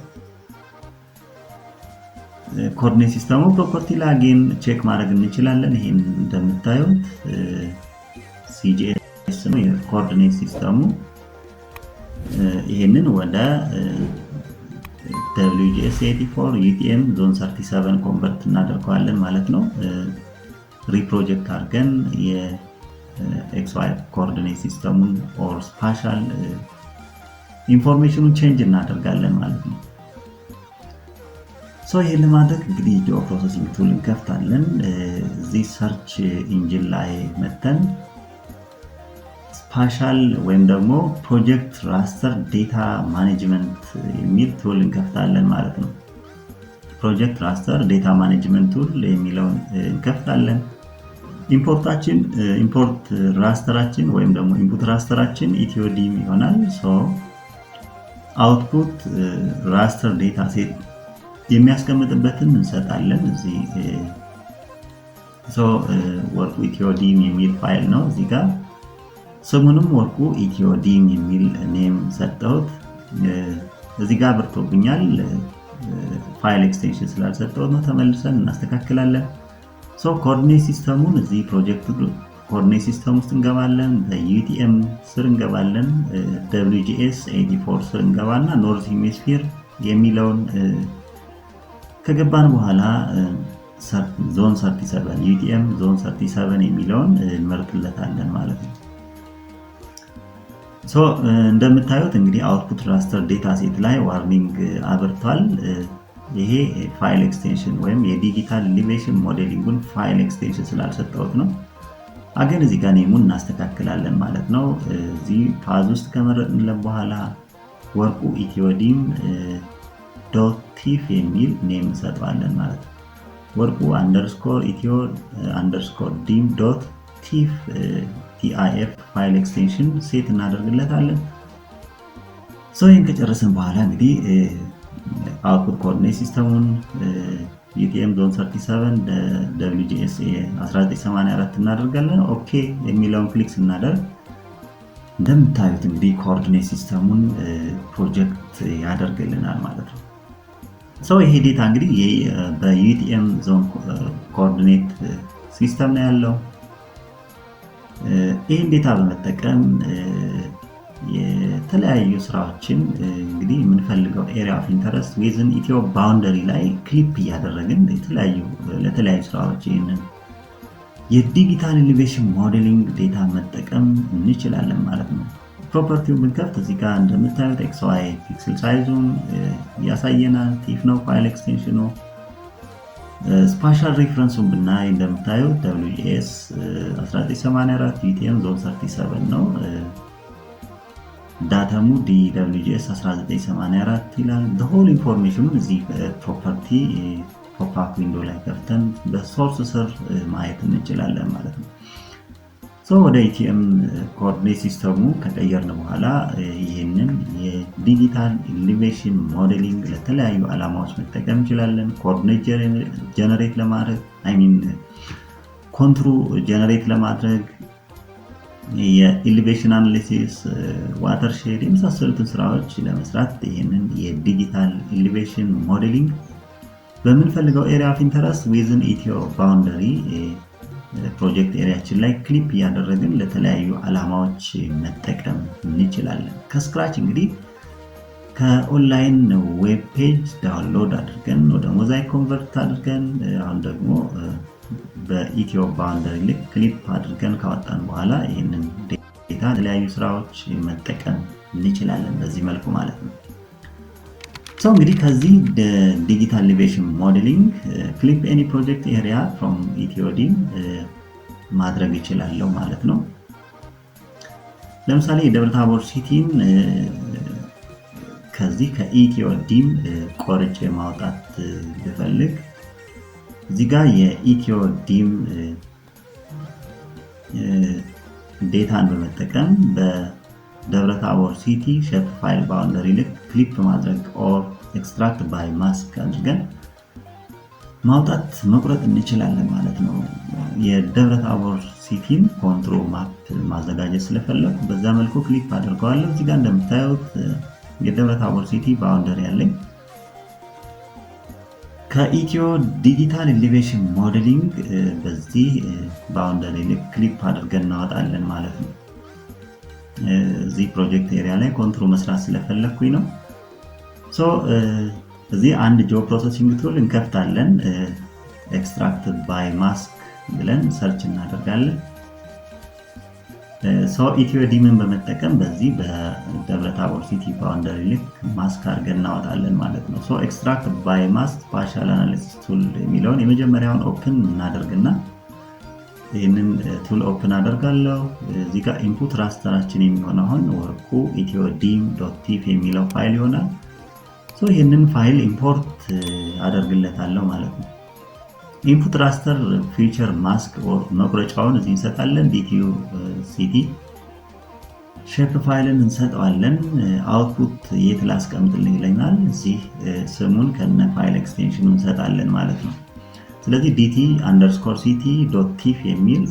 ኮኦርዲኔት ሲስተሙ ፕሮፐርቲ ላይ አጌን ቼክ ማድረግ እንችላለን። ይሄን እንደምታዩት ሲጂኤስ ነው የኮኦርዲኔት ሲስተሙ። ይሄንን ወደ WGS84 UTM ዞን 37 ኮንቨርት እናደርገዋለን ማለት ነው። ሪፕሮጀክት አድርገን የXY ኮኦርዲኔት ሲስተሙን ኦር ስፓሻል ኢንፎርሜሽኑን ቼንጅ እናደርጋለን ማለት ነው። ይሄን ለማድረግ እንግዲህ ጂኦ ፕሮሰሲንግ ቱል እንከፍታለን። እዚህ ሰርች ኢንጂን ላይ መተን ስፓሻል ወይም ደግሞ ፕሮጀክት ራስተር ዴታ ማኔጅመንት የሚል ቱል እንከፍታለን ማለት ነው። ፕሮጀክት ራስተር ዴታ ማኔጅመንት ቱል የሚለውን እንከፍታለን። ኢምፖርት ራስተራችን ወይም ደግሞ ኢንፑት ራስተራችን ኢትዮዲም ይሆናል። አውትፑት ራስተር ዴታ ሴት የሚያስቀምጥበትን እንሰጣለን። እዚህ ወርቁ ኢትዮዲም የሚል ፋይል ነው። እዚህ ጋር ስሙንም ወርቁ ኢትዮዲም የሚል ኔም ሰጠሁት። እዚህ ጋር ብርቶብኛል ፋይል ኤክስቴንሽን ስላልሰጠሁት ነው። ተመልሰን እናስተካክላለን። ኮኦርዲኔት ሲስተሙን እዚህ ፕሮጀክት ኮኦርዲኔት ሲስተም ውስጥ እንገባለን። በዩቲኤም ስር እንገባለን። WGS 84 ስር እንገባና ኖርዝ ሄሚስፌር የሚለውን ከገባን በኋላ ዞን 37 UTM ዞን 37 የሚለውን እንመርጥለታለን ማለት ነው። እንደምታዩት እንግዲህ አውትፑት ራስተር ዴታ ሴት ላይ ዋርኒንግ አብርቷል። ይሄ ፋይል ኤክስቴንሽን ወይም የዲጂታል ኤሊቬሽን ሞዴሊንጉን ፋይል ኤክስቴንሽን ስላልሰጠሁት ነው። አገን እዚህ ጋር ኔሙን እናስተካክላለን ማለት ነው። እዚህ ፓዝ ውስጥ ከመረጥንለት በኋላ ወርቁ ኢትዮዲም ዶት የሚል ኔም እንሰጠዋለን ማለት ነው። ወርቁ ኢትዮ ዲም ዶት ቲፍ TIF ፋይል ኤክስቴንሽን ሴት እናደርግለታለን። ይህን ከጨረስን በኋላ እንግዲህ አውትፑት ኮኦርዲኔት ሲስተሙን UTM ዞን 37 WGS 1984 እናደርጋለን። ኦኬ የሚለውን ክሊክ ስናደርግ እንደምታዩት እንግዲህ ኮኦርዲኔት ሲስተሙን ፕሮጀክት ያደርግልናል ማለት ነው። ይሄ ዴታ እንግዲህ በዩቲኤም ዞን ኮኦርዲኔት ሲስተም ነው ያለው። ይህን ዴታ በመጠቀም የተለያዩ ስራዎችን እንግዲህ የምንፈልገው ኤሪያ ኦፍ ኢንተረስት ዊዝን ኢትዮ ባውንደሪ ላይ ክሊፕ እያደረግን ለተለያዩ ስራዎች ይህንን የዲጂታል ኤሊቬሽን ሞዴሊንግ ዴታ መጠቀም እንችላለን ማለት ነው። ፕሮፐርቲውን ብንከፍት እዚህ ጋር እንደምታዩት XY ፒክስል ሳይዙን ያሳየናል። ቲፍ ነው ፋይል ኤክስቴንሽኑ። ስፓሻል ሬፈረንሱን ብናይ እንደምታዩት WGS 1984 UTM ዞን 37 ነው። ዳተሙ DWGS 1984 ይላል። ሆል ኢንፎርሜሽኑን እዚህ ፕሮፐርቲ ፖፕአፕ ዊንዶ ላይ ከፍተን በሶርስ ስር ማየት እንችላለን ማለት ነው። ወደ ኢቲኤም ኮኦርዲኔት ሲስተሙ ከቀየርን በኋላ ይህንን የዲጂታል ኤሊቬሽን ሞዴሊንግ ለተለያዩ ዓላማዎች መጠቀም እንችላለን። ኮኦርዲኔት ጀነሬት ለማድረግ ኮንትሩ ጀነሬት ለማድረግ የኤሊቬሽን አናሊሲስ፣ ዋተርሼድ የመሳሰሉትን ስራዎች ለመስራት ይህንን የዲጂታል ኤሊቬሽን ሞዴሊንግ በምንፈልገው ኤሪያ ኦፍ ኢንተረስት ዊዝን ኢትዮ ባውንደሪ ፕሮጀክት ኤሪያችን ላይ ክሊፕ እያደረግን ለተለያዩ ዓላማዎች መጠቀም እንችላለን። ከስክራች እንግዲህ ከኦንላይን ዌብ ፔጅ ዳውንሎድ አድርገን ወደ ሞዛይክ ኮንቨርት አድርገን አሁን ደግሞ በኢትዮ ባውንደሪ ልክ ክሊፕ አድርገን ካወጣን በኋላ ይህንን ዴታ ለተለያዩ ስራዎች መጠቀም እንችላለን በዚህ መልኩ ማለት ነው። እንግዲህ ከዚህ ዲጂታል ኤሊቬሽን ሞዴሊንግ ክሊፕ ኤኒ ፕሮጀክት ኤሪያ ፍሮም ኢትዮዲም ማድረግ ይችላለሁ ማለት ነው። ለምሳሌ የደብረ ታቦር ሲቲን ከዚህ ከኢትዮዲም ቆርጬ ማውጣት ብፈልግ እዚህ ጋር የኢትዮዲም ዴታን በመጠቀም በደብረ ታቦር ሲቲ ሼፕ ፋይል ባውንደሪ ልክ ክሊፕ ማድረግ ኦር ኤክስትራክት ባይ ማስክ አድርገን ማውጣት መቁረጥ እንችላለን ማለት ነው። የደብረ ታቦር ሲቲን ኮንትሮል ማፕ ማዘጋጀት ስለፈለኩ በዛ መልኩ ክሊፕ አድርገዋለሁ። እዚህ ጋር እንደምታዩት የደብረ ታቦር ሲቲ ባውንደሪ ያለኝ ከኢትዮ ዲጂታል ኤሊቬሽን ሞዴሊንግ በዚህ ባውንደሪ ልክ ክሊፕ አድርገን እናወጣለን ማለት ነው። እዚህ ፕሮጀክት ኤሪያ ላይ ኮንትሮል መስራት ስለፈለኩኝ ነው። እዚህ አንድ ጂኦ ፕሮሰሲንግ ቱል እንከፍታለን። ኤክስትራክት ባይ ማስክ ብለን ሰርች እናደርጋለን። ኢትዮዲምን በመጠቀም በዚህ በደብረ ታቦር ሲቲ ባውንደሪ ልክ ማስክ አድርገን እናወጣለን ማለት ነው። ኤክስትራክት ባይ ማስክ ስፓሻል አናሊሲስ ቱል የሚለውን የመጀመሪያውን ኦፕን እናደርግና ይህንን ቱል ኦፕን አደርጋለሁ። እዚህ ጋር ኢንፑት ራስተራችን የሚሆነው አሁን ወርቁ ኢትዮዲም ዶት ቲፍ የሚለው ፋይል ይሆናል። ይህንን ፋይል ኢምፖርት አደርግለታለሁ ማለት ነው። ኢንፑት ራስተር ፊቸር ማስክ መቁረጫውን እዚህ እንሰጣለን። ዲቲዩ ሲቲ ሼፕ ፋይልን እንሰጠዋለን። አውትፑት የት ላስቀምጥልኝ ይለናል። እዚህ ስሙን ከነ ፋይል ኤክስቴንሽኑ እንሰጣለን ማለት ነው። ስለዚህ ዲቲ አንደርስኮር ሲቲ ዶት ቲፍ የሚል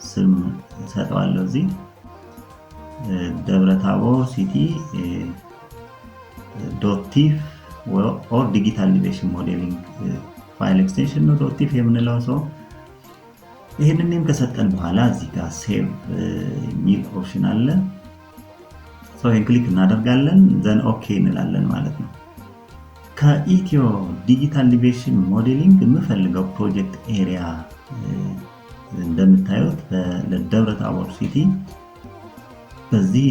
ስም እንሰጠዋለሁ። እዚህ ደብረታቦር ሲቲ ዶት ቲፍ ኦር ዲጂታል ሊቬሽን ሞዴሊንግ ፋይል ኤክስቴንሽን ነው ዶት ቲፍ የምንለው ሰው። ይህንንም ከሰጠን በኋላ እዚህ ጋር ሴቭ የሚል ኦፕሽን አለ። ይህን ክሊክ እናደርጋለን። ዘን ኦኬ እንላለን ማለት ነው። ከኢትዮ ዲጂታል ሊቬሽን ሞዴሊንግ የምፈልገው ፕሮጀክት ኤሪያ እንደምታዩት ለደብረታቦር ሲቲ በዚህ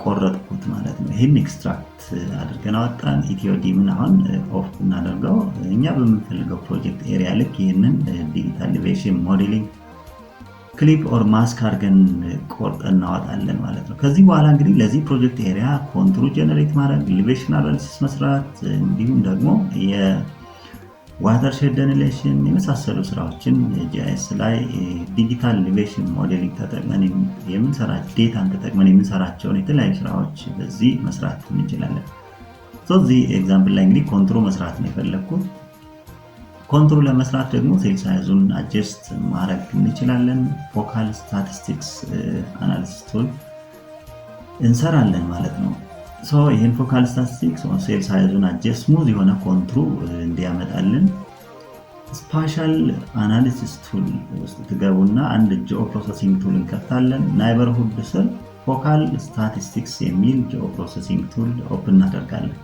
ቆረጥኩት ማለት ነው። ይህን ኤክስትራክት አድርገን አወጣን። ኢትዮ ዲምን አሁን ኦፍ እናደርገው። እኛ በምንፈልገው ፕሮጀክት ኤሪያ ልክ ይህንን ዲጂታል ሊቬሽን ሞዴሊንግ ክሊፕ ኦር ማስክ አድርገን ቆርጠን እናወጣለን ማለት ነው። ከዚህ በኋላ እንግዲህ ለዚህ ፕሮጀክት ኤሪያ ኮንቱር ጀነሬት ማድረግ፣ ኤሌቬሽን አናሊሲስ መስራት፣ እንዲሁም ደግሞ የዋተርሼድ ደኒሌሽን የመሳሰሉ ስራዎችን ጂአይኤስ ላይ ዲጂታል ኤሌቬሽን ሞዴሊንግ ተጠቅመን ዴታን ተጠቅመን የምንሰራቸውን የተለያዩ ስራዎች በዚህ መስራት እንችላለን። እዚህ ኤግዛምፕል ላይ እንግዲህ ኮንቱር መስራት ነው የፈለግኩት። ኮንቱር ለመስራት ደግሞ ሴል ሳይዙን አጀስት ማድረግ እንችላለን። ፎካል ስታቲስቲክስ አናሊሲስ ቱል እንሰራለን ማለት ነው። ይህን ፎካል ስታቲስቲክስ ሴል ሳይዙን አጀስት ስሙዝ የሆነ ኮንቱር እንዲያመጣልን ስፓሻል አናሊሲስ ቱል ውስጥ ትገቡና አንድ ጂኦ ፕሮሰሲንግ ቱል እንከፍታለን። ናይበርሁድ ስር ፎካል ስታቲስቲክስ የሚል ጂኦ ፕሮሰሲንግ ቱል ኦፕን እናደርጋለን።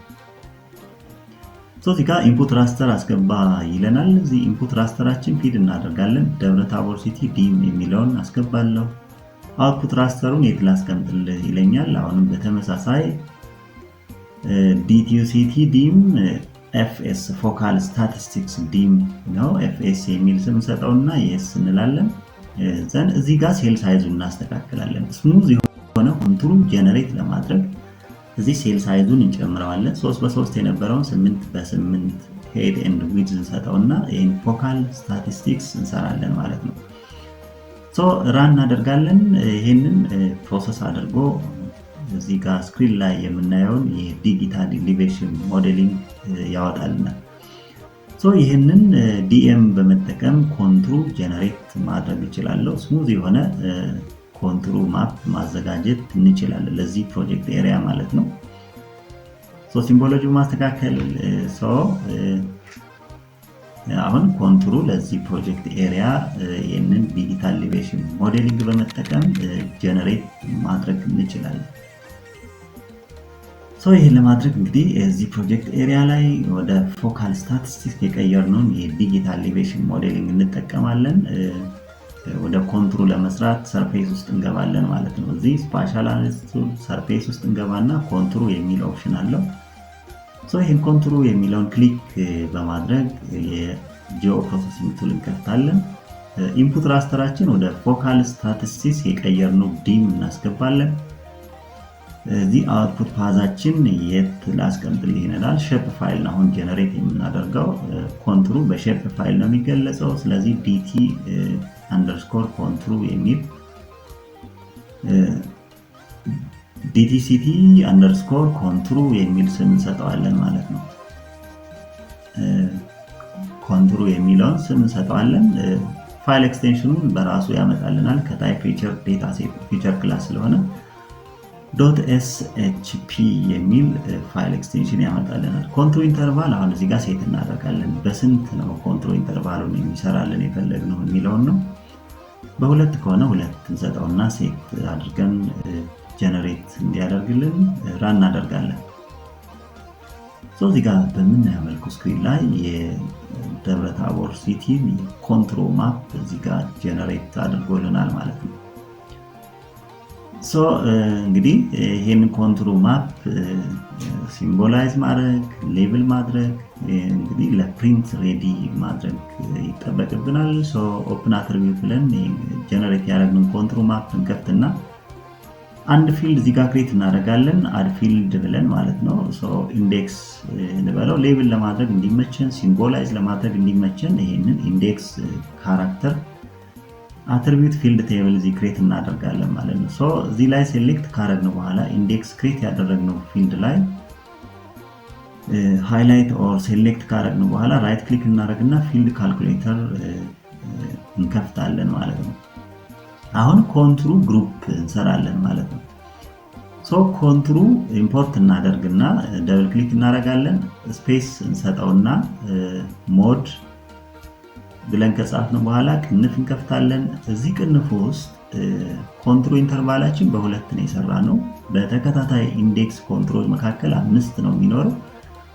እዚህ ጋር ኢንፑት ራስተር አስገባ ይለናል። እዚህ ኢንፑት ራስተራችን ፊድ እናደርጋለን። ደብረታቦር ሲቲ ዲም የሚለውን አስገባለሁ። አውትፑት ራስተሩን የት ላስቀምጥልህ ይለኛል። አሁንም በተመሳሳይ ዲቲዩ ሲቲ ዲም ኤፍኤስ ፎካል ስታቲስቲክስ ዲም ነው። ኤፍኤስ የሚል ስም ሰጠውና የስ እንላለን። ዘን እዚህ ጋር ሴል ሳይዙን እናስተካክላለን። ስሙዝ የሆነ ኮንቱሩ ጀነሬት ለማድረግ እዚህ ሴል ሳይዙን እንጨምረዋለን። 3 በ3 የነበረውን 8 በ8 ሄድ ኤንድ ዊድዝ እንሰጠውና ይህን ፎካል ስታቲስቲክስ እንሰራለን ማለት ነው። ራን እናደርጋለን። ይህንን ፕሮሰስ አድርጎ እዚህ ጋር ስክሪን ላይ የምናየውን የዲጂታል ኤሌቬሽን ሞዴሊንግ ያወጣልናል። ይህንን ዲኤም በመጠቀም ኮንቱር ጀነሬት ማድረግ ይችላለሁ። ስሙዝ የሆነ ኮንቱር ማፕ ማዘጋጀት እንችላለን ለዚህ ፕሮጀክት ኤሪያ ማለት ነው። ሲምቦሎጂው ማስተካከል አሁን ኮንቱሩ ለዚህ ፕሮጀክት ኤሪያ ይህንን ዲጂታል ኤሌቬሽን ሞዴሊንግ በመጠቀም ጀነሬት ማድረግ እንችላለን። ይህን ለማድረግ እንግዲህ እዚህ ፕሮጀክት ኤሪያ ላይ ወደ ፎካል ስታቲስቲክስ የቀየርነውን የዲጂታል ኤሌቬሽን ሞዴሊንግ እንጠቀማለን። ወደ ኮንቱሩ ለመስራት ሰርፌስ ውስጥ እንገባለን ማለት ነው። እዚህ ስፓሻል አናሊሲስ ቱል ሰርፌስ ውስጥ እንገባና ኮንቱሩ የሚል ኦፕሽን አለው። ይህን ኮንቱሩ የሚለውን ክሊክ በማድረግ የጂኦ ፕሮሰሲንግ ቱል እንከፍታለን። ኢንፑት ራስተራችን ወደ ፎካል ስታቲስቲክስ የቀየርነው ዲም እናስገባለን። እዚህ አውትፑት ፓዛችን የት ላስቀምጥልህ ይላል። ሼፕ ፋይል አሁን ጀነሬት የምናደርገው ኮንቱሩ በሼፕ ፋይል ነው የሚገለጸው። ስለዚህ ዲቲ አንደርስኮር ኮንቱሩ የሚል ዲቲሲቲ አንደርስኮር ኮንቱሩ የሚል ስም እንሰጠዋለን ማለት ነው። ኮንቱሩ የሚለውን ስም እንሰጠዋለን። ፋይል ኤክስቴንሽኑን በራሱ ያመጣልናል። ከታይፕ ፊቸር ዴታ ሴት ፊቸር ክላስ ስለሆነ .shp የሚል ፋይል ኤክስቴንሽን ያመጣልናል። ኮንቱር ኢንተርቫል አሁን እዚህ ጋር ሴት እናደርጋለን። በስንት ነው ኮንቱር ኢንተርቫሉን የሚሰራልን የፈለግነው የሚለውን ነው። በሁለት ከሆነ ሁለት እንሰጠውና ሴት አድርገን ጀነሬት እንዲያደርግልን ራን እናደርጋለን። እዚህ ጋር በምናየው መልኩ ስክሪን ላይ የደብረታቦር ሲቲ ኮንቱር ማፕ እዚህ ጋር ጀነሬት አድርጎልናል ማለት ነው። እንግዲህ ይህን ኮንቱር ማፕ ሲምቦላይዝ ማድረግ ሌብል ማድረግ እንግዲህ ለፕሪንት ሬዲ ማድረግ ይጠበቅብናል። ኦፕን አትሪቢዩት ብለን ጀነሬት ያደረግነው ኮንቱር ማፕ እንከፍትና አንድ ፊልድ እዚህ ጋር ክሬት እናደርጋለን አድ ፊልድ ብለን ማለት ነው። ኢንዴክስ ልበለው ሌብል ለማድረግ እንዲመቸን ሲምቦላይዝ ለማድረግ እንዲመቸን ይሄንን ኢንዴክስ ካራክተር አትሪቢዩት ፊልድ ቴብል እዚህ ክሬት እናደርጋለን ማለት ነው። እዚህ ላይ ሴሌክት ካረግነው በኋላ ኢንዴክስ ክሬት ያደረግነው ፊልድ ላይ ሃይላይት ኦር ሴሌክት ካረግነው በኋላ ራይት ክሊክ እናደርግና ፊልድ ካልኩሌተር እንከፍታለን ማለት ነው። አሁን ኮንትሩ ግሩፕ እንሰራለን ማለት ነው። ኮንትሩ ኢምፖርት እናደርግና ደብል ክሊክ እናደርጋለን ስፔስ እንሰጠውና ሞድ ብለን ከጻፍነው በኋላ ቅንፍ እንከፍታለን። እዚህ ቅንፍ ውስጥ ኮንትሩ ኢንተርቫላችን በሁለት ነው የሰራነው። በተከታታይ ኢንዴክስ ኮንትሮል መካከል 5 ነው የሚኖረው።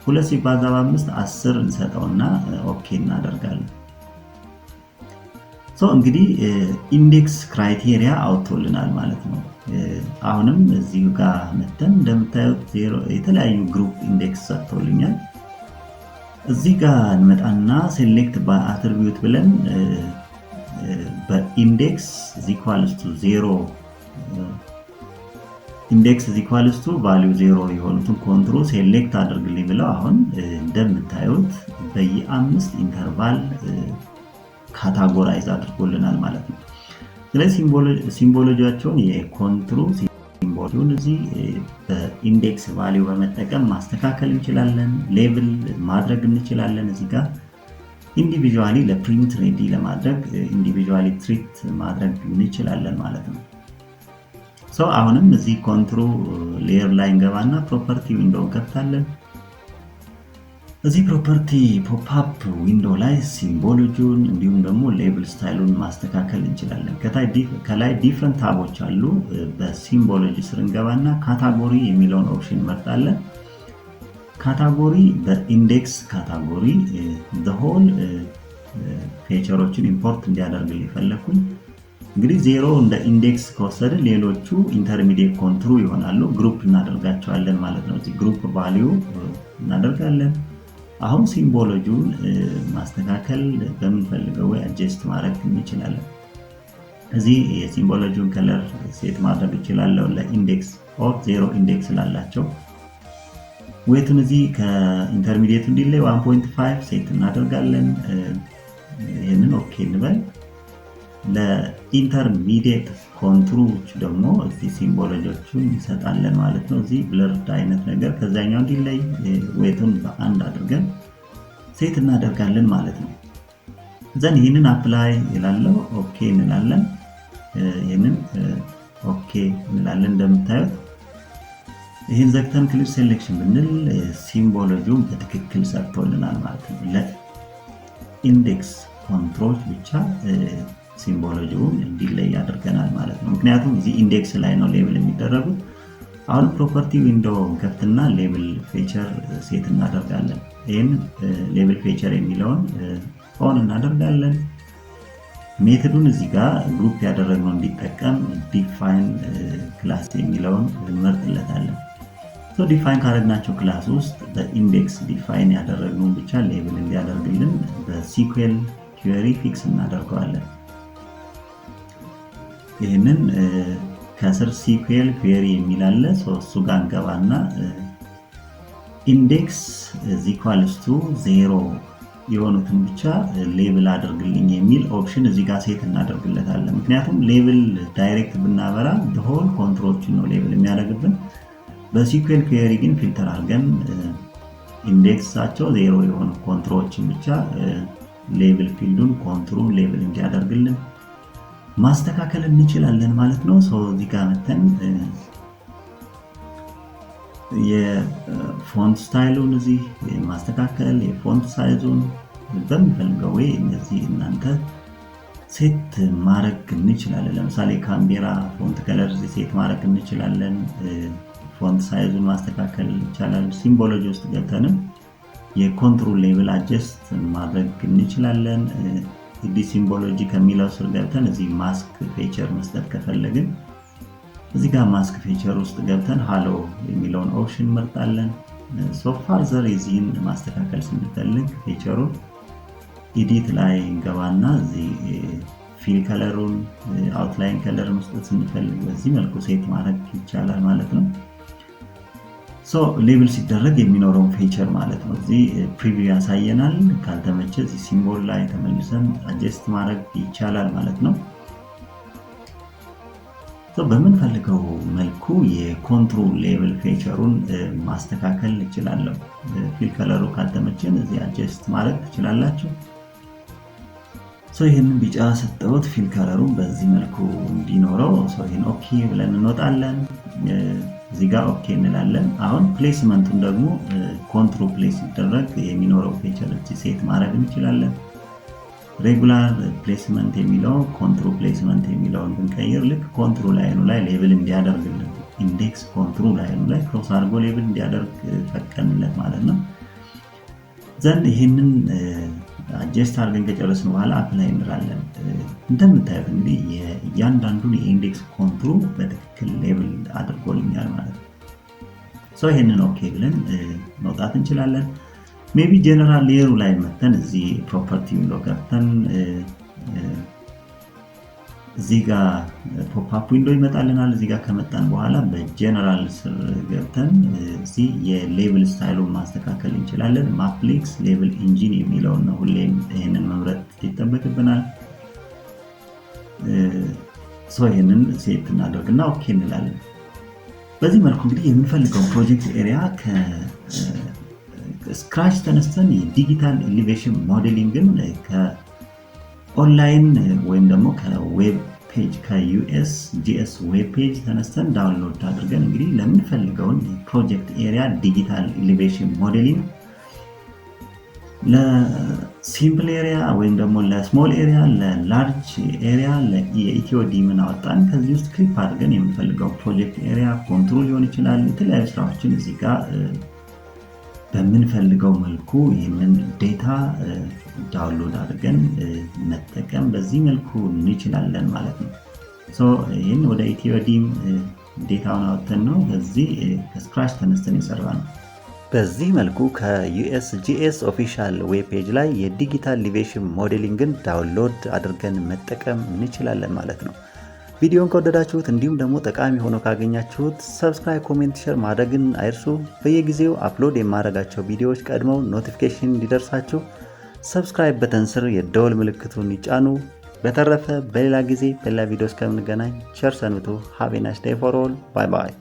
2 ሲባዛ በ5 10 እንሰጠውና ኦኬ እናደርጋለን። እንግዲህ ኢንዴክስ ክራይቴሪያ አውጥቶልናል ማለት ነው። አሁንም እዚህ ጋር መተን እንደምታዩት የተለያዩ ግሩፕ ኢንዴክስ ሰጥቶልኛል። እዚህ ጋር እንመጣና ሴሌክት በአትሪቢዩት ብለን በኢንዴክስ =0 ኢንዴክስ ቫልዩ 0 የሆኑትን ኮንትሮ ሴሌክት አድርግልኝ ብለው አሁን እንደምታዩት በየ5 ኢንተርቫል ካታጎራይዝ አድርጎልናል ማለት ነው። ስለዚህ ሲምቦሎጂያቸውን የኮንትሩ ሲምቦሉን እዚህ በኢንዴክስ ቫልዩ በመጠቀም ማስተካከል እንችላለን፣ ሌብል ማድረግ እንችላለን። እዚህ ጋር ኢንዲቪዥዋሊ ለፕሪንት ሬዲ ለማድረግ ኢንዲቪዥዋሊ ትሪት ማድረግ እንችላለን ማለት ነው። አሁንም እዚህ ኮንትሩ ሌየር ላይ እንገባና ፕሮፐርቲ ዊንዶው እንከፍታለን። እዚህ ፕሮፐርቲ ፖፕአፕ ዊንዶው ላይ ሲምቦሎጂውን እንዲሁም ደግሞ ሌብል ስታይሉን ማስተካከል እንችላለን። ከላይ ዲፍረንት ታቦች አሉ። በሲምቦሎጂ ስር እንገባና ካታጎሪ የሚለውን ኦፕሽን እንመርጣለን። ካታጎሪ በኢንዴክስ ካታጎሪ ሆል ፊቸሮችን ኢምፖርት እንዲያደርግልኝ ፈለኩኝ። እንግዲህ 0 እንደ ኢንዴክስ ከወሰደ ሌሎቹ ኢንተርሚዲየት ኮንትሩ ይሆናሉ። ግሩፕ እናደርጋቸዋለን ማለት ነው። እዚህ ግሩፕ ቫልዩ እናደርጋለን። አሁን ሲምቦሎጂውን ማስተካከል በምንፈልገው ወይ አድጀስት ማድረግ እንችላለን። እዚህ የሲምቦሎጂውን ከለር ሴት ማድረግ እችላለሁ ለኢንዴክስ ኦር 0 ኢንዴክስ ላላቸው። ዌቱን እዚህ ከኢንተርሚዲየቱ እንዲለይ 1.5 ሴት እናደርጋለን። ይህንን ኦኬ እንበል። ለኢንተርሚዲየት ኮንትሮች ደግሞ እዚህ ሲምቦሎጂዎቹን እንሰጣለን ማለት ነው። እዚህ ብለርድ አይነት ነገር ከዛኛው እንዲለይ ዌቱን በ1 አድርገን ሴት እናደርጋለን ማለት ነው። ዘን ይህንን አፕላይ ይላለው ኦኬ እንላለን። ይህንን ኦኬ እንላለን። እንደምታዩት ይህን ዘግተን ክሊር ሴሌክሽን ብንል ሲምቦሎጂውን በትክክል ሰርቶልናል ማለት ነው። ለኢንዴክስ ኮንትሮች ብቻ ሲምቦሎጂውን እንዲለይ ያደርገናል ማለት ነው። ምክንያቱም እዚህ ኢንዴክስ ላይ ነው ሌብል የሚደረጉት። አሁን ፕሮፐርቲ ዊንዶው ከፍትና ሌብል ፊቸር ሴት እናደርጋለን። ይህን ሌብል ፊቸር የሚለውን ኦን እናደርጋለን። ሜተዱን እዚህ ጋር ግሩፕ ያደረግነው እንዲጠቀም ዲፋይን ክላስ የሚለውን እንመርጥለታለን። ዲፋይን ካደረግናቸው ክላስ ውስጥ በኢንዴክስ ዲፋይን ያደረግነውን ብቻ ሌብል እንዲያደርግልን በሲኩዌል ኩዌሪ ፊክስ እናደርገዋለን። ይህንን ከስር ሲኩዌል ኩዌሪ የሚል አለ። እሱ ጋር እንገባና ኢንዴክስ =0 የሆኑትን ብቻ ሌብል አድርግልኝ የሚል ኦፕሽን እዚህ ጋር ሴት እናደርግለታለን። ምክንያቱም ሌብል ዳይሬክት ብናበራ ሆል ኮንትሮችን ነው ሌብል የሚያደርግብን። በሲኩዌል ኩዌሪ ግን ፊልተር አድርገን ኢንዴክሳቸው 0 የሆኑ ኮንትሮችን ብቻ ሌብል ፊልዱን ኮንትሩ ሌብል እንዲያደርግልን ማስተካከል እንችላለን ማለት ነው። እዚህ ጋር መተን የፎንት ስታይሉን እዚህ ማስተካከል፣ የፎንት ሳይዙን በምንፈልገው ወይ እነዚህ እናንተ ሴት ማድረግ እንችላለን። ለምሳሌ ካምቤራ ፎንት ከለር ሴት ማድረግ እንችላለን። ፎንት ሳይዙን ማስተካከል ይቻላል። ሲምቦሎጂ ውስጥ ገብተንም የኮንትሮል ሌብል አጀስት ማድረግ እንችላለን። እዚህ ሲምቦሎጂ ከሚለው ስር ገብተን እዚህ ማስክ ፊቸር መስጠት ከፈለግን እዚህ ጋር ማስክ ፊቸር ውስጥ ገብተን ሃሎ የሚለውን ኦፕሽን መርጣለን። ፋርዘር የዚህን ማስተካከል ስንፈልግ ፊቸሩን ኤዲት ላይ እንገባና እዚህ ፊል ከለሩን አውትላይን ከለር መስጠት ስንፈልግ በዚህ መልኩ ሴት ማድረግ ይቻላል ማለት ነው። ሌብል ሲደረግ የሚኖረውን ፊቸር ማለት ነው። እዚህ ፕሪቪው ያሳየናል። ካልተመቸ እዚህ ሲምቦል ላይ ተመልሰን አጀስት ማድረግ ይቻላል ማለት ነው። በምንፈልገው መልኩ የኮንትሮል ሌብል ፊቸሩን ማስተካከል እንችላለን። ፊል ከለሩ ካልተመቸን እዚህ አጀስት ማድረግ ትችላላችሁ። ይህንን ቢጫ ሰጠሁት ፊል ከለሩን በዚህ መልኩ እንዲኖረው ይህን ኦኬ ብለን እንወጣለን። እዚህ ጋር ኦኬ እንላለን። አሁን ፕሌስመንቱን ደግሞ ኮንትሮል ፕሌስ ሲደረግ የሚኖረው ፊቸር ሴት ማድረግ እንችላለን። ሬጉላር ፕሌስመንት የሚለው ኮንትሮል ፕሌስመንት የሚለውን ብንቀይር ልክ ኮንትሮል ላይኑ ላይ ሌብል እንዲያደርግልን ኢንዴክስ ኮንትሮል ላይኑ ላይ ክሮስ አድርጎ ሌብል እንዲያደርግ ፈቀንለት ማለት ነው። ዘንድ ይህንን አጀስት አድርገን ከጨረስን በኋላ አፕላይ እንላለን። እንደምታዩት እንግዲህ እያንዳንዱን የኢንዴክስ ኮንትሮል በትክክል ሌብል አድርጎልኛል ማለት ነው። ይህንን ኦኬ ብለን መውጣት እንችላለን። ሜቢ ጀነራል ሌየሩ ላይ መተን እዚህ ፕሮፐርቲ ዊንዶ ገብተን እዚህ ጋር ፖፕአፕ ዊንዶ ይመጣልናል። እዚህ ጋር ከመጣን በኋላ በጀነራል ስር ገብተን እዚህ የሌብል ስታይሉን ማስተካከል እንችላለን። ማፕሌክስ ሌብል ኢንጂን የሚለውን ነው ሁሌም ይህንን መምረጥ ይጠበቅብናል። ይህንን ሴት እናደርግና ኦኬ እንላለን። በዚህ መልኩ እንግዲህ የምንፈልገው ፕሮጀክት ኤሪያ ስክራች ተነስተን የዲጂታል ኤሊቬሽን ሞዴሊንግን ከኦንላይን ወይም ደግሞ ከዌብ ፔጅ ከUSGS ዌብ ፔጅ ተነስተን ዳውንሎድ አድርገን እንግዲህ ለምንፈልገውን ፕሮጀክት ኤሪያ ዲጂታል ኤሊቬሽን ሞዴሊንግ ለሲምፕል ኤሪያ ወይም ደግሞ ለስሞል ኤሪያ፣ ለላርጅ ኤሪያ የኢትዮ ዲምን አወጣን። ከዚህ ውስጥ ክሊፕ አድርገን የምንፈልገው ፕሮጀክት ኤሪያ ኮንትሮል ሊሆን ይችላል። የተለያዩ ስራዎችን እዚህ ጋር በምንፈልገው መልኩ ይህንን ዴታ ዳውንሎድ አድርገን መጠቀም በዚህ መልኩ እንችላለን ማለት ነው። ይህን ወደ ኢትዮ ዲም ዴታውን አወጥተን ነው በዚህ ከስክራች ተነስተን የሰራ ነው። በዚህ መልኩ ከUSGS ኦፊሻል ዌብ ፔጅ ላይ የዲጂታል ኤሊቬሽን ሞዴሊንግን ዳውንሎድ አድርገን መጠቀም እንችላለን ማለት ነው። ቪዲዮን ከወደዳችሁት እንዲሁም ደግሞ ጠቃሚ ሆኖ ካገኛችሁት ሰብስክራይብ፣ ኮሜንት፣ ሼር ማድረግን አይርሱ። በየጊዜው አፕሎድ የማደርጋቸው ቪዲዮዎች ቀድመው ኖቲፊኬሽን እንዲደርሳችሁ ሰብስክራይብ በተን ስር የደወል ምልክቱን ይጫኑ። በተረፈ በሌላ ጊዜ በሌላ ቪዲዮ እስከምንገናኝ ቸር ሰንብቱ። ሃቭ ኤ ናይስ ዴይ ፎር ኦል። ባይ ባይ።